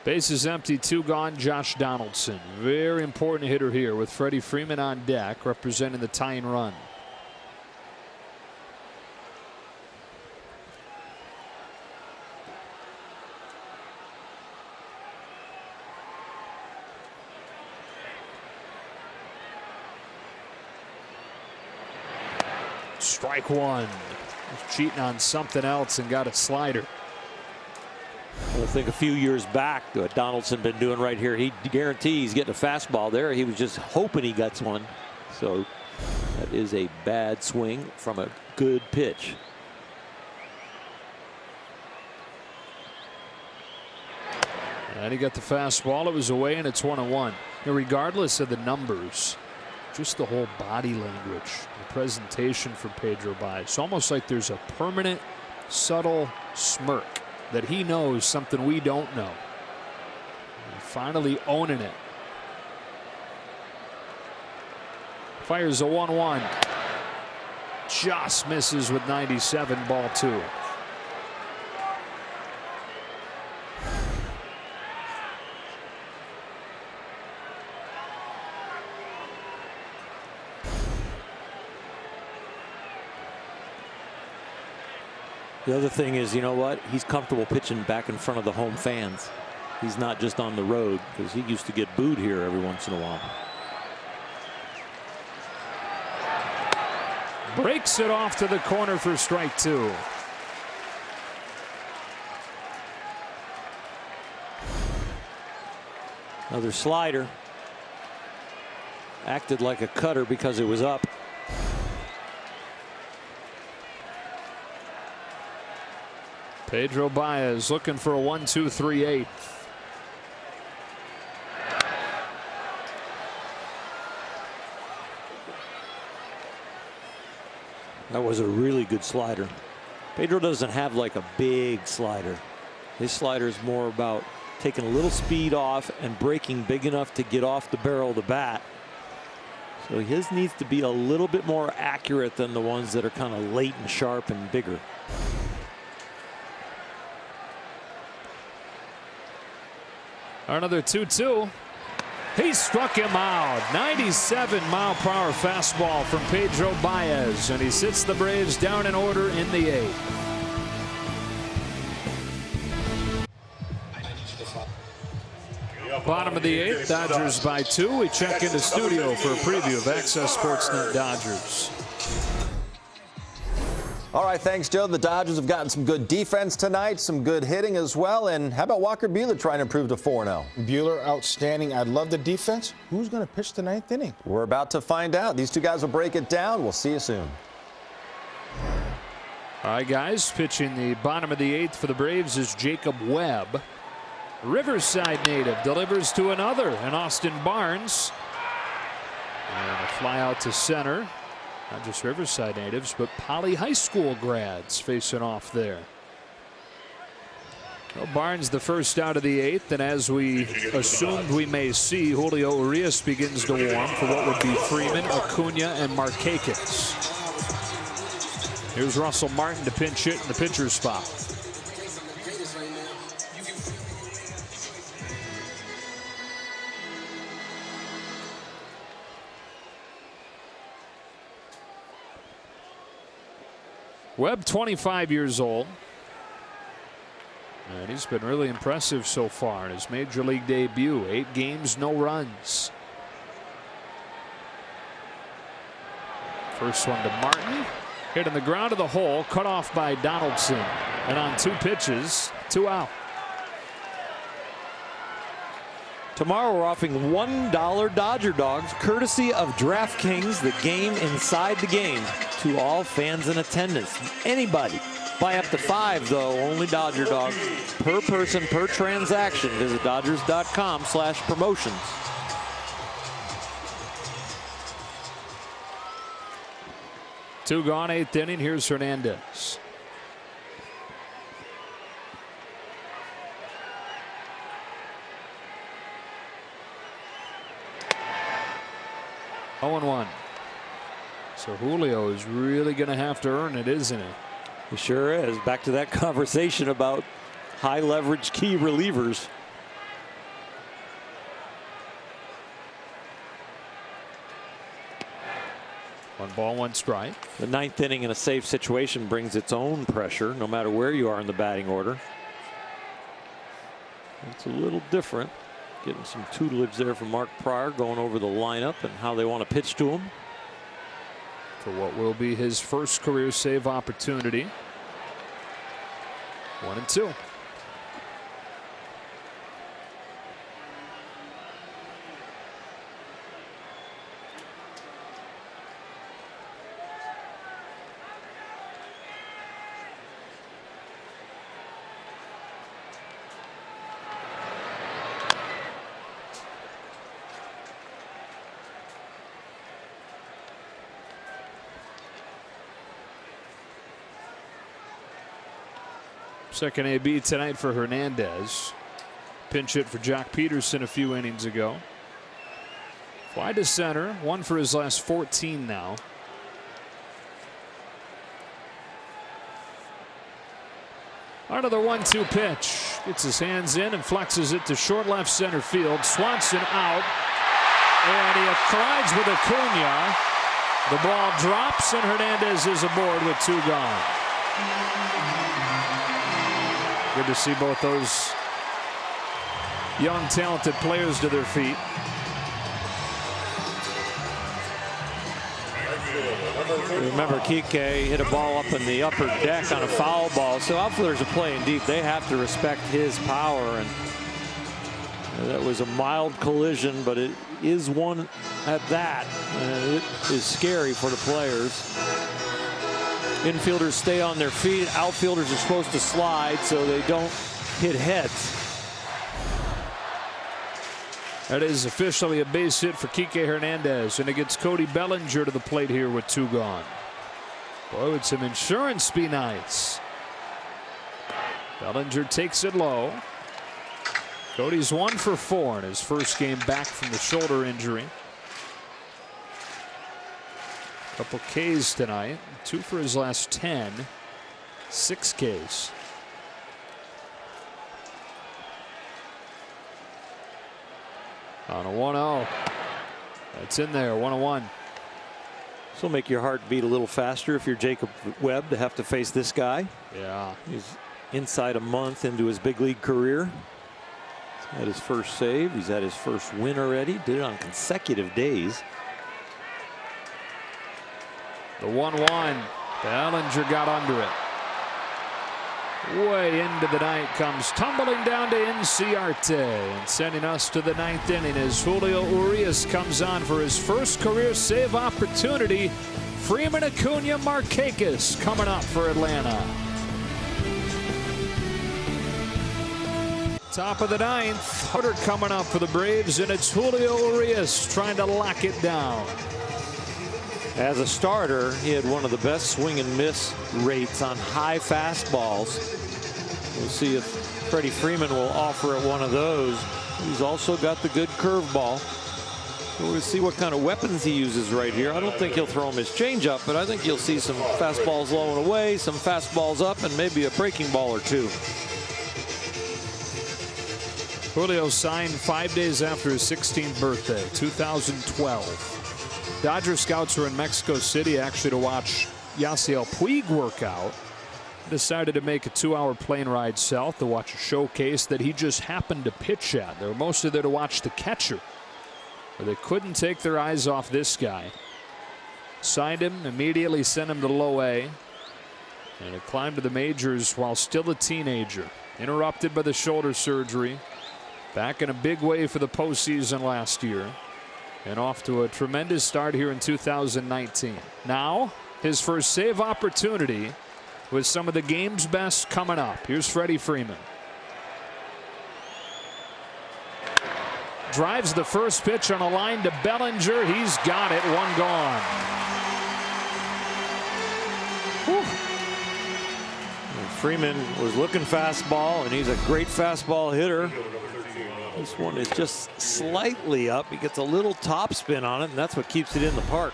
Bases empty, 2 gone. Josh Donaldson, very important hitter here with Freddie Freeman on deck, representing the tying run. Strike one. Cheating on something else and got a slider. I think a few years back, what Donaldson been doing right here, he guarantees he's getting a fastball there. He was just hoping he gets one. So that is a bad swing from a good pitch. And he got the fastball. It was away, and it's 1-1. Now, regardless of the numbers, just the whole body language, the presentation for Pedro Baez. It's almost like there's a permanent, subtle smirk that he knows something we don't know. And finally owning it. Fires a 1-1. Just misses with 97, ball 2. The other thing is, you know what? He's comfortable pitching back in front of the home fans. He's not just on the road, because he used to get booed here every once in a while. Breaks it off to the corner for strike 2. Another slider. Acted like a cutter because it was up. Pedro Baez looking for a 1-2-3-8. That was a really good slider. Pedro doesn't have like a big slider. His slider is more about taking a little speed off and breaking big enough to get off the barrel of the bat. So his needs to be a little bit more accurate than the ones that are kind of late and sharp and bigger. Another 2-2. He struck him out. 97-mile-per-hour fastball from Pedro Baez, and he sits the Braves down in order in the 8th. Bottom of the 8th, Dodgers by 2. We check into studio for a preview of Access Sportsnet Dodgers. All right, thanks, Joe. The Dodgers have gotten some good defense tonight, some good hitting as well. And how about Walker Buehler trying to improve to 4-0? Buehler, outstanding. I love the defense. Who's going to pitch the 9th inning? We're about to find out. These two guys will break it down. We'll see you soon. All right, guys, pitching the bottom of the 8th for the Braves is Jacob Webb. Riverside native delivers to another, and Austin Barnes. And a fly out to center. Not just Riverside natives, but Poly High School grads facing off there. Well, Barnes the first out of the 8th, and as we assumed we may see, Julio Urias begins to warm for what would be Freeman, Acuna, and Markakis. Here's Russell Martin to pinch hit in the pitcher's spot. Webb, 25 years old. And he's been really impressive so far in his major league debut. 8 games, no runs. First one to Martin. Hit in the ground of the hole, cut off by Donaldson. And on 2 pitches, 2 out. Tomorrow we're offering $1 Dodger dogs courtesy of DraftKings, the game inside the game, to all fans in attendance. Anybody. Buy up to 5 though, only Dodger dogs per person per transaction. Visit Dodgers.com/promotions. Two gone, 8th inning. Here's Hernandez. Oh, 0-1. So Julio is really going to have to earn it, isn't he? He sure is. Back to that conversation about high leverage key relievers. One ball, one strike. The 9th inning in a safe situation brings its own pressure, no matter where you are in the batting order. It's a little different. Getting some tutelage there from Mark Pryor, going over the lineup and how they want to pitch to him. For what will be his first career save opportunity. 1-2. Second AB tonight for Hernandez. Pinch hit for Jock Peterson a few innings ago. Fly to center. 1 for his last 14 now. Another 1-2 pitch. Gets his hands in and flexes it to short left center field. Swanson out. And he collides with Acuna. The ball drops and Hernandez is aboard with 2 gone. Good to see both those young, talented players to their feet. Remember, Kike hit a ball up in the upper deck on a foul ball. So outfielders are playing deep. They have to respect his power. And that was a mild collision, but it is one at that. And it is scary for the players. Infielders stay on their feet. Outfielders are supposed to slide so they don't hit heads. That is officially a base hit for Kike Hernandez, and it gets Cody Bellinger to the plate here with 2 gone. Boy, would some insurance be nice. Bellinger takes it low. Cody's 1 for 4 in his first game back from the shoulder injury. Couple Ks tonight. 2 for his last 10. 6 Ks. On a 1-0. That's in there. 1-1. This will make your heart beat a little faster if you're Jacob Webb to have to face this guy. Yeah. He's inside a month into his big league career. Had his first save. He's had his first win already. Did it on consecutive days. The 1-1. Bellinger got under it. Way into the night comes tumbling down to Inciarte and sending us to the 9th inning as Julio Urias comes on for his first career save opportunity. Freeman, Acuna, Markakis coming up for Atlanta. Top of the 9th. Harder coming up for the Braves, and it's Julio Urias trying to lock it down. As a starter, he had one of the best swing and miss rates on high fastballs. We'll see if Freddie Freeman will offer it one of those. He's also got the good curveball. We'll see what kind of weapons he uses right here. I don't think he'll throw him his changeup, but I think you'll see some fastballs low and away, some fastballs up, and maybe a breaking ball or two. Julio signed 5 days after his 16th birthday, 2012. Dodger scouts were in Mexico City actually to watch Yasiel Puig work out. Decided to make a 2-hour plane ride south to watch a showcase that he just happened to pitch at. They were mostly there to watch the catcher, but they couldn't take their eyes off this guy. Signed him, immediately sent him to low A, and he climbed to the majors while still a teenager. Interrupted by the shoulder surgery. Back in a big way for the postseason last year. And off to a tremendous start here in 2019. Now, his first save opportunity with some of the game's best coming up. Here's Freddie Freeman. Drives the first pitch on a line to Bellinger. He's got it. One gone. Freeman was looking fastball, and he's a great fastball hitter. This one is just slightly up. He gets a little top spin on it, and that's what keeps it in the park.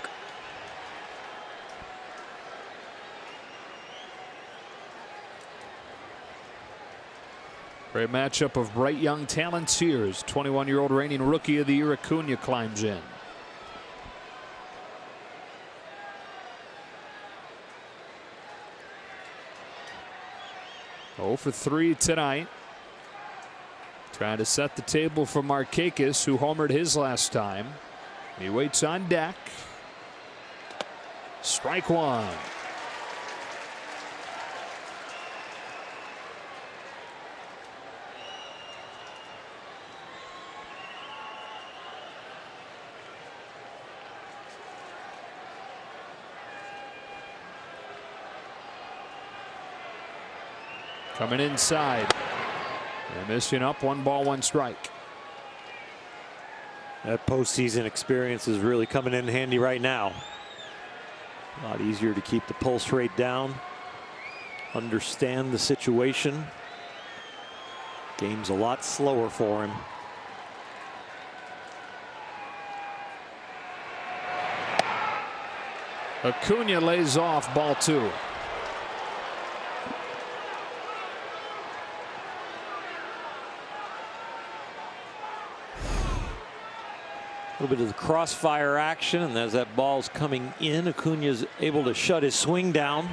Great matchup of bright young talents here as 21-year-old reigning Rookie of the Year Acuna climbs in. Oh for 3 tonight. Trying to set the table for Markakis, who homered his last time. He waits on deck. Strike one. Coming inside. And missing up. 1 ball, 1 strike. That postseason experience is really coming in handy right now. A lot easier to keep the pulse rate down. Understand the situation. Game's a lot slower for him. Acuna lays off, ball 2. A little bit of the crossfire action, and as that ball's coming in, Acuna's able to shut his swing down.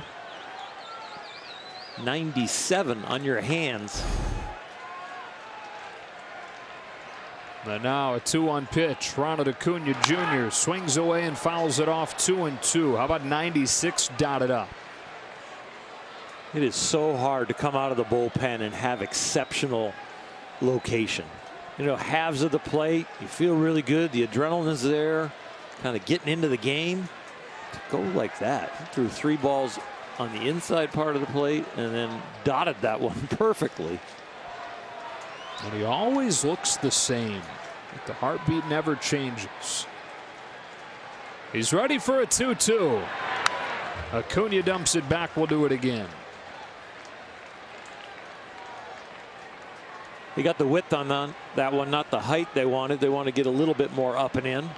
97 on your hands. And now a 2-1 pitch. Ronald Acuna Jr. swings away and fouls it off. 2-2. How about 96 dotted up? It is so hard to come out of the bullpen and have exceptional location. You know, halves of the plate, you feel really good. The adrenaline is there, kind of getting into the game. To go like that, he threw 3 balls on the inside part of the plate and then dotted that one perfectly. And he always looks the same. The heartbeat never changes. He's ready for a 2-2. Acuna dumps it back. We'll do it again. He got the width on that one, not the height they wanted. They want to get a little bit more up and in.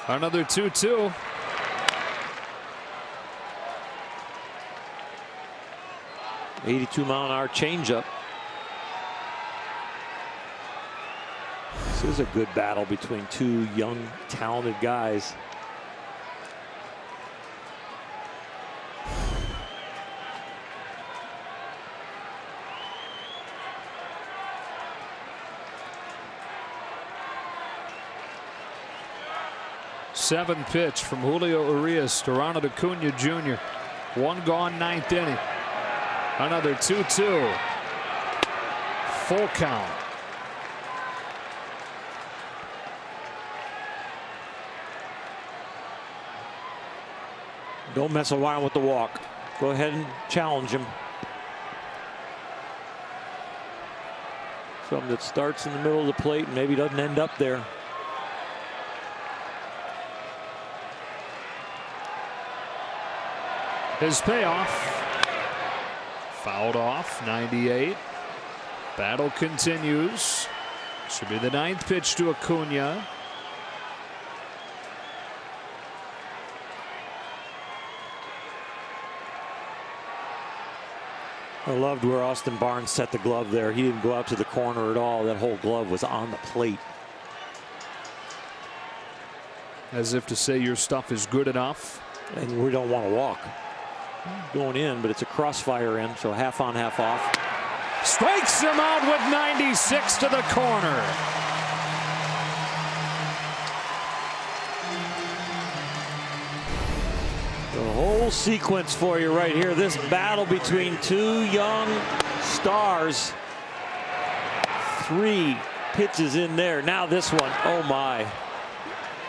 Another 2-2. .82 mile-an-hour changeup. This is a good battle between two young, talented guys. Seventh pitch from Julio Urias to Ronald Acuna Jr. One gone, ninth inning. Another 2-2. Full count. Don't mess around with the walk. Go ahead and challenge him. Something that starts in the middle of the plate and maybe doesn't end up there. His payoff. Fouled off, 98. Battle continues. Should be the ninth pitch to Acuna. I loved where Austin Barnes set the glove there. He didn't go out to the corner at all. That whole glove was on the plate. As if to say your stuff is good enough. And we don't want to walk. Going in, but it's a crossfire in, so half on, half off. Strikes him out with 96 to the corner. The whole sequence for you right here. This battle between two young stars. 3 pitches in there. Now this one. Oh my.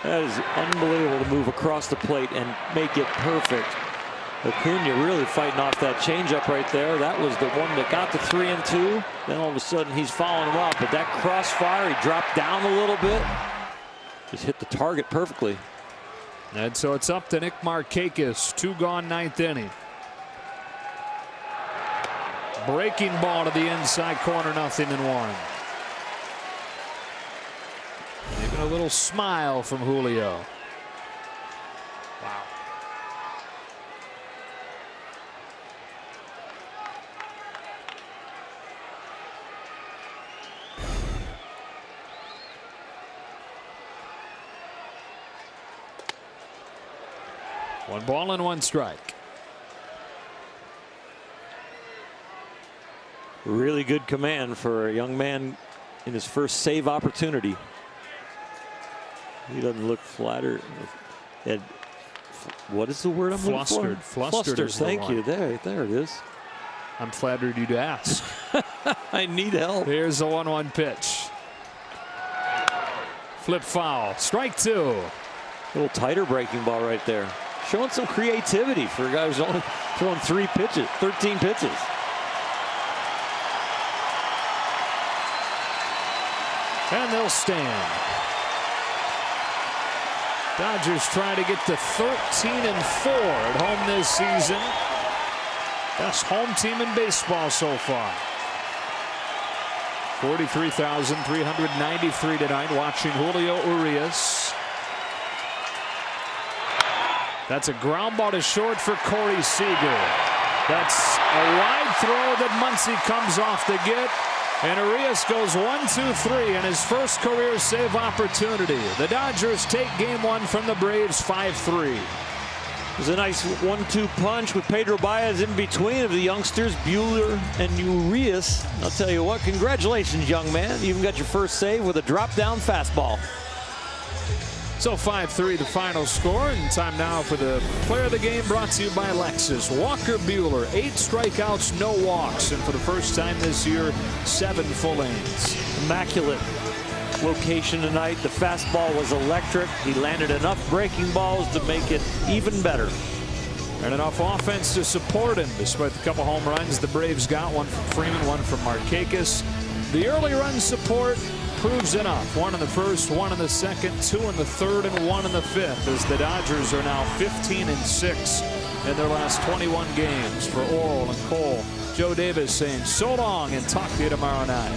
That is unbelievable to move across the plate and make it perfect. Acuna really fighting off that changeup right there. That was the one that got the 3-2. Then all of a sudden he's following him up. But that crossfire, he dropped down a little bit. Just hit the target perfectly. And so it's up to Nick Markakis. 2 gone, ninth inning. Breaking ball to the inside corner, 0-1. Even a little smile from Julio. Wow. One ball and one strike. Really good command for a young man in his first save opportunity. He doesn't look flattered. And what is the word I'm looking for? Flustered. Thank you. There it is. I'm flattered you'd ask. I need help. Here's the 1-1 pitch. Flip foul. Strike 2. A little tighter breaking ball right there. Showing some creativity for a guy who's only throwing 13 pitches. And they'll stand. Dodgers trying to get to 13-4 at home this season. Best home team in baseball so far. 43,393 tonight watching Julio Urias. That's a ground ball to short for Corey Seager. That's a wide throw that Muncy comes off to get. And Urias goes 1-2-3 in his first career save opportunity. The Dodgers take game 1 from the Braves 5-3. It was a nice 1-2 punch with Pedro Baez in between of the youngsters, Buehler and Urias. I'll tell you what, congratulations, young man. You even got your first save with a drop-down fastball. So 5-3 the final score, and time now for the player of the game brought to you by Lexus. Walker Buehler, 8 strikeouts, no walks, and for the first time this year, 7 full innings. Immaculate location tonight. The fastball was electric. He landed enough breaking balls to make it even better. And enough offense to support him. Despite the couple home runs the Braves got, one from Freeman, one from Markakis. The early run support proves enough. 1 in the first, 1 in the second, 2 in the third, and 1 in the fifth, as the Dodgers are now 15-6 in their last 21 games. For Oral and Cole, Joe Davis saying so long and talk to you tomorrow night.